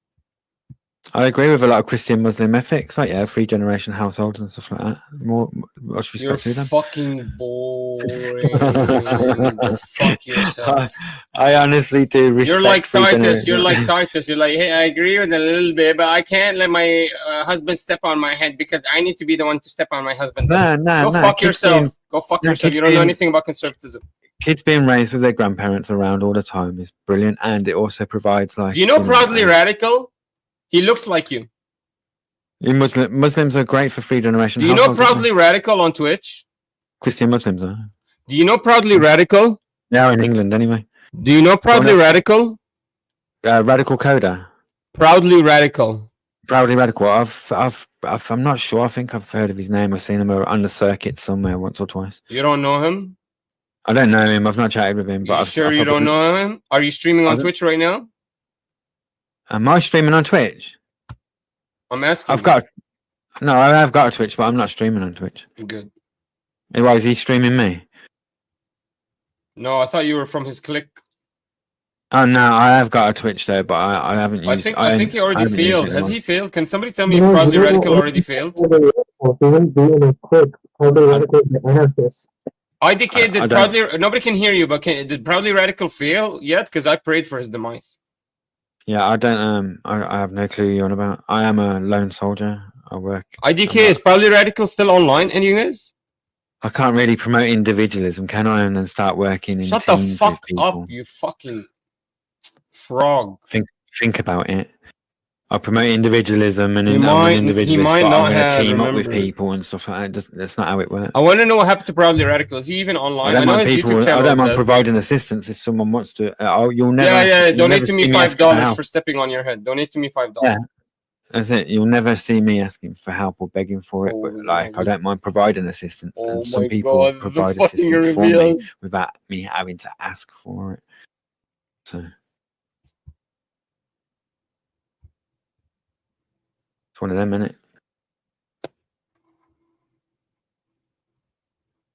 I agree with a lot of Christian Muslim ethics, like 3-generation households and stuff like that. More much You're respect to them. fucking boring. Go fuck yourself. I honestly do respect. You're like 3 Titus. generations. You're like Titus. You're like, hey, I agree with a little bit, but I can't let my husband step on my head because I need to be the one to step on my husband. Nah, Go fuck yourself. Go fuck yourself. You don't know anything about conservatism. Kids being raised with their grandparents around all the time is brilliant, and it also provides like. Do you know Proudly Radical? He looks like you. Muslims are great for 3-generation. Do you know Proudly Radical on Twitch? Christian Muslims are. Do you know Proudly Radical? Yeah, in England anyway. Do you know Proudly Radical? Radical Coda. Proudly Radical. Proudly Radical. I'm not sure. I think I've heard of his name. I've seen him on the circuit somewhere once or twice. You don't know him? I don't know him. I've not chatted with him. But I've Sure you don't know him? Are you streaming on Twitch right now? Am I streaming on Twitch? I'm asking. No, I have got a Twitch, but I'm not streaming on Twitch. Good. Why is he streaming me? No, I thought you were from his clique. Oh no, I have got a Twitch though, but I haven't used. I think he already haven't used failed. it Has long. he failed? Can somebody tell me if Proudly Radical already failed? IDK, did Proudly? Nobody can hear you, but did Proudly Radical fail yet? Because I prayed for his demise. Yeah, I don't. I have no clue you're on about. I am a lone soldier. I work. IDK, is Proudly Radical still online? And you guys? I can't really promote individualism, can I? And then start working in Shut the teams fuck with people. up, you fucking frog. Think about it. I promote individualism, and He I'm might- an individualist, he might but not I'm going have to team up with remembered. people and stuff like that. That's not how it works. I want to know what happened to Proudly Radical. Is he even online? I don't know mind his people. YouTube I channel don't is mind dead. providing assistance if someone wants to. You'll never. Yeah, you'll donate never to me see $5 asking help. for stepping on your head. Donate to me $5. Yeah, that's it. You'll never see me asking for help or begging for it. But like, I don't mind providing assistance, Oh and some my people God, the provide fucking assistance for me reveals. without me having to ask for it. So it's one of them, innit?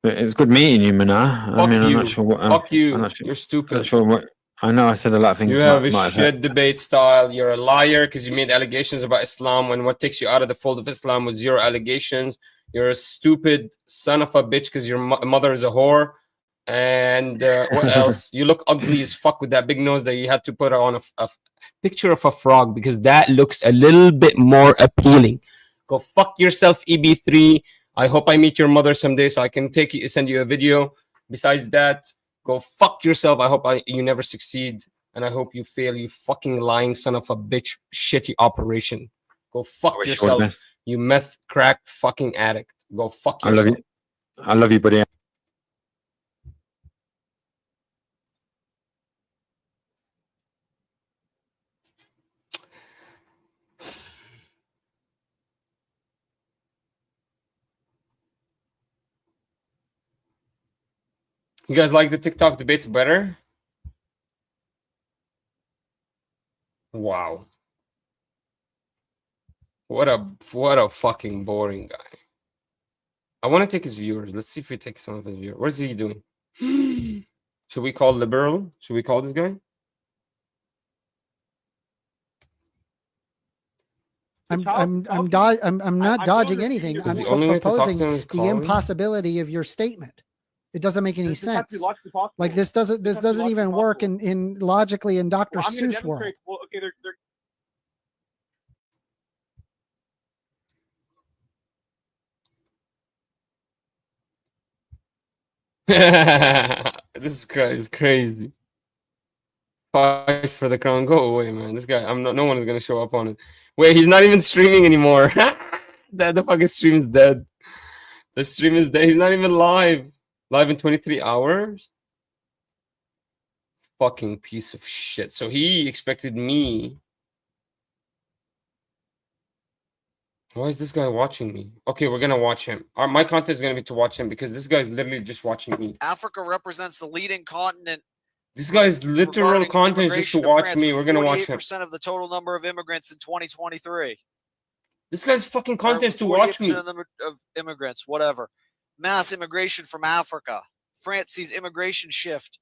But it was good meeting you, Manar. I Fuck mean, I'm you. not sure what. Fuck you. I'm not sure, You're stupid. I'm not sure what. I know I said a lot of things. You have a might have shit hurt. debate style. You're a liar because you made allegations about Islam when what takes you out of the fold of Islam was zero allegations. You're a stupid son of a bitch because your mother is a whore. And what else? You look ugly as fuck with that big nose that you had to put on a picture of a frog because that looks a little bit more appealing. Go fuck yourself, EB3. I hope I meet your mother someday so I can send you a video. Besides that, go fuck yourself. I hope you never succeed. And I hope you fail, you fucking lying son of a bitch, shitty operation. Go fuck wish you all the yourself, best. you meth crack fucking addict. Go fuck I yourself. love you. I love you, buddy. You guys like the TikTok debates better? Wow. What a fucking boring guy. I want to take his viewers. Let's see if we take some of his viewers. What is he doing? Should we call liberal? Should we call this guy? I'm not dodging anything. Because I'm the only way to talk to proposing him is the calling. impossibility of your statement. It doesn't make any This has to be sense. logically possible. Like this doesn't even work in logically in Dr. Well, I'm going to Seuss world. demonstrate. Well, okay, This is crazy. It's crazy. Fight for the crown. Go away, man. This guy. I'm not. No one is gonna show up on it. Wait, he's not even streaming anymore. The fucking stream is dead. The stream is dead. He's not even live. Live in 23 hours. Fucking piece of shit. So he expected me. Why is this guy watching me? Okay, we're gonna watch him. My content is gonna be to watch him because this guy's literally just watching me. Africa represents the leading continent. This guy's literal content is just to watch me. We're gonna watch him. 48% of the total number of immigrants in 2023. This guy's fucking content is to watch me. 48% of the number of immigrants, whatever. Mass immigration from Africa. France sees immigration shift.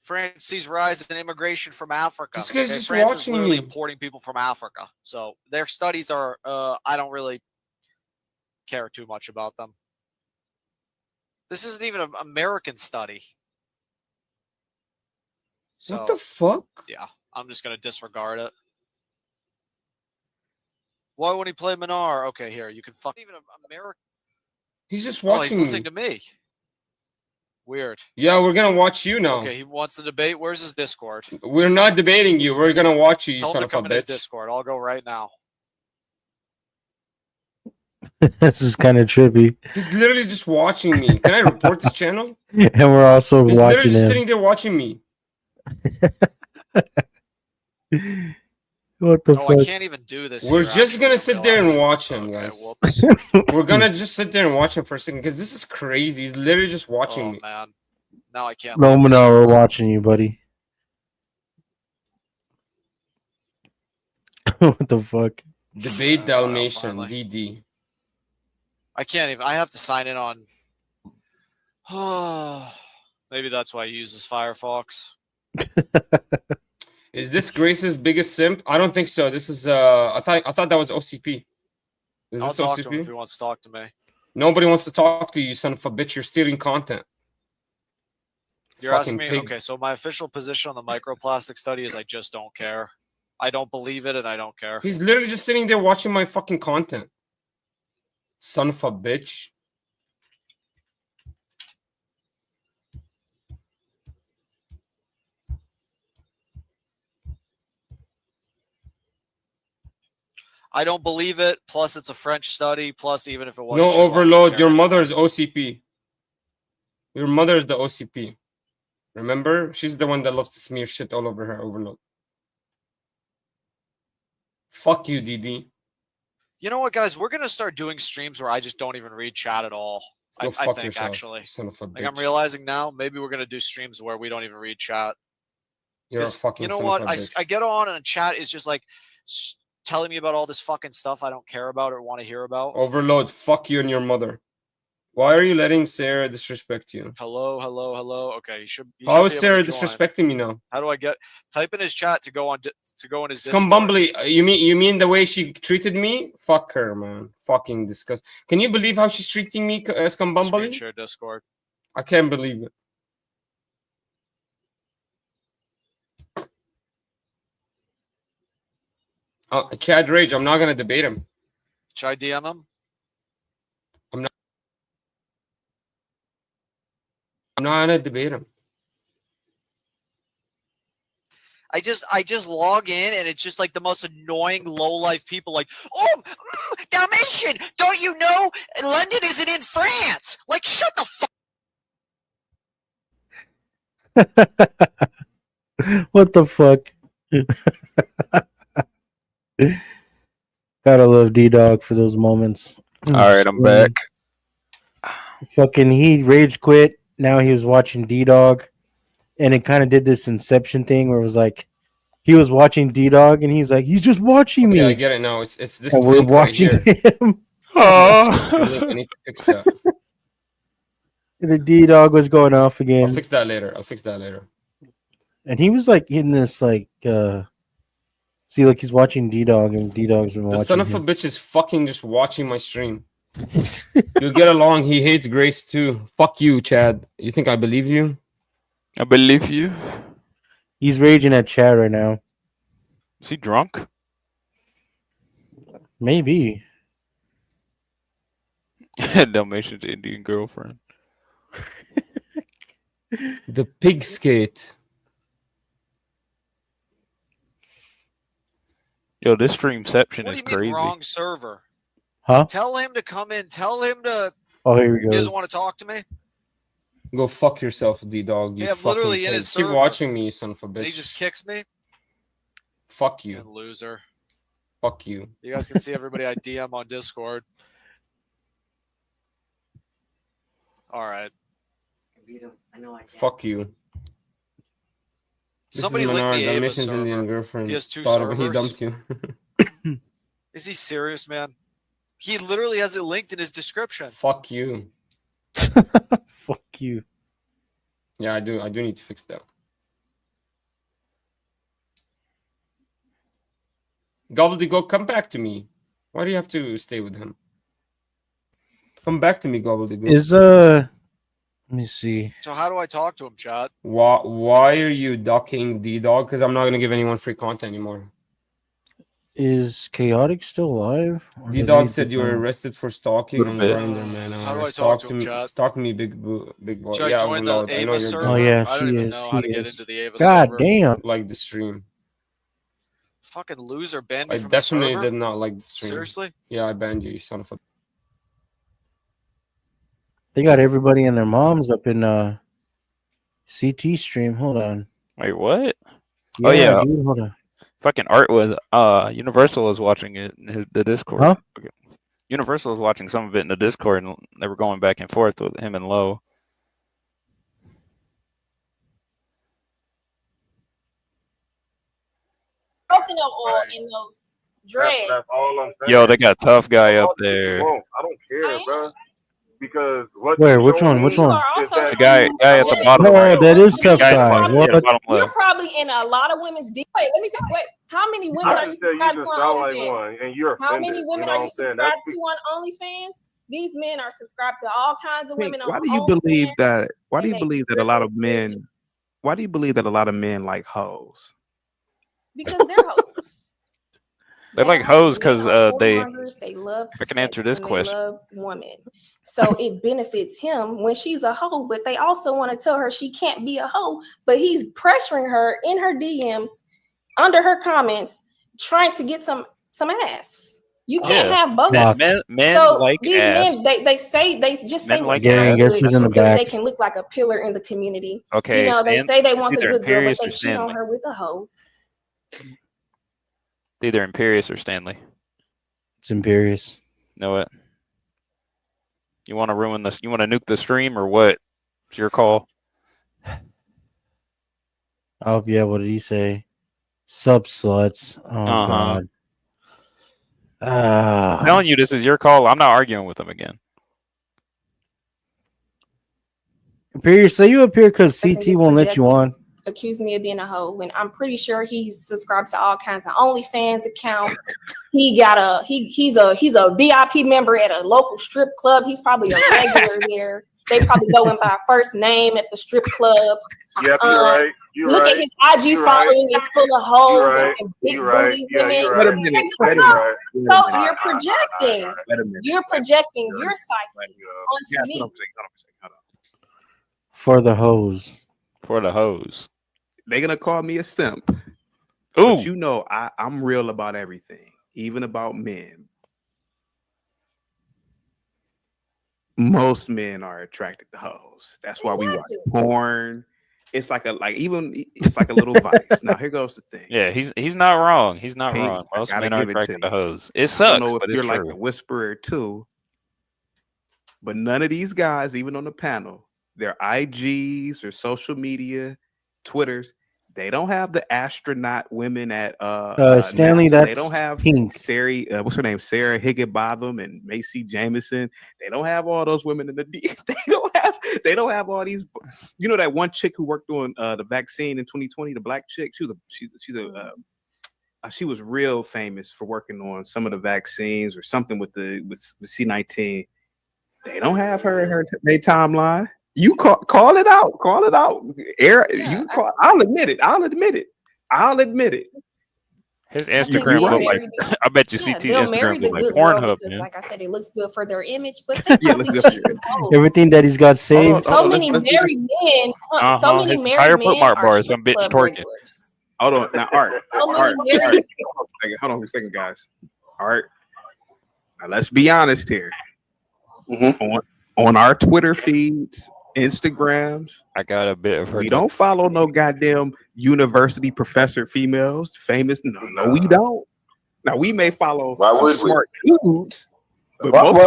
France sees rise in immigration from Africa. This guy's just France is watching literally me. importing people from Africa. So their studies are, I don't really care too much about them. This isn't even an American study. So, What the fuck? yeah, I'm just going to disregard it. Why wouldn't he play Minar? Okay, here, you can fuck even American. He's just Oh, watching he's me. listening to me. Weird. Yeah, we're gonna watch you now. Okay, he wants to debate. Where's his Discord? We're not debating you. We're gonna watch you, you Tell son him of to a come in his bitch. Discord. I'll go right now. This is kind of trippy. He's literally just watching me. Can I report this channel? And we're also He's watching literally just him. sitting there watching me. What the Oh, I fuck? can't even do this. We're here, just actually, gonna I'm sit there and realizing. watch him, Okay, guys. whoops. We're gonna just sit there and watch him for a second because this is crazy. He's literally just watching Oh, me. man. Now I can't. No, leave this. we're watching you, buddy. What the fuck? Debate Dalmatian, DD. I can't even. I have to sign in on. Maybe that's why he uses Firefox. Is this Grace's biggest simp? I don't think so. This is I thought that was OCP. Is I'll this talk to him OCP? if he wants to talk to me. Nobody wants to talk to you, you son of a bitch. You're stealing content. You're asking Fucking me. pig. Okay, so my official position on the microplastic study is I just don't care. I don't believe it, and I don't care. He's literally just sitting there watching my fucking content. Son of a bitch. I don't believe it. Plus, it's a French study. Plus, even if it was No true, I don't overload. care Your anymore. mother is OCP. Your mother is the OCP. Remember? She's the one that loves to smear shit all over her overload. Fuck you, DD. You know what, guys? We're gonna start doing streams where I just don't even read chat at all. Go I fuck think yourself, actually. son of a Like I'm bitch. realizing now, maybe we're gonna do streams where we don't even read chat. You're a 'Cause fucking you know son what? of a bitch. I get on and chat is just like telling me about all this fucking stuff I don't care about or want to hear about. Overload. Fuck you and your mother. Why are you letting Sarah disrespect you? Hello, hello, hello. Okay, you should. You How should is be able Sarah to join. disrespecting me now? How do I get? Type in his chat to go on to go in his Scum Discord. Bumbly, you mean the way she treated me? Fuck her, man. Fucking disgust. Can you believe how she's treating me, Scum Screen Bumbly? share Discord. I can't believe it. Chad Rage, I'm not gonna debate him. Should I DM him? I'm not gonna debate him. I just log in and it's just like the most annoying low life people like, oh, Dalmatian, don't you know London isn't in France? Like, shut the fuck. What the fuck? Gotta love D-Dog for those moments. All right, I'm back. Fucking he rage quit. Now he was watching D-Dog. And it kind of did this Inception thing where it was like he was watching D-Dog and he's like, he's just watching me. Yeah, I get it now. It's this And we're link right watching here. him. I need to fix that. The D-Dog was going off again. I'll fix that later. And he was like in this like See, look, he's watching D-Dog, and D-Dog's been The watching son of a him. bitch is fucking just watching my stream. You'll get along. He hates Grace too. Fuck you, Chad. You think I believe you? I believe you. He's raging at Chad right now. Is he drunk? Maybe. Dalmatian's Indian girlfriend. The pig skate. Yo, this streamception What is do you mean crazy. wrong server? Huh? Tell him to come in. Tell him to. Oh, here he He goes. doesn't want to talk to me. Go fuck yourself, D-Dog. You Yeah, I'm fucking literally in pig. his Keep server. watching me, you son of a And he bitch. just kicks me. Fuck you. You loser. Fuck you. You guys can see everybody I DM on Discord. All right. Fuck you. This Somebody is linked Menard, the the Ava mission's server. Indian girlfriend. He has 2 Thought he servers. dumped you. Is he serious, man? He literally has it linked in his description. Fuck you. Fuck you. Yeah, I do need to fix that. Gobbledygook, come back to me. Why do you have to stay with him? Come back to me, Gobbledygook. Is let me see. So how do I talk to him, chat? Why are you ducking D-Dog? Because I'm not gonna give anyone free content anymore. Is Chaotic still alive? Or did D-Dog he said you were become- arrested for stalking Little on bit. Grindr, man. How do I talk to him, me, chat? stalk me, big boy. Should I Yeah, join the Overload. I know Ava you're server? Oh good. yeah, I don't she even is. know She how to get is. into the Ava God server. damn. Like the stream. Fucking loser banned me I from the definitely server? did not like the stream. Seriously? Yeah, I banned you, you son of a. They got everybody and their moms up in CT stream. Hold on. Wait, what? Yeah, Oh yeah, dude, hold on. fucking Art was Universal was watching it in the Discord. Huh? Universal was watching some of it in the Discord, and they were going back and forth with him and Low. Coconut oil in those dreads. That's all I'm saying. Yo, they got tough guy up All you there. want. I don't care, bro. Because what Where? you Which showing one? Which me one? is that The guy at the bottom. Oh, that is tough Guy at the guy. bottom, yeah, What? the bottom You're left. probably in a lot of women's DMs. Wait, let me wait. How many women I are you just said you subscribed just to on sound like OnlyFans? one, and you're How offended. many women You know are what you I'm saying? That's subscribed to on OnlyFans? These men are subscribed to all kinds of women on Why do you believe OnlyFans. that? Why do and you they believe that a lot of privilege bitch men? Why do you believe that a lot of men like hoes? because they're hoes. They like hoes because they. Whoremongers, they love I can answer this and they question. love women. So it benefits him when she's a hoe, but they also want to tell her she can't be a hoe. But he's pressuring her in her DMs, under her comments, trying to get some ass. You can't Yeah. have both. Men so like these ass. men, they say they just say Men what's like Gang, ass. guess who's in the until they back? can look like a pillar in the community. Okay, You know, they say they want the either good girl, but Imperious they or cheat on Stanley. her with a hoe. Either Imperious or Stanley. It's Imperious. Know it. You want to ruin this? You want to nuke the stream or what? It's your call. Oh yeah, what did he say? Sub sluts. Oh god. I'm telling you, this is your call. I'm not arguing with them again. Imperious, so you up here because Person CT just won't let you projected, on. accusing me of being a hoe when I'm pretty sure he's subscribed to all kinds of OnlyFans accounts. He got a he's a VIP member at a local strip club. He's probably a regular there. They probably go in by first name at the strip clubs. Yep, you're right. You're Look right. at his IG You're following is full of hoes You're right. and big You're right. booty Yeah, women. you're right. Wait a minute. So, Wait a minute. so you're projecting. Wait a minute. You're projecting your psyche Yeah, onto me. hold on. For the hose. For the hose. They're gonna call me a simp. Ooh. But you know, I'm real about everything, even about men. Most men are attracted to hoes. That's why we watch porn. It's like a little vice. Now here goes the thing. Yeah, he's not wrong. He's not Hey, wrong. I Most gotta men are give it to attracted to you. hoes. It I sucks, don't know but if it's you're true. like the whisperer too, but none of these guys, even on the panel, their IGs or social media, Twitters, they don't have the astronaut women at Stanley, NASA. that's they don't have pink. Sarah, what's her name? Sarah Higginbotham and Macy Jameson. They don't have all those women in the they don't have all these. You know that one chick who worked on the vaccine in 2020, the black chick. She's a she was real famous for working on some of the vaccines or something with C-19. They don't have her in their timeline. You call it out. Call it out. I'll admit it. His I think Instagram they'll look like. marry the, I bet you CT they'll marry Instagram the look like good girl Pornhub, because, man. like I said, it looks good for their image. But they Yeah, probably looks good cheat for with hoes. Everything that he's got saved. So many married men, so many His married entire men bookmark are bar is strip some bitch club twerking. regulars. Hold on. Now, Art. So many Art. married. Hold on a second, guys. Art. Now, let's be honest here. On our Twitter feeds, Instagrams, I got a bit of her. We don't follow no goddamn university professor females, famous. No, we don't. Now we may follow some smart dudes, but hold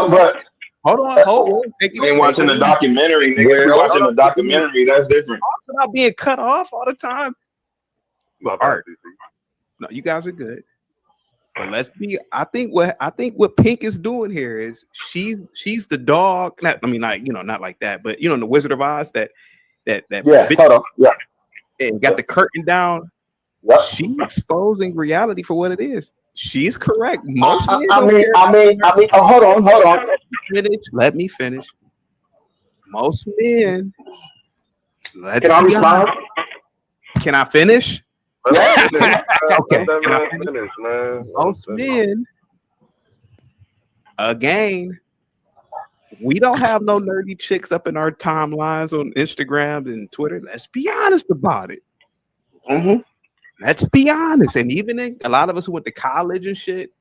on. We ain't watching the documentary, nigga. We watching the documentary. That's different. About being cut off all the time. But Art, no, you guys are good. But let's be. I think what Pink is doing here is she's the dog. Not like that, but in the Wizard of Oz that bitch, hold on. Yeah. And got the curtain down. Yep. She's exposing reality for what it is. She's correct. Most I mean, hold on. Let me finish. Most men. Can I respond? Can I finish? Okay. Finish, man. Most men, again, we don't have no nerdy chicks up in our timelines on Instagram and Twitter. Let's be honest about it. Let's be honest. And even a lot of us who went to college and shit,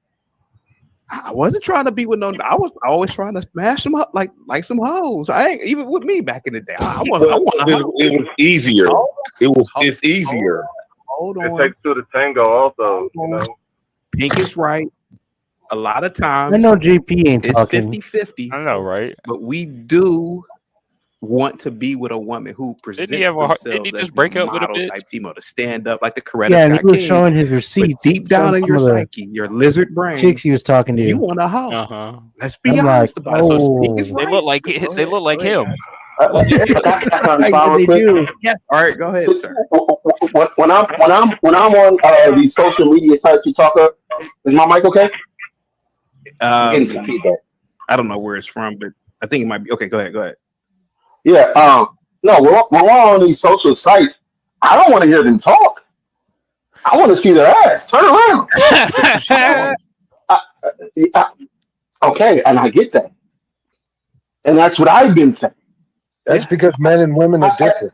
I wasn't trying to be with no. I was always trying to smash them up like some hoes. I ain't even with me back in the day. It was easier. It's easier. Hold on. It takes two to tango, also. You know, Pink is right. A lot of times, I know GP ain't it's talking. 50-50. I know, right? But we do want to be with a woman who presents Didn't he themselves just as break the up with a model bitch? type female to stand up like the Coretta Yeah, and Scott he was Kings. showing his But receipts. deep down in some your of the psyche, your lizard brain, chicks he was talking to. you want a hoe. Uh-huh. Let's be I'm honest like, about it. So Pink is oh. They right. look like they look like him. Like they do. Yes. All right, go ahead, sir. When I'm on these social media sites you talk of, is my mic okay? I'm getting some feedback. I don't know where it's from, but I think it might be okay. Go ahead. Yeah. No, when we're on these social sites, I don't want to hear them talk. I want to see their ass. Turn around. Okay, and I get that. And that's what I've been saying. That's because men and women are different.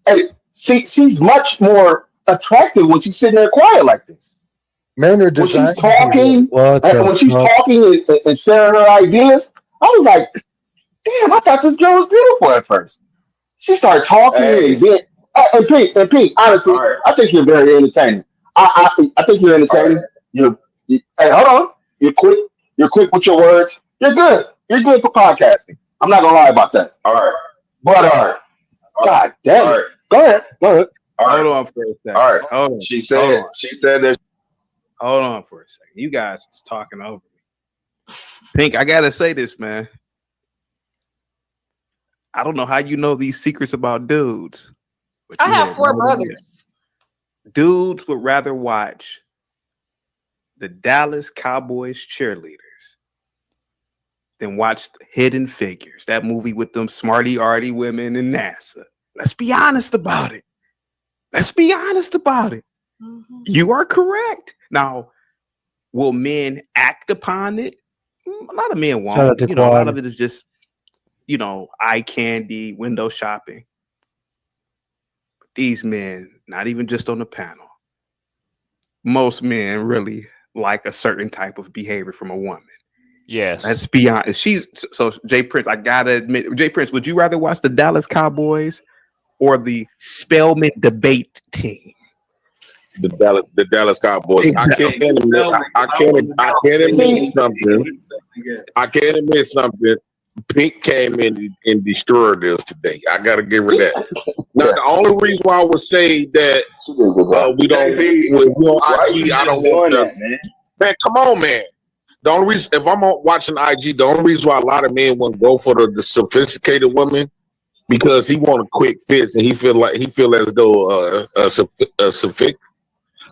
Hey, she's much more attractive when she's sitting there quiet like this. Men are When she's designed. talking, and sharing her ideas, I was like, damn, I thought this girl was beautiful at first. She started talking and then, and Pete, honestly, I think you're very entertaining. I think you're entertaining. Hey, hold on. You're quick with your words. You're good. You're good for podcasting. I'm not gonna lie about that. all right. But God damn it. Go ahead. Hold on for a second. All right. Hold on. She said that. Hold on for a second. You guys was talking over me. Pink, I gotta say this, man. I don't know how you know these secrets about dudes. I have 4 brothers. Dudes would rather watch the Dallas Cowboys cheerleaders than watch Hidden Figures, that movie with them smarty arty women in NASA. Let's be honest about it. Mm-hmm. You are correct. Now, will men act upon it? A lot of men Shout out won't. to A lot Quad. of it is just, eye candy, window shopping. But these men, not even just on the panel, most men really like a certain type of behavior from a woman. Yes. Let's be honest. So Jay Prince, I gotta admit, Jay Prince, would you rather watch the Dallas Cowboys or the Spelman debate team? The Dallas Cowboys. I can't admit something. Pink came in and destroyed us today. I gotta give her that. Now the only reason why I would say that we don't IG, I don't want to. Man, come on, man. The only reason, if I'm watching IG, the only reason why a lot of men want to go for the sophisticated women, because he want a quick fix and he feel as though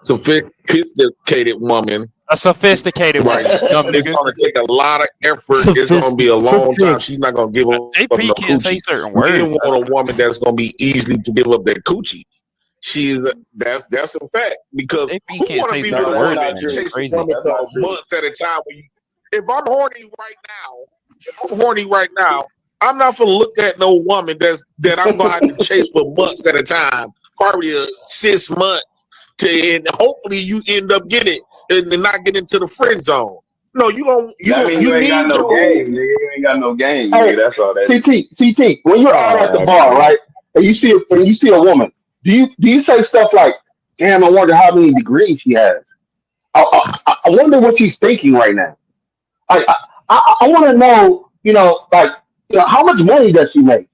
sophisticated woman. A sophisticated Right. woman, dumb It's nigga. gonna take a lot of effort. It's gonna be a long time. She's not gonna give up JP no can't say coochie. certain We words. didn't want a woman that's gonna be easy to give up that coochie. That's a fact because JP who can't want to say be certain with a words, woman man. that It's chase a crazy. woman for months at a time? If I'm horny right now, I'm not gonna look at no woman that I'm gonna have to chase for months at a time, probably 6 months, and hopefully you end up getting it and then not get into the friend zone. No, That means you ain't got need no your game, nigga. You ain't got no game, nigga. That's all that is. CT, when you're out at the Oh, bar, man. right, and you see a woman, do you say stuff like, "Damn, I wonder how many degrees she has. I wonder what she's thinking right now. I want to know, how much money does she make?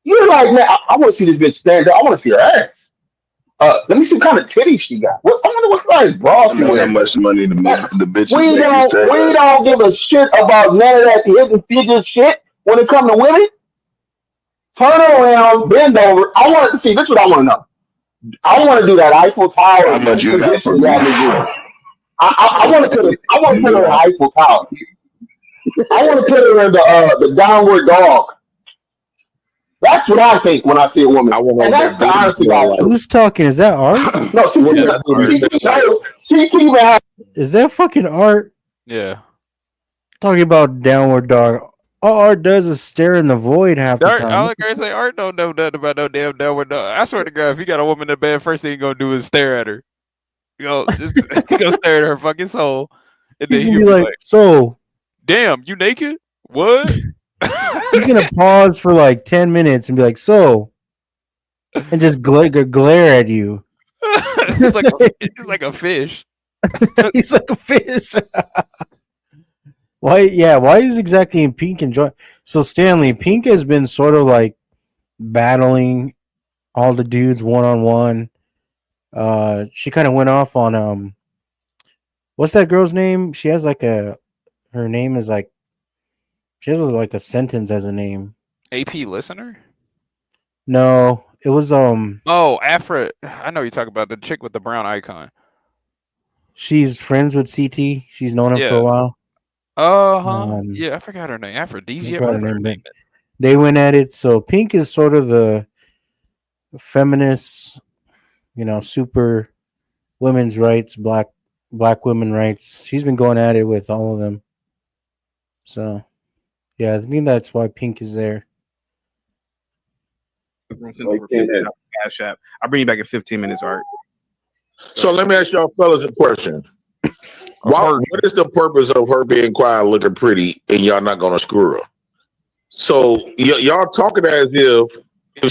You're like, man, I want to see this bitch stand up. I want to see her ass. Let me see what kind of titties she got. I wonder what size bra I she know how wears. much money the bitches We make. You say that. don't give a shit about none of that hidden figure shit when it comes to women. Turn around, bend over. I want to see. This is what I want to know. I want to do that Eiffel Tower How much you got for position you me? had me doing. I want to put her. I want to put her in the Eiffel Tower. I want to put her in the downward dog. That's what I think when I see a woman. And that's the honest to God truth. Who's talking? Is that Art? No, CT, man. Is that fucking Art? Yeah. Talking about downward dog. All Art does is stare in the void half the Art, all time. the girls say Art don't know nothing about no damn downward dog. I swear to God, if you got a woman in bed, first thing you gonna do is stare at her. You go just he gonna stare at her fucking soul, and then He's he gonna gonna be be like, like, so "Damn, you naked? What?" he's gonna pause for like 10 minutes and be like, so, and just glare at you. he's like a fish. He's like a fish. Why? Yeah. Why is exactly in Pink and Joy? So Stanley, Pink has been sort of like battling all the dudes one on one. She kind of went off on what's that girl's name? She has like her name is like she has like a sentence as a name. AP listener? No, it was Oh, Afra. I know you're talking about the chick with the brown icon. she's friends with CT. She's known him for a Yeah. while. Yeah, I forgot her name. I Aphrodisia. forgot her Whatever her name, name but they went at it. So Pink is sort of the feminist, super women's rights, black women rights. She's been going at it with all of them. So yeah, I think that's why Pink is there. Cash App. I'll bring you back in 15 minutes, Art. So let me ask y'all fellas a question. What is the purpose of her being quiet, looking pretty, and y'all not gonna screw her? So y'all talking as if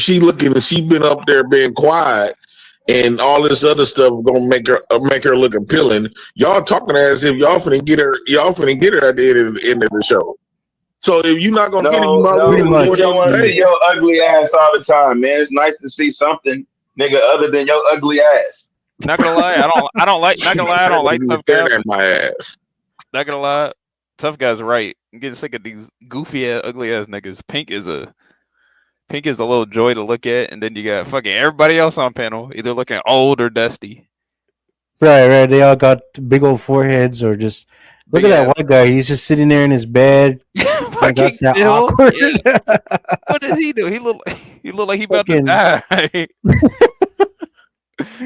she looking, she been up there being quiet, and all this other stuff gonna make her look appealing. Y'all talking as if y'all finna get her at the end of the show. So if you're not gonna get it, you might No, well we don't want to see your ugly ass all the time, man. It's nice to see something, nigga, other than your ugly ass. Not gonna lie, I don't like tough guys. My ass. Not gonna lie, tough guys are right. I'm getting sick of these goofy ass, ugly ass niggas. Pink is a little joy to look at, and then you got fucking everybody else on panel either looking old or dusty. Right. They all got big old foreheads, or just look at that white guy. He's just sitting there in his bed. Like, that's that Bill? awkward. Yeah. What does he do? He look like he about to die.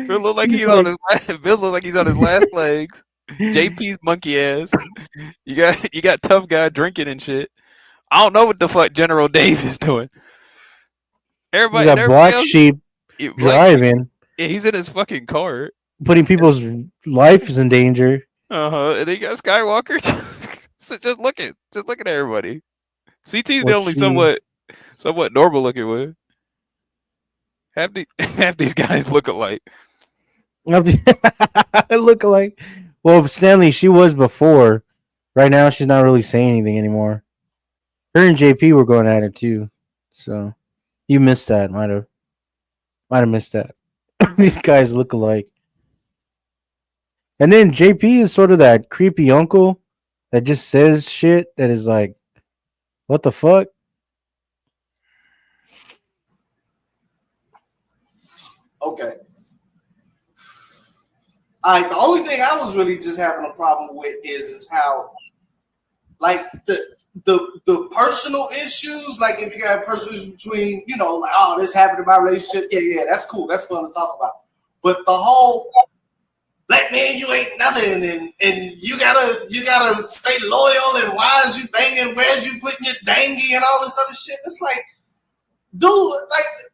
Bill look like he's on his last. Bill look like he's on his last legs. JP's monkey ass. You got tough guy drinking and shit. I don't know what the fuck General Dave is doing. You got Black Sheep driving, Yeah, he's in his fucking car. putting people's lives in danger. And then you got Skywalker just looking at everybody. CT's the What's only she- somewhat normal looking one. Half these guys look alike. I look like. Well, Stanley, she was before. Right now, she's not really saying anything anymore. Her and JP were going at it too, so you missed that. Might have missed that. These guys look alike. And then JP is sort of that creepy uncle that just says shit that is like, what the fuck? Okay. The only thing I was really just having a problem with is how, like, the personal issues, like if you got personal issues between, you know, like, oh, this happened in my relationship, yeah, that's cool, that's fun to talk about. But the whole black man, you ain't nothing, and you gotta stay loyal, and why is you banging, where's you putting your dangy and all this other shit? It's like, dude, like,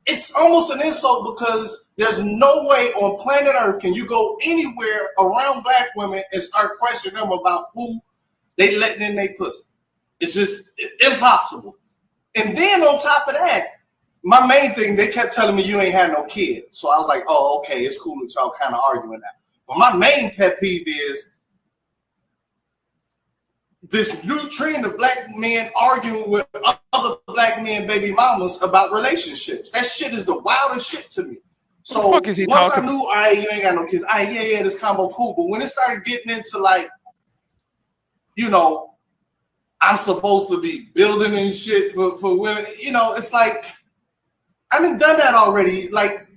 it's almost an insult because there's no way on planet Earth can you go anywhere around black women and start questioning them about who they letting in their pussy. It's just impossible. And then on top of that, my main thing, they kept telling me you ain't had no kids. So I was like, oh, okay, it's cool that y'all kind of arguing that. But my main pet peeve is this new trend of black men arguing with other black men, baby mamas, about relationships. That shit is the wildest shit to me. So What the fuck is he once I talking knew, all right, you ain't got no kids. All right, yeah, this combo cool. But when it started getting into, like, you know, I'm supposed to be building and shit for women, you know, it's like, I done that already. Like,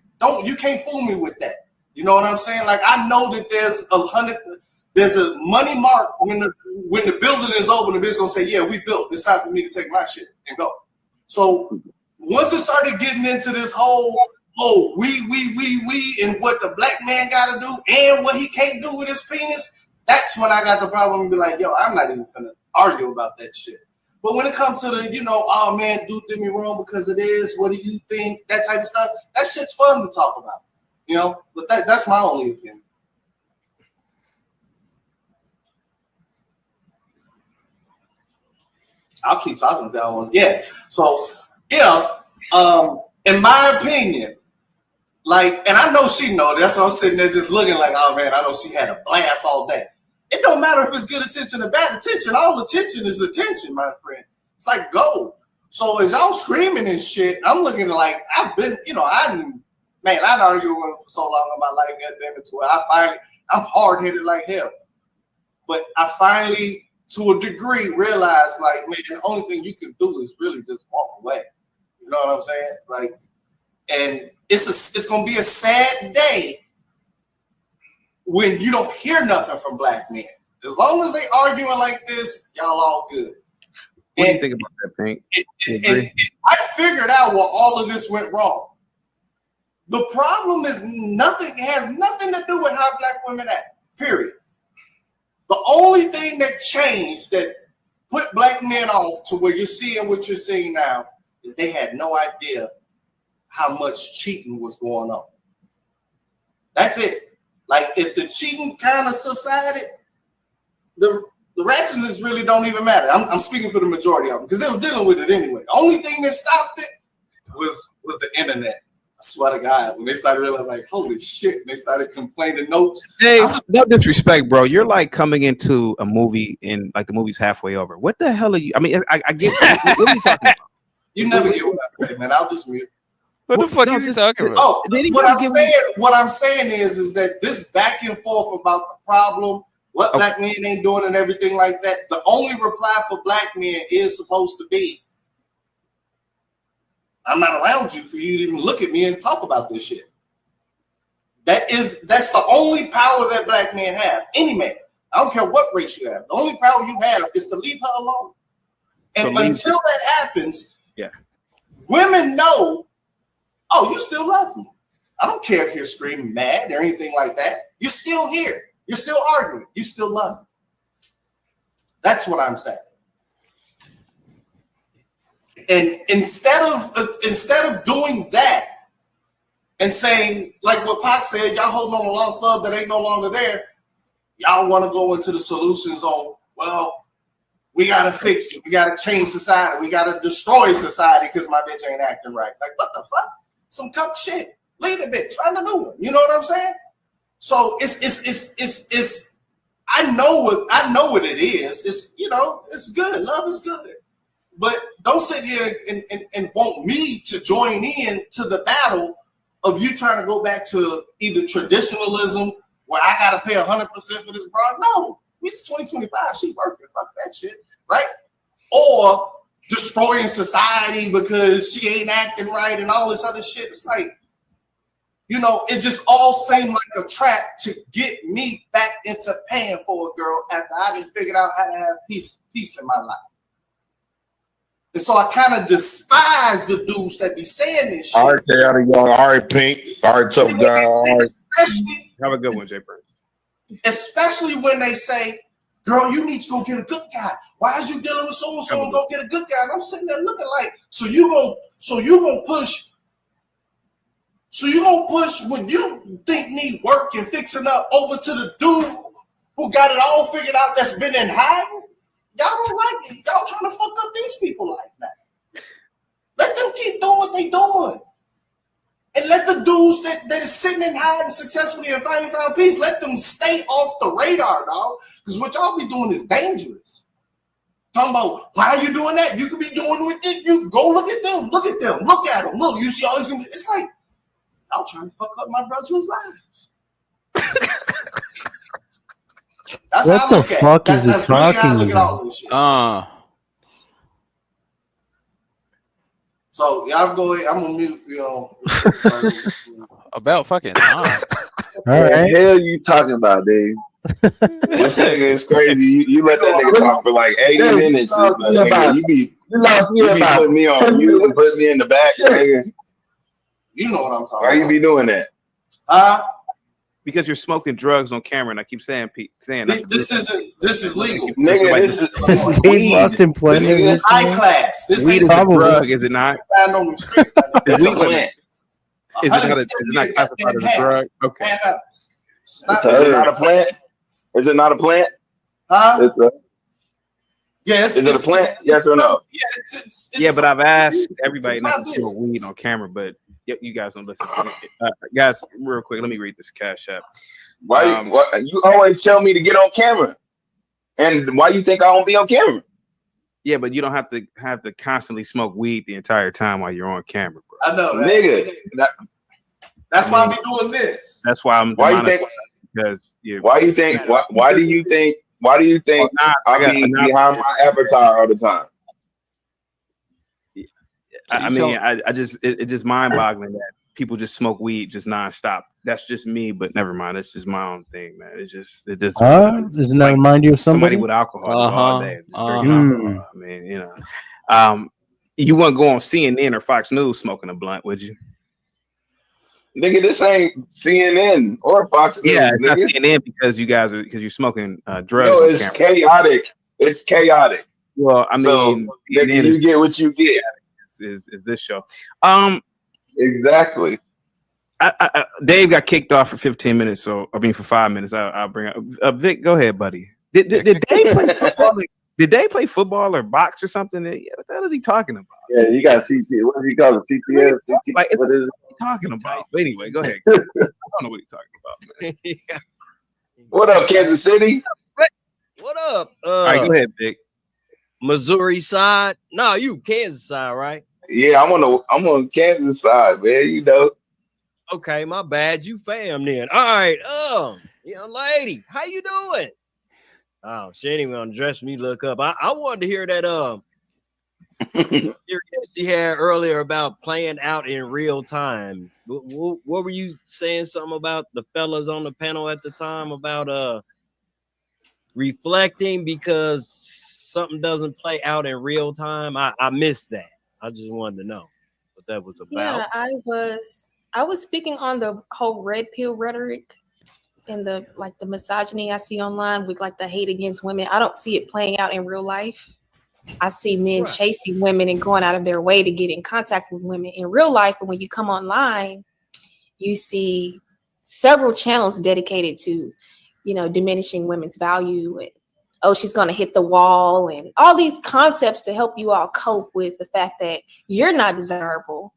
you can't fool me with that. You know what I'm saying? Like, I know that there's a money mark when the building is over, the bitch gonna say, yeah, we built. It's time for me to take my shit and go. So once it started getting into this whole, oh, we, and what the black man gotta do and what he can't do with his penis, that's when I got the problem and be like, yo, I'm not even gonna argue about that shit. But when it comes to the, you know, oh man, dude did me wrong because of this, what do you think, that type of stuff, that shit's fun to talk about, you know? But that's my only opinion. I'll keep talking about that one. Yeah. So, you know, in my opinion, like, and I know she know, that's why I'm sitting there just looking like, oh man, I know she had a blast all day. It don't matter if it's good attention or bad attention. All attention is attention, my friend. It's like gold. So as y'all screaming and shit, I'm looking like I've been, you know, I'd argue with him for so long in my life, goddamn it, to where I'm hard-headed like hell. But I finally, to a degree, realized, like, man, the only thing you can do is really just walk away. You know what I'm saying? Like, and it's gonna be a sad day when you don't hear nothing from black men. As long as they arguing like this, y'all all good. What do you think about that, Pink? And I figured out where all of this went wrong. The problem is it has nothing to do with how black women act, period. The only thing that changed that put black men off to where you're seeing what you're seeing now is they had no idea how much cheating was going on. That's it. Like, if the cheating kind of subsided, the ratchetness really don't even matter. I'm speaking for the majority of them because they was dealing with it anyway. The only thing that stopped it was the internet. I swear to God, when they started realizing, like, holy shit, and they started complaining notes. Hey, no disrespect, bro. You're like coming into a movie and like the movie's halfway over. What the hell are you? I mean, I get what are you talking about? You never get what I say, man. I'll just mute. What the fuck is he talking about? Oh, what I'm saying is that this back and forth about the problem, what black men ain't doing and everything like that, the only reply for black men is supposed to be, I'm not around you for you to even look at me and talk about this shit. That's the only power that black men have. Any man. I don't care what race you have. The only power you have is to leave her alone. And until that happens, yeah, women know, oh, you still love me. I don't care if you're screaming mad or anything like that. You're still here. You're still arguing. You still love me. That's what I'm saying. And instead of doing that and saying, like what Pac said, y'all holding on to lost love that ain't no longer there, y'all want to go into the solutions on, well, we got to fix it. We got to change society. We got to destroy society because my bitch ain't acting right. Like, what the fuck? Some cuck shit. Leave the bitch. Find a new one. You know what I'm saying? So it's I know what it is. It's, you know, it's good. Love is good. But don't sit here and want me to join in to the battle of you trying to go back to either traditionalism where I got to pay 100% for this broad. No, it's 2025. She working. Fuck that shit, right? Or destroying society because she ain't acting right and all this other shit. It's like, You know, it just all seemed like a trap to get me back into paying for a girl after I didn't figure out how to have peace in my life. And so I kind of despise the dudes that be saying this shit. All right, Chaotic Young. All right, Pink. All right, Tough Guy. All right. Have a good one, Jay Prince. Especially when they say, girl, you need to go get a good guy. Why is you dealing with so-and-so and go get a good guy? And I'm sitting there looking like, so you gonna push what you think need work and fixing up over to the dude who got it all figured out that's been in hiding? Y'all don't like it. Y'all trying to fuck up these people like that. Let them keep doing what they doing. And let the dudes that is sitting in hiding successfully and finally found peace, let them stay off the radar, dog. Because what y'all be doing is dangerous. Talking about, why are you doing that? You could be doing with it. You go look at them. Look at them. Look at them. Look, you see all these. It's like, y'all trying to fuck up my brother's lives. That's What how I the look at it. fuck is he That's really how I talking look at about? all this shit. So y'all go ahead. I'm gonna mute About fucking time. All What right. the hell you talking about, Dave? This nigga is crazy. You let that nigga talk for like 80 minutes. Nigga. You be putting me on mute and put me in the back, nigga. You know what I'm talking Why you about. be doing that? Because you're smoking drugs on camera, and I keep saying, This is legal. Nigga, this is Dave Boston plenty of this. High class. This weed ain't is a Probably. drug, is it not? found on the street. It's a plant. Is it not classified as a drug? Okay. Is it not a plant? Is it not a plant? Huh? It's a. Yes. Is it a plant? Yes or no? Yeah, but I've asked everybody not to smoke weed on camera, but you guys don't listen to me. Guys, real quick, let me read this Cash App. Why you always tell me to get on camera? And why you think I won't be on camera? Yeah, but you don't have to constantly smoke weed the entire time while you're on camera, bro. I know that. Nigga. That's why I be doing this. That's why I'm. Why you think? Because why do you think? Why do you think? Why do you think I be behind my avatar all the time? I mean, I just it's just mind-boggling that people just smoke weed just nonstop. That's just me, but never mind. That's just my own thing, man. Doesn't that remind you of somebody? with alcohol all day. Hmm. I mean, you know, you wouldn't go on CNN or Fox News smoking a blunt, would you? Nigga, this ain't CNN or Fox News. Yeah, it's not nigga. CNN because you're smoking drugs. No, on it's camera. chaotic. It's chaotic. Well, I So, mean, nigga, CNN you get what you get. is this show. Exactly. Dave got kicked off for 15 minutes, so I mean for 5 minutes. I'll bring up Vic. Go ahead, buddy. Did Dave play football? Did they play football or box or something? What the hell is he talking about? Yeah, you got CT. What does he call it? CTS? CT? Like, What is it? Talking about? But anyway, go ahead. I don't know what he's talking about. Man. What up, Kansas City? What up? All right, go ahead, Vic. Missouri side? No, you Kansas side, right? Yeah, I'm on Kansas side, man. You know. Okay, my bad. You fam then. All right. Young lady, how you doing? Oh, she ain't even gonna dress me. Look up. I wanted to hear that she had earlier about playing out in real time. What were you saying? Something about the fellas on the panel at the time about reflecting because something doesn't play out in real time. I missed that. I just wanted to know what that was about. Yeah, I was speaking on the whole red pill rhetoric and the misogyny I see online with like the hate against women. I don't see it playing out in real life. I see men chasing women and going out of their way to get in contact with women in real life. But when you come online, you see several channels dedicated to, diminishing women's value and, oh, she's going to hit the wall and all these concepts to help you all cope with the fact that you're not desirable.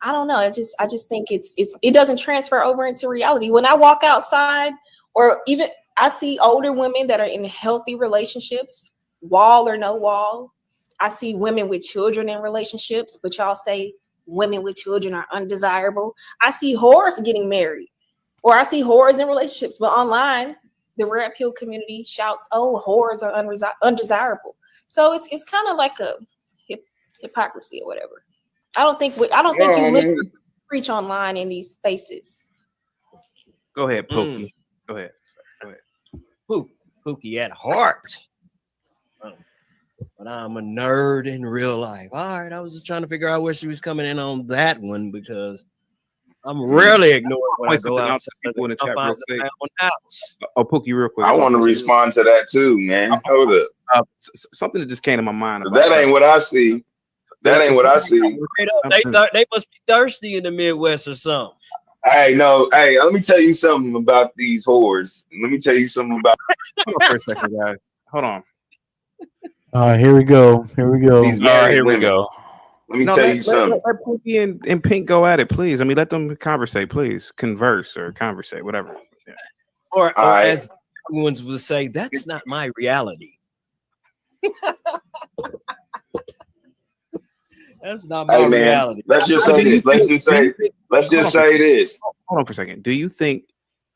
I don't know. I just think it doesn't transfer over into reality. When I walk outside, or even I see older women that are in healthy relationships, wall or no wall. I see women with children in relationships, but y'all say women with children are undesirable. I see whores getting married, or I see whores in relationships, but online, the red pill community shouts, "Oh, whores are undesirable." So it's kind of like a hypocrisy or whatever. I don't think you preach online in these spaces. Go ahead, Pookie. Go ahead. Pookie at heart. But I'm a nerd in real life. All right, I was just trying to figure out where she was coming in on that one because I'm rarely ignored when I go out to the confines of my own house. Oh, Pookie, real quick. I want to respond to that too, man. Hold up. Something that just came to my mind. That ain't what I see. That ain't what I see. They must be thirsty in the Midwest or something. Hey, no. Hey, let me tell you something about these whores. Let me tell you something about. Hold on for a second, guys. Hold on. Here we go. Here we go. These married Here we women. go. Let me tell you something. Let Pookie and Pink go at it, please. I mean, let them conversate, please. Converse or conversate, whatever. Yeah. Or as ones would say, that's not my reality. That's not my reality. Let's just say this. Let's just say this. Hold on for a second. Do you think,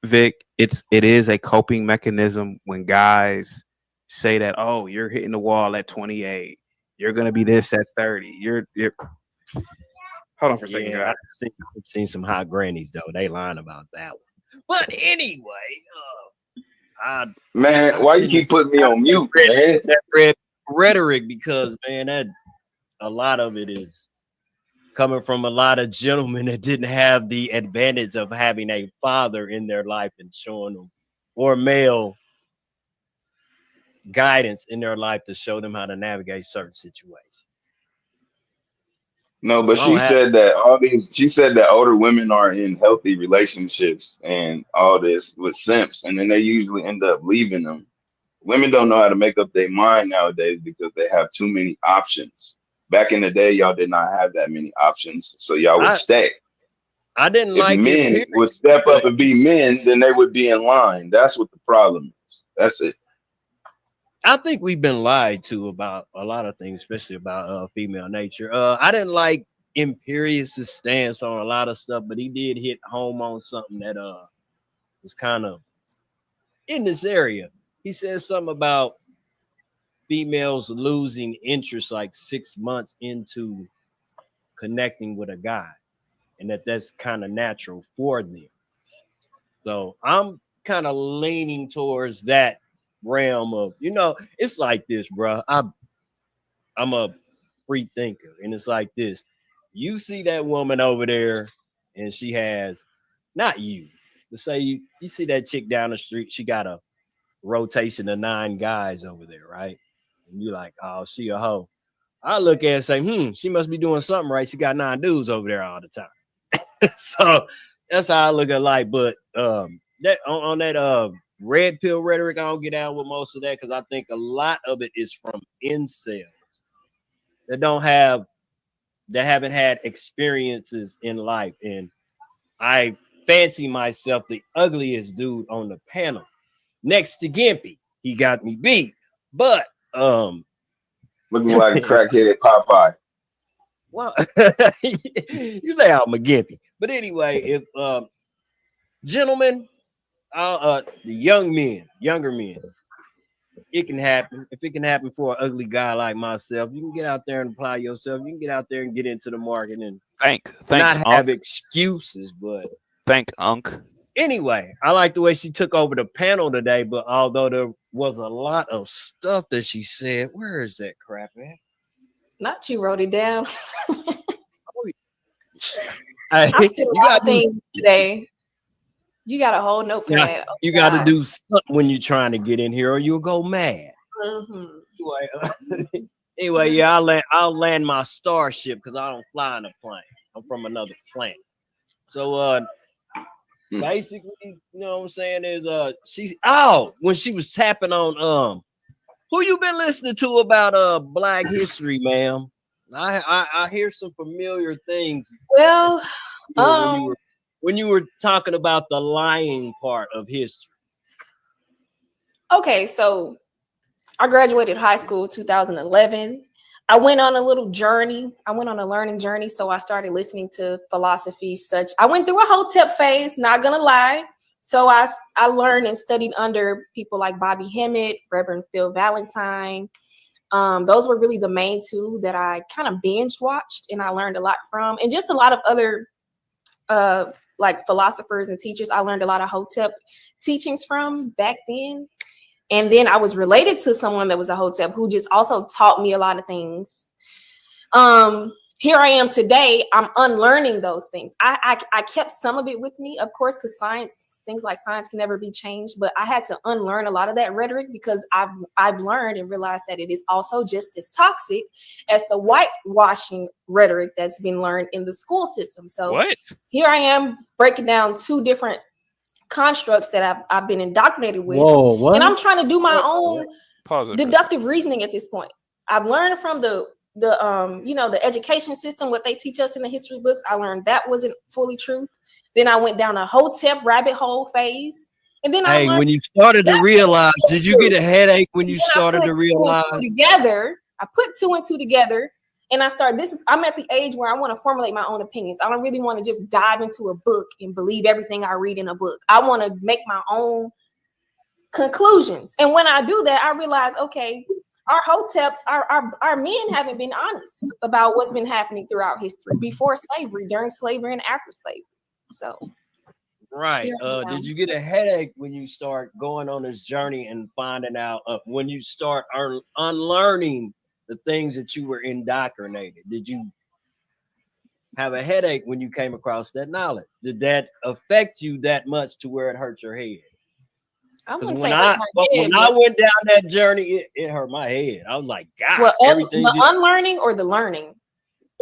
Vic, it is a coping mechanism when guys say that, oh, you're hitting the wall at 28, you're gonna be this at 30. You're hold on for a second, guys. I've seen some hot grannies though. They lying about that one. But anyway, man, why you keep putting me on mute, man? That rhetoric, because man, that a lot of it is coming from a lot of gentlemen that didn't have the advantage of having a father in their life and showing them, or male guidance in their life to show them how to navigate certain situations. No, but she said that older women are in healthy relationships and all this with simps, and then they usually end up leaving them. Women don't know how to make up their mind nowadays because they have too many options. Back in the day, y'all did not have that many options, so y'all would stay. I didn't if like men it. would step up and be men, then they would be in line. That's what the problem is. That's it. I think we've been lied to about a lot of things, especially about female nature. I didn't like Imperius's stance on a lot of stuff, but he did hit home on something that was kind of in this area. He said something about females losing interest like 6 months into connecting with a guy, and that's kind of natural for them. So I'm kind of leaning towards that realm of, it's like this, bro. I'm a free thinker, and it's like this. You see that woman over there, and she has, not you, but say you see that chick down the street, she got a rotation of 9 guys over there, right? And you're like, oh, she a hoe. I look at it and say, she must be doing something right. She got 9 dudes over there all the time. So that's how I look at life. But that on that red pill rhetoric, I don't get down with most of that because I think a lot of it is from incels that haven't had experiences in life. And I fancy myself the ugliest dude on the panel next to Gimpy. He got me beat, but looking like a crackhead Popeye. Well, you lay out McGimpy. But anyway, if gentlemen, the younger men, it can happen. If it can happen for an ugly guy like myself, you can get out there and apply yourself. You can get out there and get into the market and thanks, not have excuses. But Unc. Anyway, I like the way she took over the panel today. But although there was a lot of stuff that she said, where is that crap at? Not you wrote it down. I said a lot of things today. You got a whole notepad. You got to do something when you're trying to get in here, or you'll go mad. Anyway, yeah, I'll land my starship because I don't fly in a plane. I'm from another planet. So basically, you know what I'm saying is when she was tapping on who you been listening to about Black History, ma'am? I hear some familiar things. Well, when you were talking about the lying part of history. Okay, so I graduated high school 2011. I went on a little journey. I went on a learning journey. So I started listening to philosophy such. I went through a Hotep phase, not gonna lie. So I learned and studied under people like Bobby Hemmett, Reverend Phil Valentine. Those were really the main two that I kind of binge watched and I learned a lot from. And just a lot of other like philosophers and teachers I learned a lot of Hotep teachings from back then. And then I was related to someone that was a Hotep who just also taught me a lot of things. Here I am today, I'm unlearning those things. I kept some of it with me, of course, because things like science can never be changed, but I had to unlearn a lot of that rhetoric because I've learned and realized that it is also just as toxic as the whitewashing rhetoric that's been learned in the school system. So here I am breaking down two different constructs that I've been indoctrinated with. Whoa, what? And I'm trying to do my own deductive reasoning at this point. I've learned from the education system, what they teach us in the history books. I learned that wasn't fully true. Then I went down a Hotep rabbit hole phase. And then when you started to realize, did you get a headache when you started to realize? I put two and two together, and I started. I'm at the age where I want to formulate my own opinions. I don't really want to just dive into a book and believe everything I read in a book. I want to make my own conclusions. And when I do that, I realize, okay, our Hoteps, our men haven't been honest about what's been happening throughout history, before slavery, during slavery, and after slavery. So, right. Did you get a headache when you start going on this journey and finding out when you start unlearning the things that you were indoctrinated? Did you have a headache when you came across that knowledge? Did that affect you that much to where it hurt your head? When I went down that journey, it hurt my head. I was like, God, well, everything. The unlearning or the learning?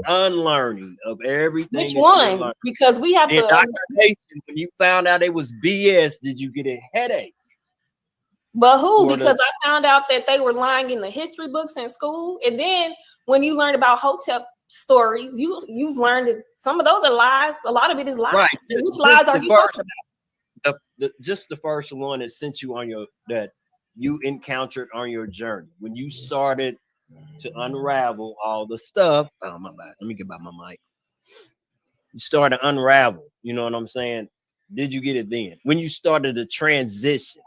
Unlearning of everything. Which one? Because we have the indoctrination. When you found out it was BS, did you get a headache? But who? Because I found out that they were lying in the history books in school, and then when you learn about Hotep stories, you've learned that some of those are lies. A lot of it is lies. Right. Which lies are you talking about? Just the first one that sent you on that you encountered on your journey when you started to unravel all the stuff. Oh my bad. Let me get by my mic. You started to unravel. You know what I'm saying? Did you get it then? When you started to transition,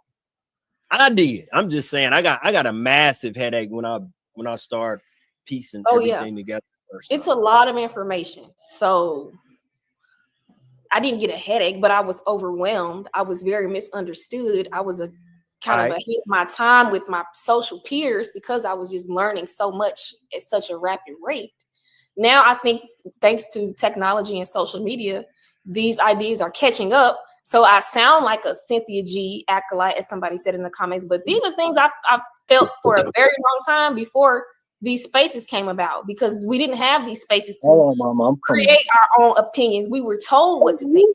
I did. I'm just saying. I got a massive headache when I start piecing everything together. It's a lot of information, so. I didn't get a headache, but I was overwhelmed. I was very misunderstood. I was ahead of my time with my social peers because I was just learning so much at such a rapid rate. Now I think thanks to technology and social media, these ideas are catching up. So I sound like a Cynthia G acolyte, as somebody said in the comments, but these are things I've felt for a very long time before these spaces came about, because we didn't have these spaces to create our own opinions. We were told what to think.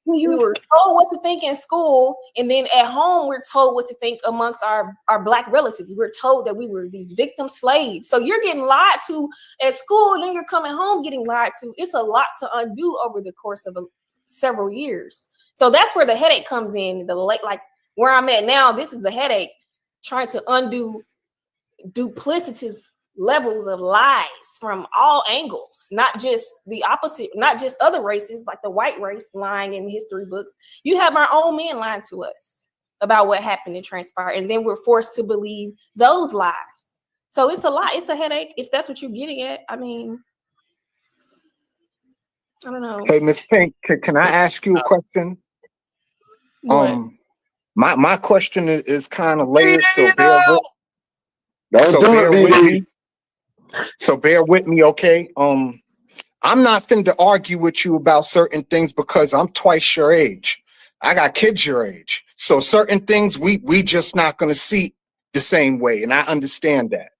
We were told what to think in school, and then at home we're told what to think amongst our Black relatives. We're told that we were these victim slaves. So you're getting lied to at school, and then you're coming home getting lied to. It's a lot to undo over the course of several years. So that's where the headache comes in. Like where I'm at now, this is the headache, trying to undo duplicitous levels of lies from all angles, not just the opposite, not just other races like the white race lying in history books. You have our own men lying to us about what happened and transpired, and then we're forced to believe those lies. So it's a lot. It's a headache if that's what you're getting at. I mean, I don't know. Hey, Miss Pink, can I ask you a question? What? My question is kind of layered, so bear with me. So bear with me, okay? I'm not finna argue with you about certain things because I'm twice your age. I got kids your age. So certain things we just not gonna see the same way, and I understand that.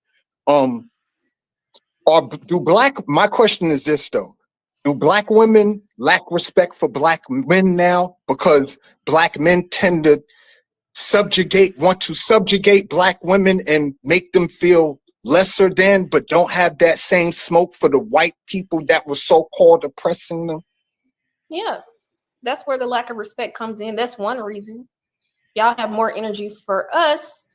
My question is this though. Do Black women lack respect for Black men now because Black men tend to want to subjugate Black women and make them feel lesser than, but don't have that same smoke for the white people that were so-called oppressing them? Yeah, that's where the lack of respect comes in. That's one reason. Y'all have more energy for us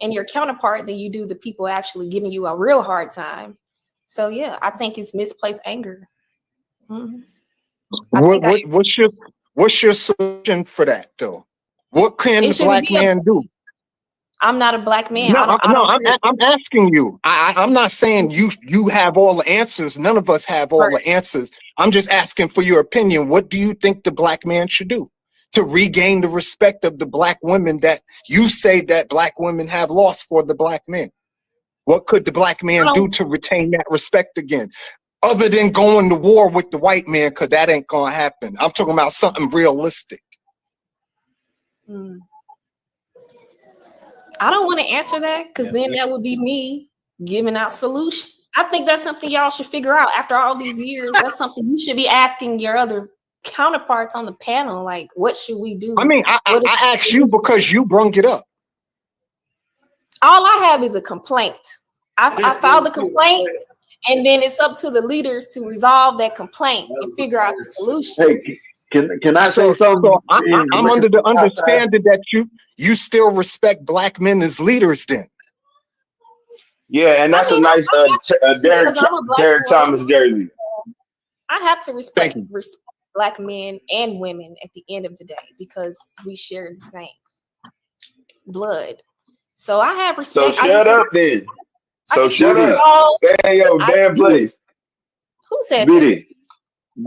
and your counterpart than you do the people actually giving you a real hard time. So yeah, I think it's misplaced anger. Mm-hmm. What's your solution for that though? What can the Black man do? I'm not a black man. No, I don't care. I'm asking you. I'm not saying you have all the answers. None of us have all the answers. I'm just asking for your opinion. What do you think the black man should do to regain the respect of the black women that you say that black women have lost for the black men? What could the black man do to retain that respect again? Other than going to war with the white man, because that ain't gonna happen. I'm talking about something realistic. I don't want to answer that because then that would be me giving out solutions. I think that's something y'all should figure out after all these years. That's something you should be asking your other counterparts on the panel. Like, what should we do? I mean, I asked you because you brung it up. All I have is a complaint. I filed a complaint, and then it's up to the leaders to resolve that complaint and figure out the solution. Hey, can I say something? So I'm under the understanding that you still respect black men as leaders then. Yeah, and that's a nice Derek Thomas jersey. I have to respect black men and women at the end of the day because we share the same blood. So I have respect. So shut up then. So shut up. Stay in your damn place. Who said that?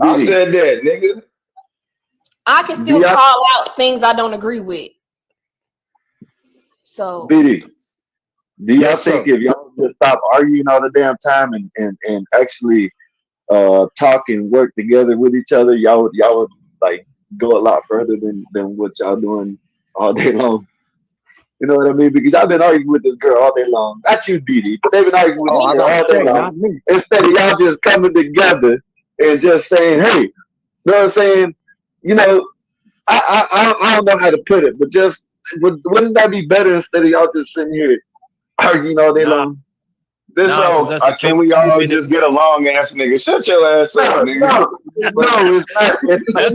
I said that, nigga. I can still call out things I don't agree with. So BD, do y'all think if y'all just stop arguing all the damn time and actually talk and work together with each other, y'all would like go a lot further than what y'all doing all day long? You know what I mean? Because I've been arguing with this girl all day long. Not you, BD, but they've been arguing with me all day long. Instead of y'all just coming together and just saying, hey, you know what I'm saying? You know, I don't know how to put it, but just wouldn't that be better instead of y'all just sitting here arguing all day long? Can we all just get along, ass nigga? Shut your ass up, nigga. No, it's not. It's not.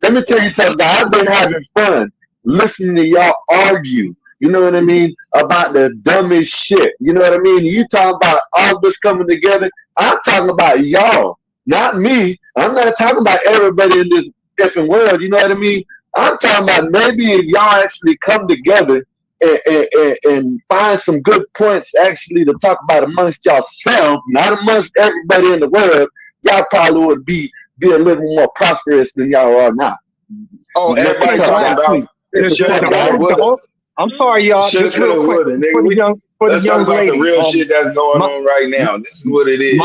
Let me tell you something. I've been having fun listening to y'all argue. You know what I mean? About the dumbest shit. You know what I mean? You talking about all this coming together. I'm talking about y'all, not me. I'm not talking about everybody in this different world. You know what I mean? I'm talking about maybe if y'all actually come together and find some good points actually to talk about amongst yourselves, not amongst everybody in the world, y'all probably would be a little more prosperous than y'all are now. Oh, everybody talking about I'm sorry, y'all. Just real quick for the young lady. The real shit that's going on right now. This is what it is.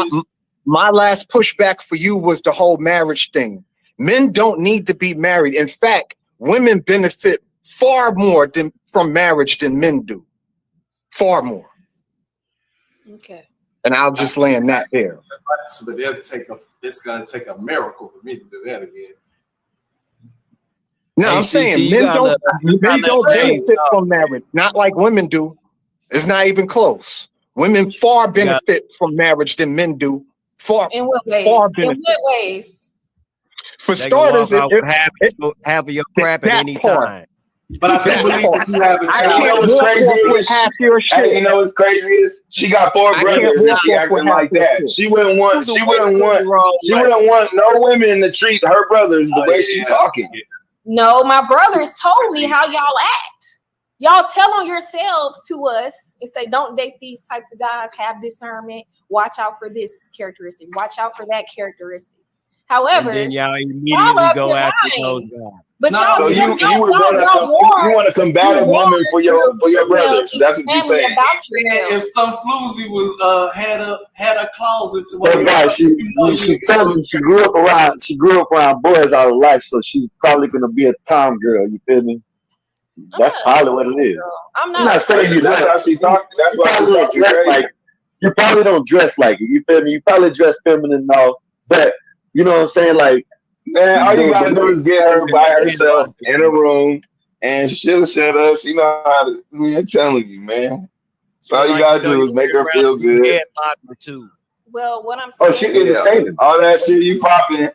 My last pushback for you was the whole marriage thing. Men don't need to be married. In fact, women benefit far more from marriage than men do. Far more. Okay. And I'll just land that there. But it's gonna take a miracle for me to do that again. No, I'm saying men don't benefit from marriage, not like women do. It's not even close. Women far benefit from marriage than men do. In what ways? Far benefit. In what ways? For starters, half of your crap at any time. But I think you have you know what's crazy is she got 4 brothers and she acting like that. She wouldn't want no women to treat her brothers the way she's talking. No, my brothers told me how y'all act. Y'all tell on yourselves to us and say, don't date these types of guys, have discernment, watch out for this characteristic, watch out for that characteristic. However, and then y'all immediately go after those guys. But y'all, you want a combative woman for your brothers. That's what you're saying. If some floozy was had a closet to one, she's telling me she grew up around boys all her life, so she's probably gonna be a Tom girl. You feel me? That's probably what it is. I'm not saying you. That's how she talks. That's why she talks like you probably don't dress like it. You feel me? You probably dress feminine and all, but you know what I'm saying? Like, man, all you gotta do is get her by herself in a room, and she'll shut up. She know how to. I'm telling you, man. So all you gotta do is make her feel good. Well, what I'm saying. Oh, she's entertaining. All that shit you popping.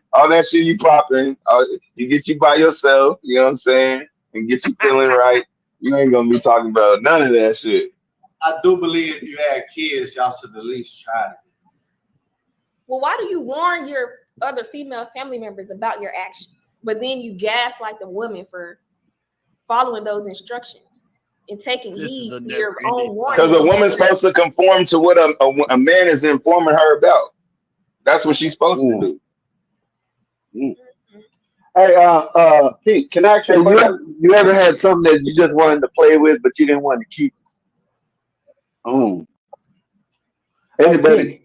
You get you by yourself. You know what I'm saying? And get you feeling right. You ain't gonna be talking about none of that shit. I do believe if you had kids, y'all should at least try it. Well, why do you warn your other female family members about your actions, but then you gaslight the woman for following those instructions and taking heed to your own Because warnings. a woman's supposed to conform to what a man is informing her about. That's what she's supposed to do. Hey, Pete, can I ask you a question? You ever had something that you just wanted to play with, but you didn't want to keep? Anybody?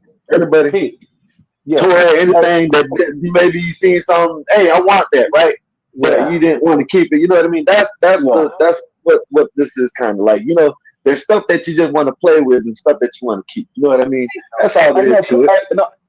Yeah. Toy, anything that maybe you seen something, hey, I want that, right? But you didn't want to keep it. You know what I mean? That's what this is kind of like. You know, there's stuff that you just want to play with and stuff that you want to keep. You know what I mean? That's all there is to it.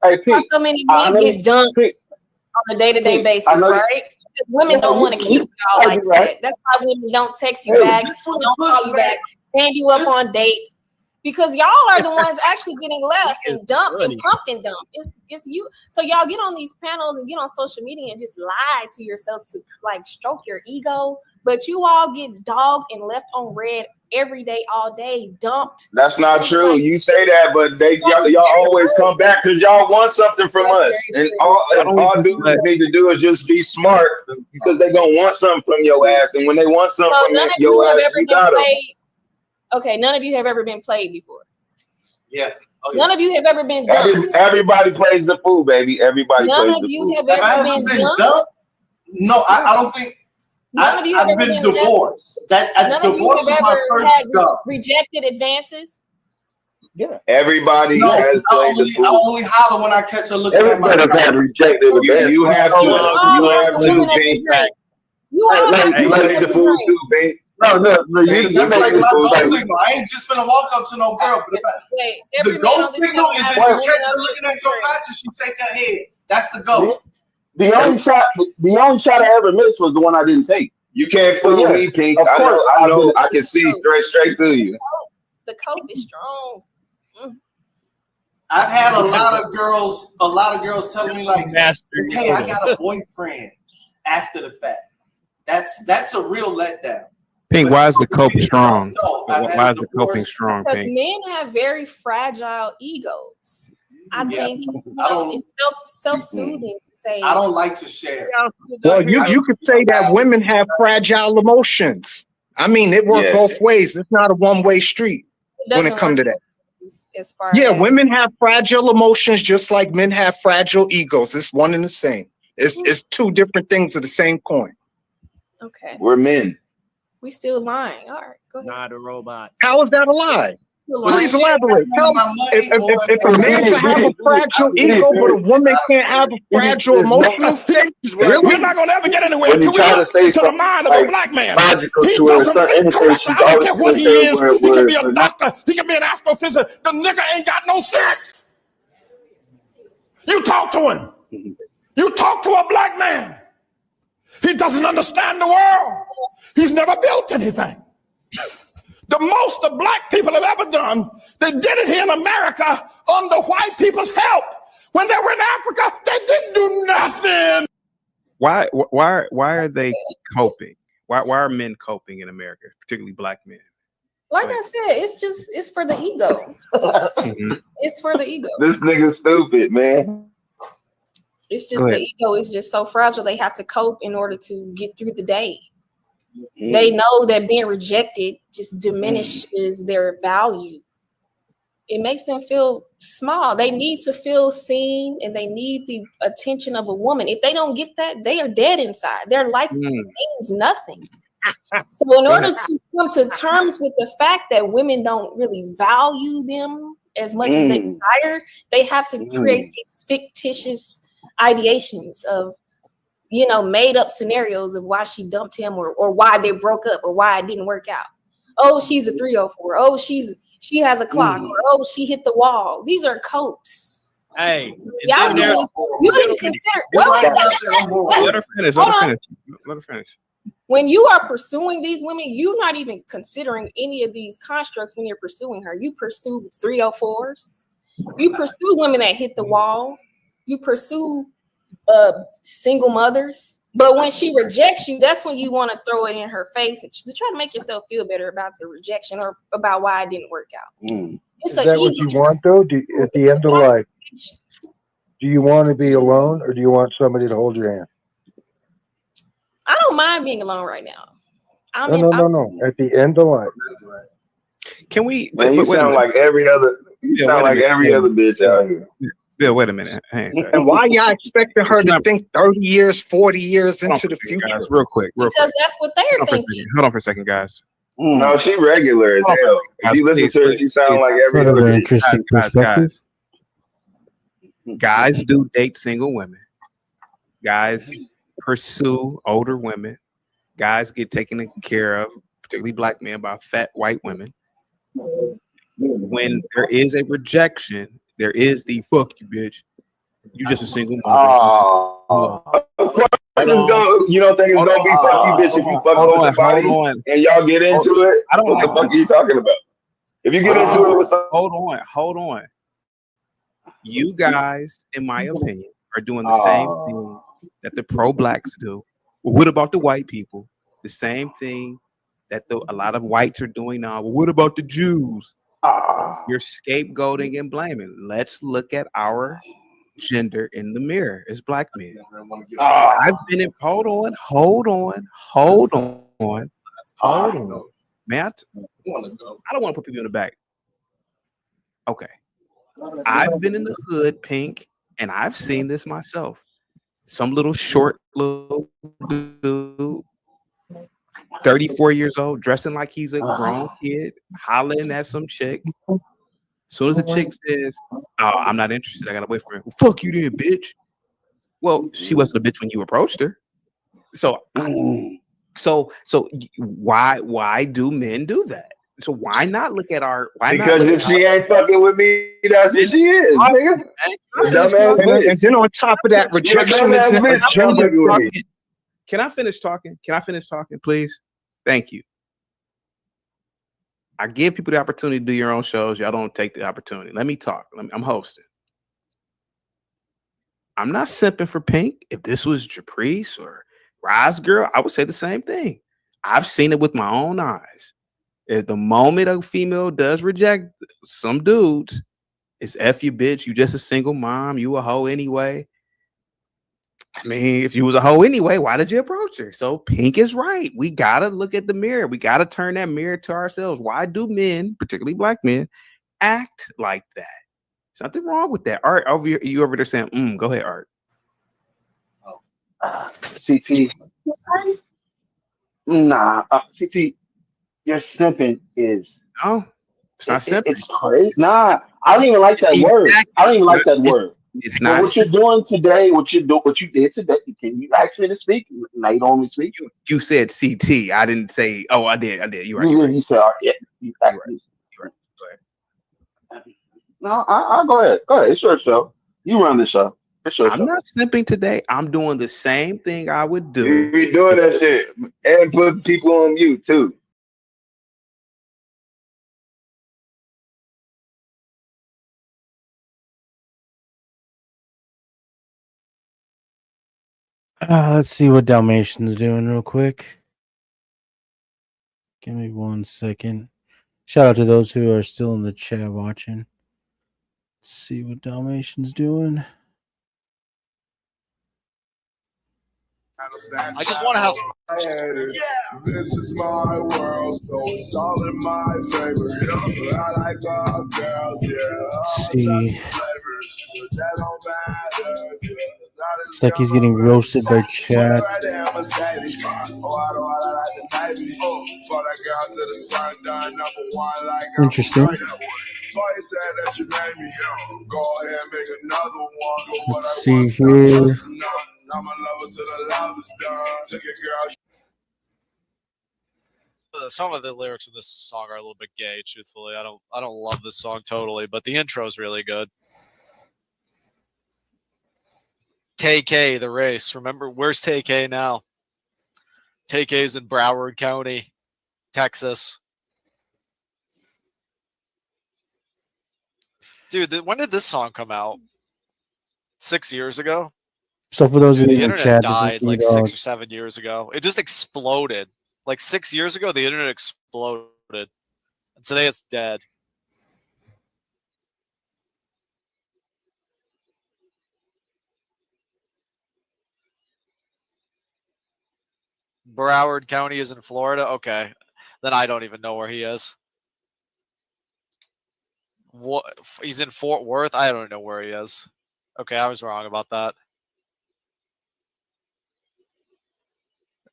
Why so many men get dumped on a day-to-day basis, right? Because women don't want to keep y'all like that. That's why women don't text you back, don't call you back, stand you up on dates. Because y'all are the ones actually getting left and dumped and pumped and dumped. It's you. So y'all get on these panels and get on social media and just lie to yourselves to like stroke your ego. But you all get dogged and left on red every day, all day, dumped. That's not true. You say that, but y'all always come back because y'all want something from us. And all dudes need to do is just be smart because they gonna want something from your ass. And when they want something from your ass, you got them. Okay, none of you have ever been played before. Yeah. None of you have ever been dumped. Everybody plays the fool, baby. Everybody None plays of the you fool. have ever been dumped. No, I don't think. None of you have I've ever been been divorced. None of you Divorce have was my ever first had job. rejected advances. Yeah. Everybody No, has played the I fool. only holler when I catch her looking at my. Everybody's had rejected advances. You have to. You have to, Pink. You all have You played the fool too, Pink. No, you That's make like this my fool go like- signal. I ain't just finna walk up to no girl. But Wait, the go signal is if you catch her looking at your patch and she shake her head. That's the go. The only shot I ever missed was the one I didn't take. You can't fool me, Pink. Of course, I know. I can see straight through you. The cope is strong. I've had a lot of girls telling me like, "Hey, I got a boyfriend." After the fact, that's a real letdown. Pink, why is the cope strong? No, Why is the coping strong, Because Pink? men have very fragile egos. I think it's self-soothing to say. I don't like to share. Well, you could say that women have fragile emotions. I mean, it works both ways. It's not a one-way street when it comes to that. As far Yeah, as women have fragile emotions just like men have fragile egos. It's one and the same. It's two different things of the same coin. Okay. We're men. We still lying. All right, go ahead. Not a robot. How is that a lie? Please elaborate. Tell me, if a man can have a fragile ego, but a woman can't have a fragile emotional state, really? We're not gonna ever get anywhere When you until we try to look say into the something mind of like a black man. logical He to her, doesn't think anything correctly. she's I don't always care what he gonna say is. where- He can be where- a doctor. He can be an astrophysicist. The nigga ain't got no sense. You talk to him. You talk to a black man. He doesn't understand the world. He's never built anything. The most the black people have ever done, they did it here in America under white people's help. When they were in Africa, they didn't do nothing. Why are they coping? Why are men coping in America, particularly black men? Like I said, it's for the ego. It's for the ego. This nigga stupid, man. It's just the ego is just so fragile. They have to cope in order to get through the day. They know that being rejected just diminishes their value. It makes them feel small. They need to feel seen and they need the attention of a woman. If they don't get that, they are dead inside. Their life means nothing. So in order to come to terms with the fact that women don't really value them as much as they desire, they have to create these fictitious ideations of, made up scenarios of why she dumped him or why they broke up or why it didn't work out. Oh, she's a 304. Oh, she has a clock. Or, oh, she hit the wall. These are copes. Hey, Y'all you didn't consider. Let her finish. Let her finish. When you are pursuing these women, you're not even considering any of these constructs when you're pursuing her. You pursue 304s. You pursue women that hit the wall. You pursue single mothers. But when she rejects you, that's when you want to throw it in her face and to try to make yourself feel better about the rejection or about why it didn't work out. Is that what you want, though? At the end of life, do you want to be alone or do you want somebody to hold your hand? I don't mind being alone right now. I'm No, in. no, no, no. At the end of life. Can we? Man, you Wait a sound minute. like every other. You Yeah, sound wait a like minute. every other bitch out here. Bill, wait a minute. Hey, sorry. And why y'all expecting her to think 30 years, 40 years Hold on into for a the second, future? guys. Real quick. Because that's what they're thinking. Hold on for a second, guys. No, she regular as hell. If you listen to her, she sound like every Sort of other an bitch. interesting perspective. Guys do date single women. Guys pursue older women. Guys get taken care of, particularly black men, by fat white women. When there is a rejection, there is the fuck you, bitch. You just a single mother. You don't think it's gonna be fuck you, bitch, if you fuck with somebody and y'all get into it? I don't What the like fuck are you talking about? If you get into it with some, hold on. You guys, in my opinion, are doing the same thing that the pro-blacks do. Well, what about the white people? The same thing that a lot of whites are doing now. Well, what about the Jews? You're scapegoating and blaming. Let's look at our gender in the mirror as black men. I've been in. Hold on. Man, I don't want to put people in the back. Okay. I've been in the hood, Pink, and I've seen this myself. Some little short little dude, 34 years old, dressing like he's a grown kid, hollering at some chick. As soon as the chick says, "Oh, I'm not interested. I got a boyfriend." Well, fuck you then, bitch. Well, she wasn't a bitch when you approached her. So why do men do that? So why not look at our? because if she ain't fucking with me, that's what she is, nigga. Dumbass bitch. And then on top of that, rejection is dumbass bitch. Can't fuck with me. Can I finish talking? Please? Thank you. I give people the opportunity to do your own shows. Y'all don't take the opportunity. Let me talk. I'm hosting. I'm not simping for Pink. If this was Caprice or Rise Girl, I would say the same thing. I've seen it with my own eyes. At the moment a female does reject some dudes, it's F you, bitch. You just a single mom. You a hoe anyway. I mean, if you was a hoe anyway, why did you approach her? So Pink is right. We got to look at the mirror. We got to turn that mirror to ourselves. Why do men, particularly black men, act like that? There's nothing wrong with that. Art, you over there saying, go ahead, Art. CT. Nah, CT, your simping is. No, it's not simping. It's crazy. Nah, I don't even like that word. I don't even like that word. It's But not. what you're doing today, what you did today. Can you ask me to speak? Now you don't want me to speak. You said CT. I didn't say. Oh, I did. You're right. You said, yeah. You're right. Go ahead. No, I go ahead. Go ahead. It's your show. You run the show. It's your show. I'm not simping today. I'm doing the same thing I would do. You be doing that shit and put people on mute too. Let's see what Dalmatian's doing real quick. Give me 1 second. Shout out to those who are still in the chat watching. Let's see what Dalmatian's doing. I just want to have. This is my world, so it's all in my favor. I like all girls, See. It's like he's getting roasted by chat. Interesting. Let's see here. Some of the lyrics of this song are a little bit gay. Truthfully, I don't love this song totally, but the intro is really good. Tay-K, the race. Remember, where's Tay-K now? Tay-K's in Broward County, Texas. Dude, when did this song come out? 6 years ago? So for those Dude, of the you in the internet chat, this died is like the 6 or 7 years ago. It just exploded. Like 6 years ago, the internet exploded. And today it's dead. Broward County is in Florida. Okay, then I don't even know where he is. What? He's in Fort Worth. I don't know where he is. Okay, I was wrong about that.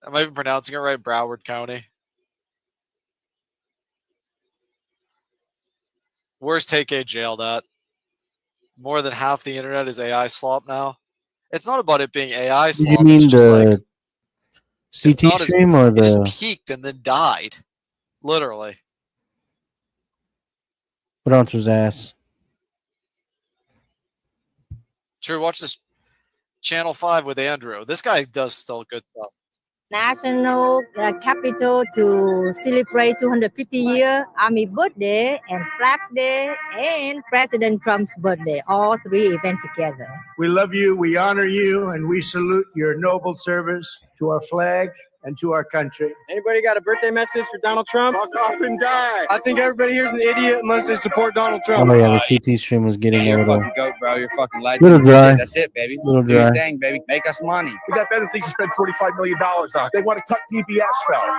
Am I even pronouncing it right? Broward County. Where's TK jailed at? More than half the internet is AI slop now. It's not about it being AI You slop. It's mean just like the it's CT not as stream or it just the peaked and then died. Literally. put on his ass? True, watch this Channel 5 with Andrew. This guy does still good stuff. National capital to celebrate 250 year Army birthday and Flags Day and President Trump's birthday. All three events together. We love you, we honor you, and we salute your noble service to our flag and to our country. Anybody got a birthday message for Donald Trump? Fuck off and die. I think everybody here's an idiot unless they support Donald Trump. Oh yeah, the CT stream was getting a You're a little, fucking goat, bro. You're a fucking legend. little dry. That's it, baby. Little Do your dry. thing, baby. Make us money. We got better things to spend $45 million on. They want to cut PBS though.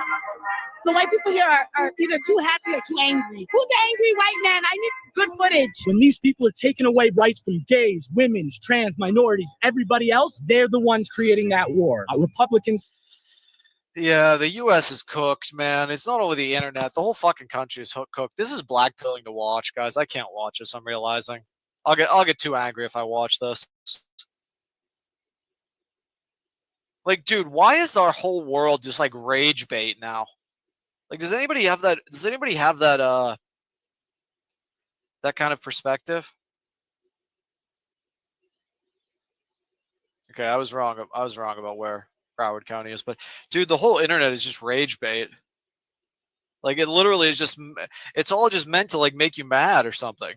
The white people here are either too happy or too angry. Who's the angry white man? I need good footage. When these people are taking away rights from gays, women, trans, minorities, everybody else, they're the ones creating that war. Republicans. Yeah, the U.S. is cooked, man. It's not only the internet; the whole fucking country is cooked. This is blackpilling to watch, guys. I can't watch this. I'm realizing. I'll get too angry if I watch this. Like, dude, why is our whole world just like rage bait now? Like, does anybody have that? Does anybody have that? That kind of perspective? Okay, I was wrong. I was wrong about where Broward County is, but dude, the whole internet is just rage bait. Like, it literally is just, it's all just meant to like make you mad or something.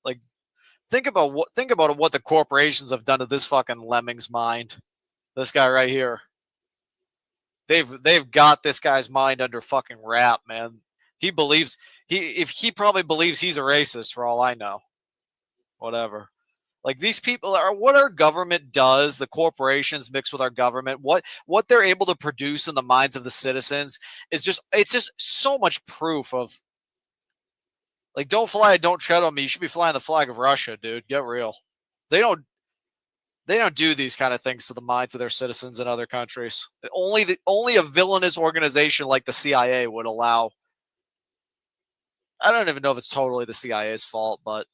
Like, think about what the corporations have done to this fucking lemming's mind. This guy right here. They've got this guy's mind under fucking wrap, man. He probably believes he's a racist for all I know. Whatever. Like, these people are what our government does, the corporations mixed with our government, what they're able to produce in the minds of the citizens is just, it's just so much proof of, like, don't tread on me. You should be flying the flag of Russia, dude. Get real. They don't do these kind of things to the minds of their citizens in other countries. Only a villainous organization like the CIA would allow. I don't even know if it's totally the CIA's fault, but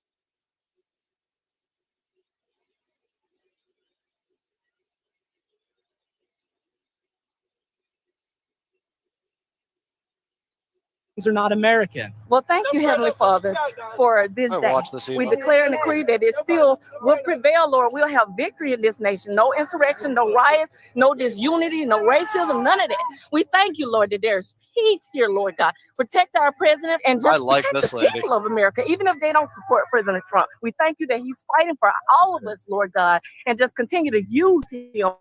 are not American. Well, thank you, Heavenly Father, for this I day. watched this We email. declare and decree that it still will prevail, Lord. We'll have victory in this nation. No insurrection, no riots, no disunity, no racism, none of that. We thank you, Lord, that there's peace here, Lord God. Protect our president and I just like protect this the lady. people of America, even if they don't support President Trump. We thank you that he's fighting for all of us, Lord God, and just continue to use him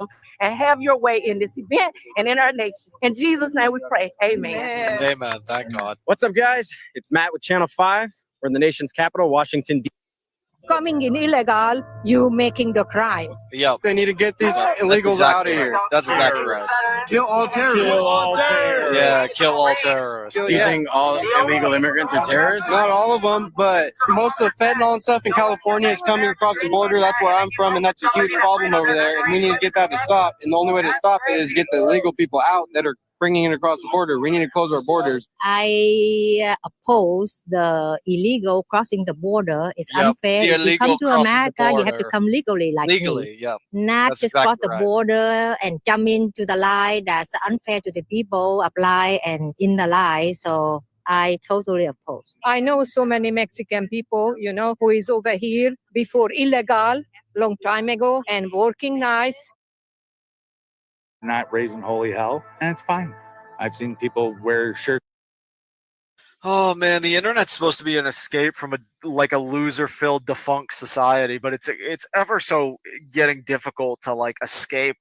and have your way in this event and in our nation. In Jesus' name we pray. Amen. Amen. Thank God. What's up, guys? It's Matt with Channel 5. We're in the nation's capital, Washington, D.C. Coming in illegal, you making the crime. Yep. They need to get these That's illegals exactly out of right. here. That's exactly right. Kill all terrorists. Kill all terrorists. Yeah, kill all terrorists. Do you think all illegal immigrants are terrorists? Not all of them, but most of the fentanyl and stuff in California is coming across the border. That's where I'm from, and that's a huge problem over there. And we need to get that to stop. And the only way to stop it is get the illegal people out that are bringing it across the border. We need to close our borders. I oppose the illegal crossing the border. It's Yep, unfair. the If you illegal come to crossing the America, you have to border. come legally, like Legally, me. yep. Not That's just cross exactly the right. border and jump into the line. That's unfair to the people apply and in the line. So I totally oppose. I know so many Mexican people, who is over here before illegal, long time ago, and working nice. Not raising holy hell, and it's fine. I've seen people wear shirts. Oh man, the internet's supposed to be an escape from a loser-filled defunct society, but it's ever so getting difficult to like escape.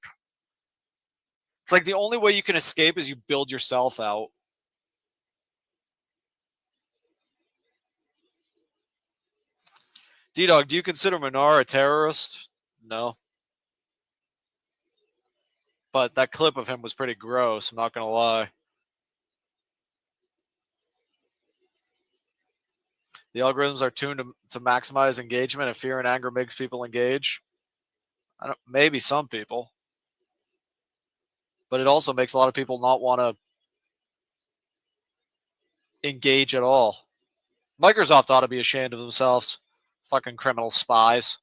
It's like the only way you can escape is you build yourself out. D-Dog, do you consider Minar a terrorist? No. But that clip of him was pretty gross, I'm not going to lie. The algorithms are tuned to maximize engagement. If fear and anger makes people engage, maybe some people. But it also makes a lot of people not want to engage at all. Microsoft ought to be ashamed of themselves. Fucking criminal spies.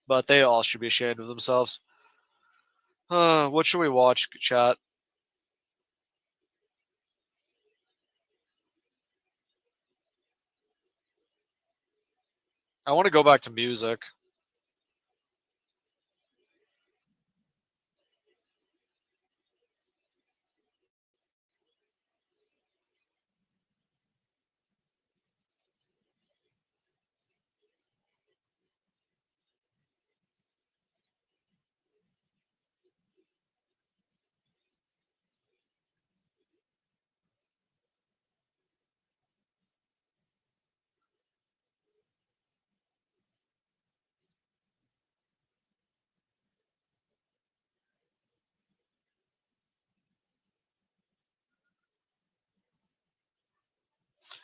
But they all should be ashamed of themselves. What should we watch, chat? I want to go back to music.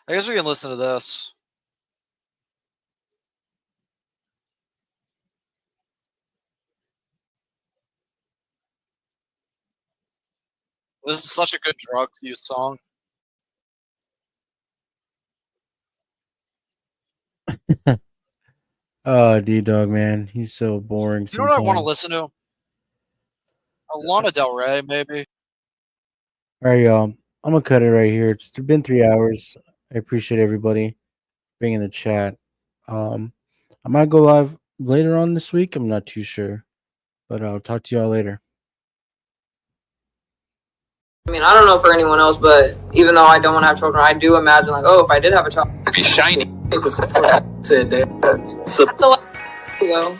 I guess we can listen to this. This is such a good drug use song. Oh, D-Dog, man. He's so boring You know what I want to sometimes. listen to? Lana Del Rey, maybe. All right, y'all. I'm going to cut it right here. It's been 3 hours. I appreciate everybody being in the chat. I might go live later on this week. I'm not too sure. But I'll talk to y'all later. I mean, I don't know for anyone else, but even though I don't want to have children, I do imagine, like, oh, if I did have a child, it'd be shiny. Said that. Go.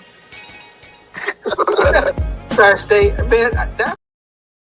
Try to stay, man.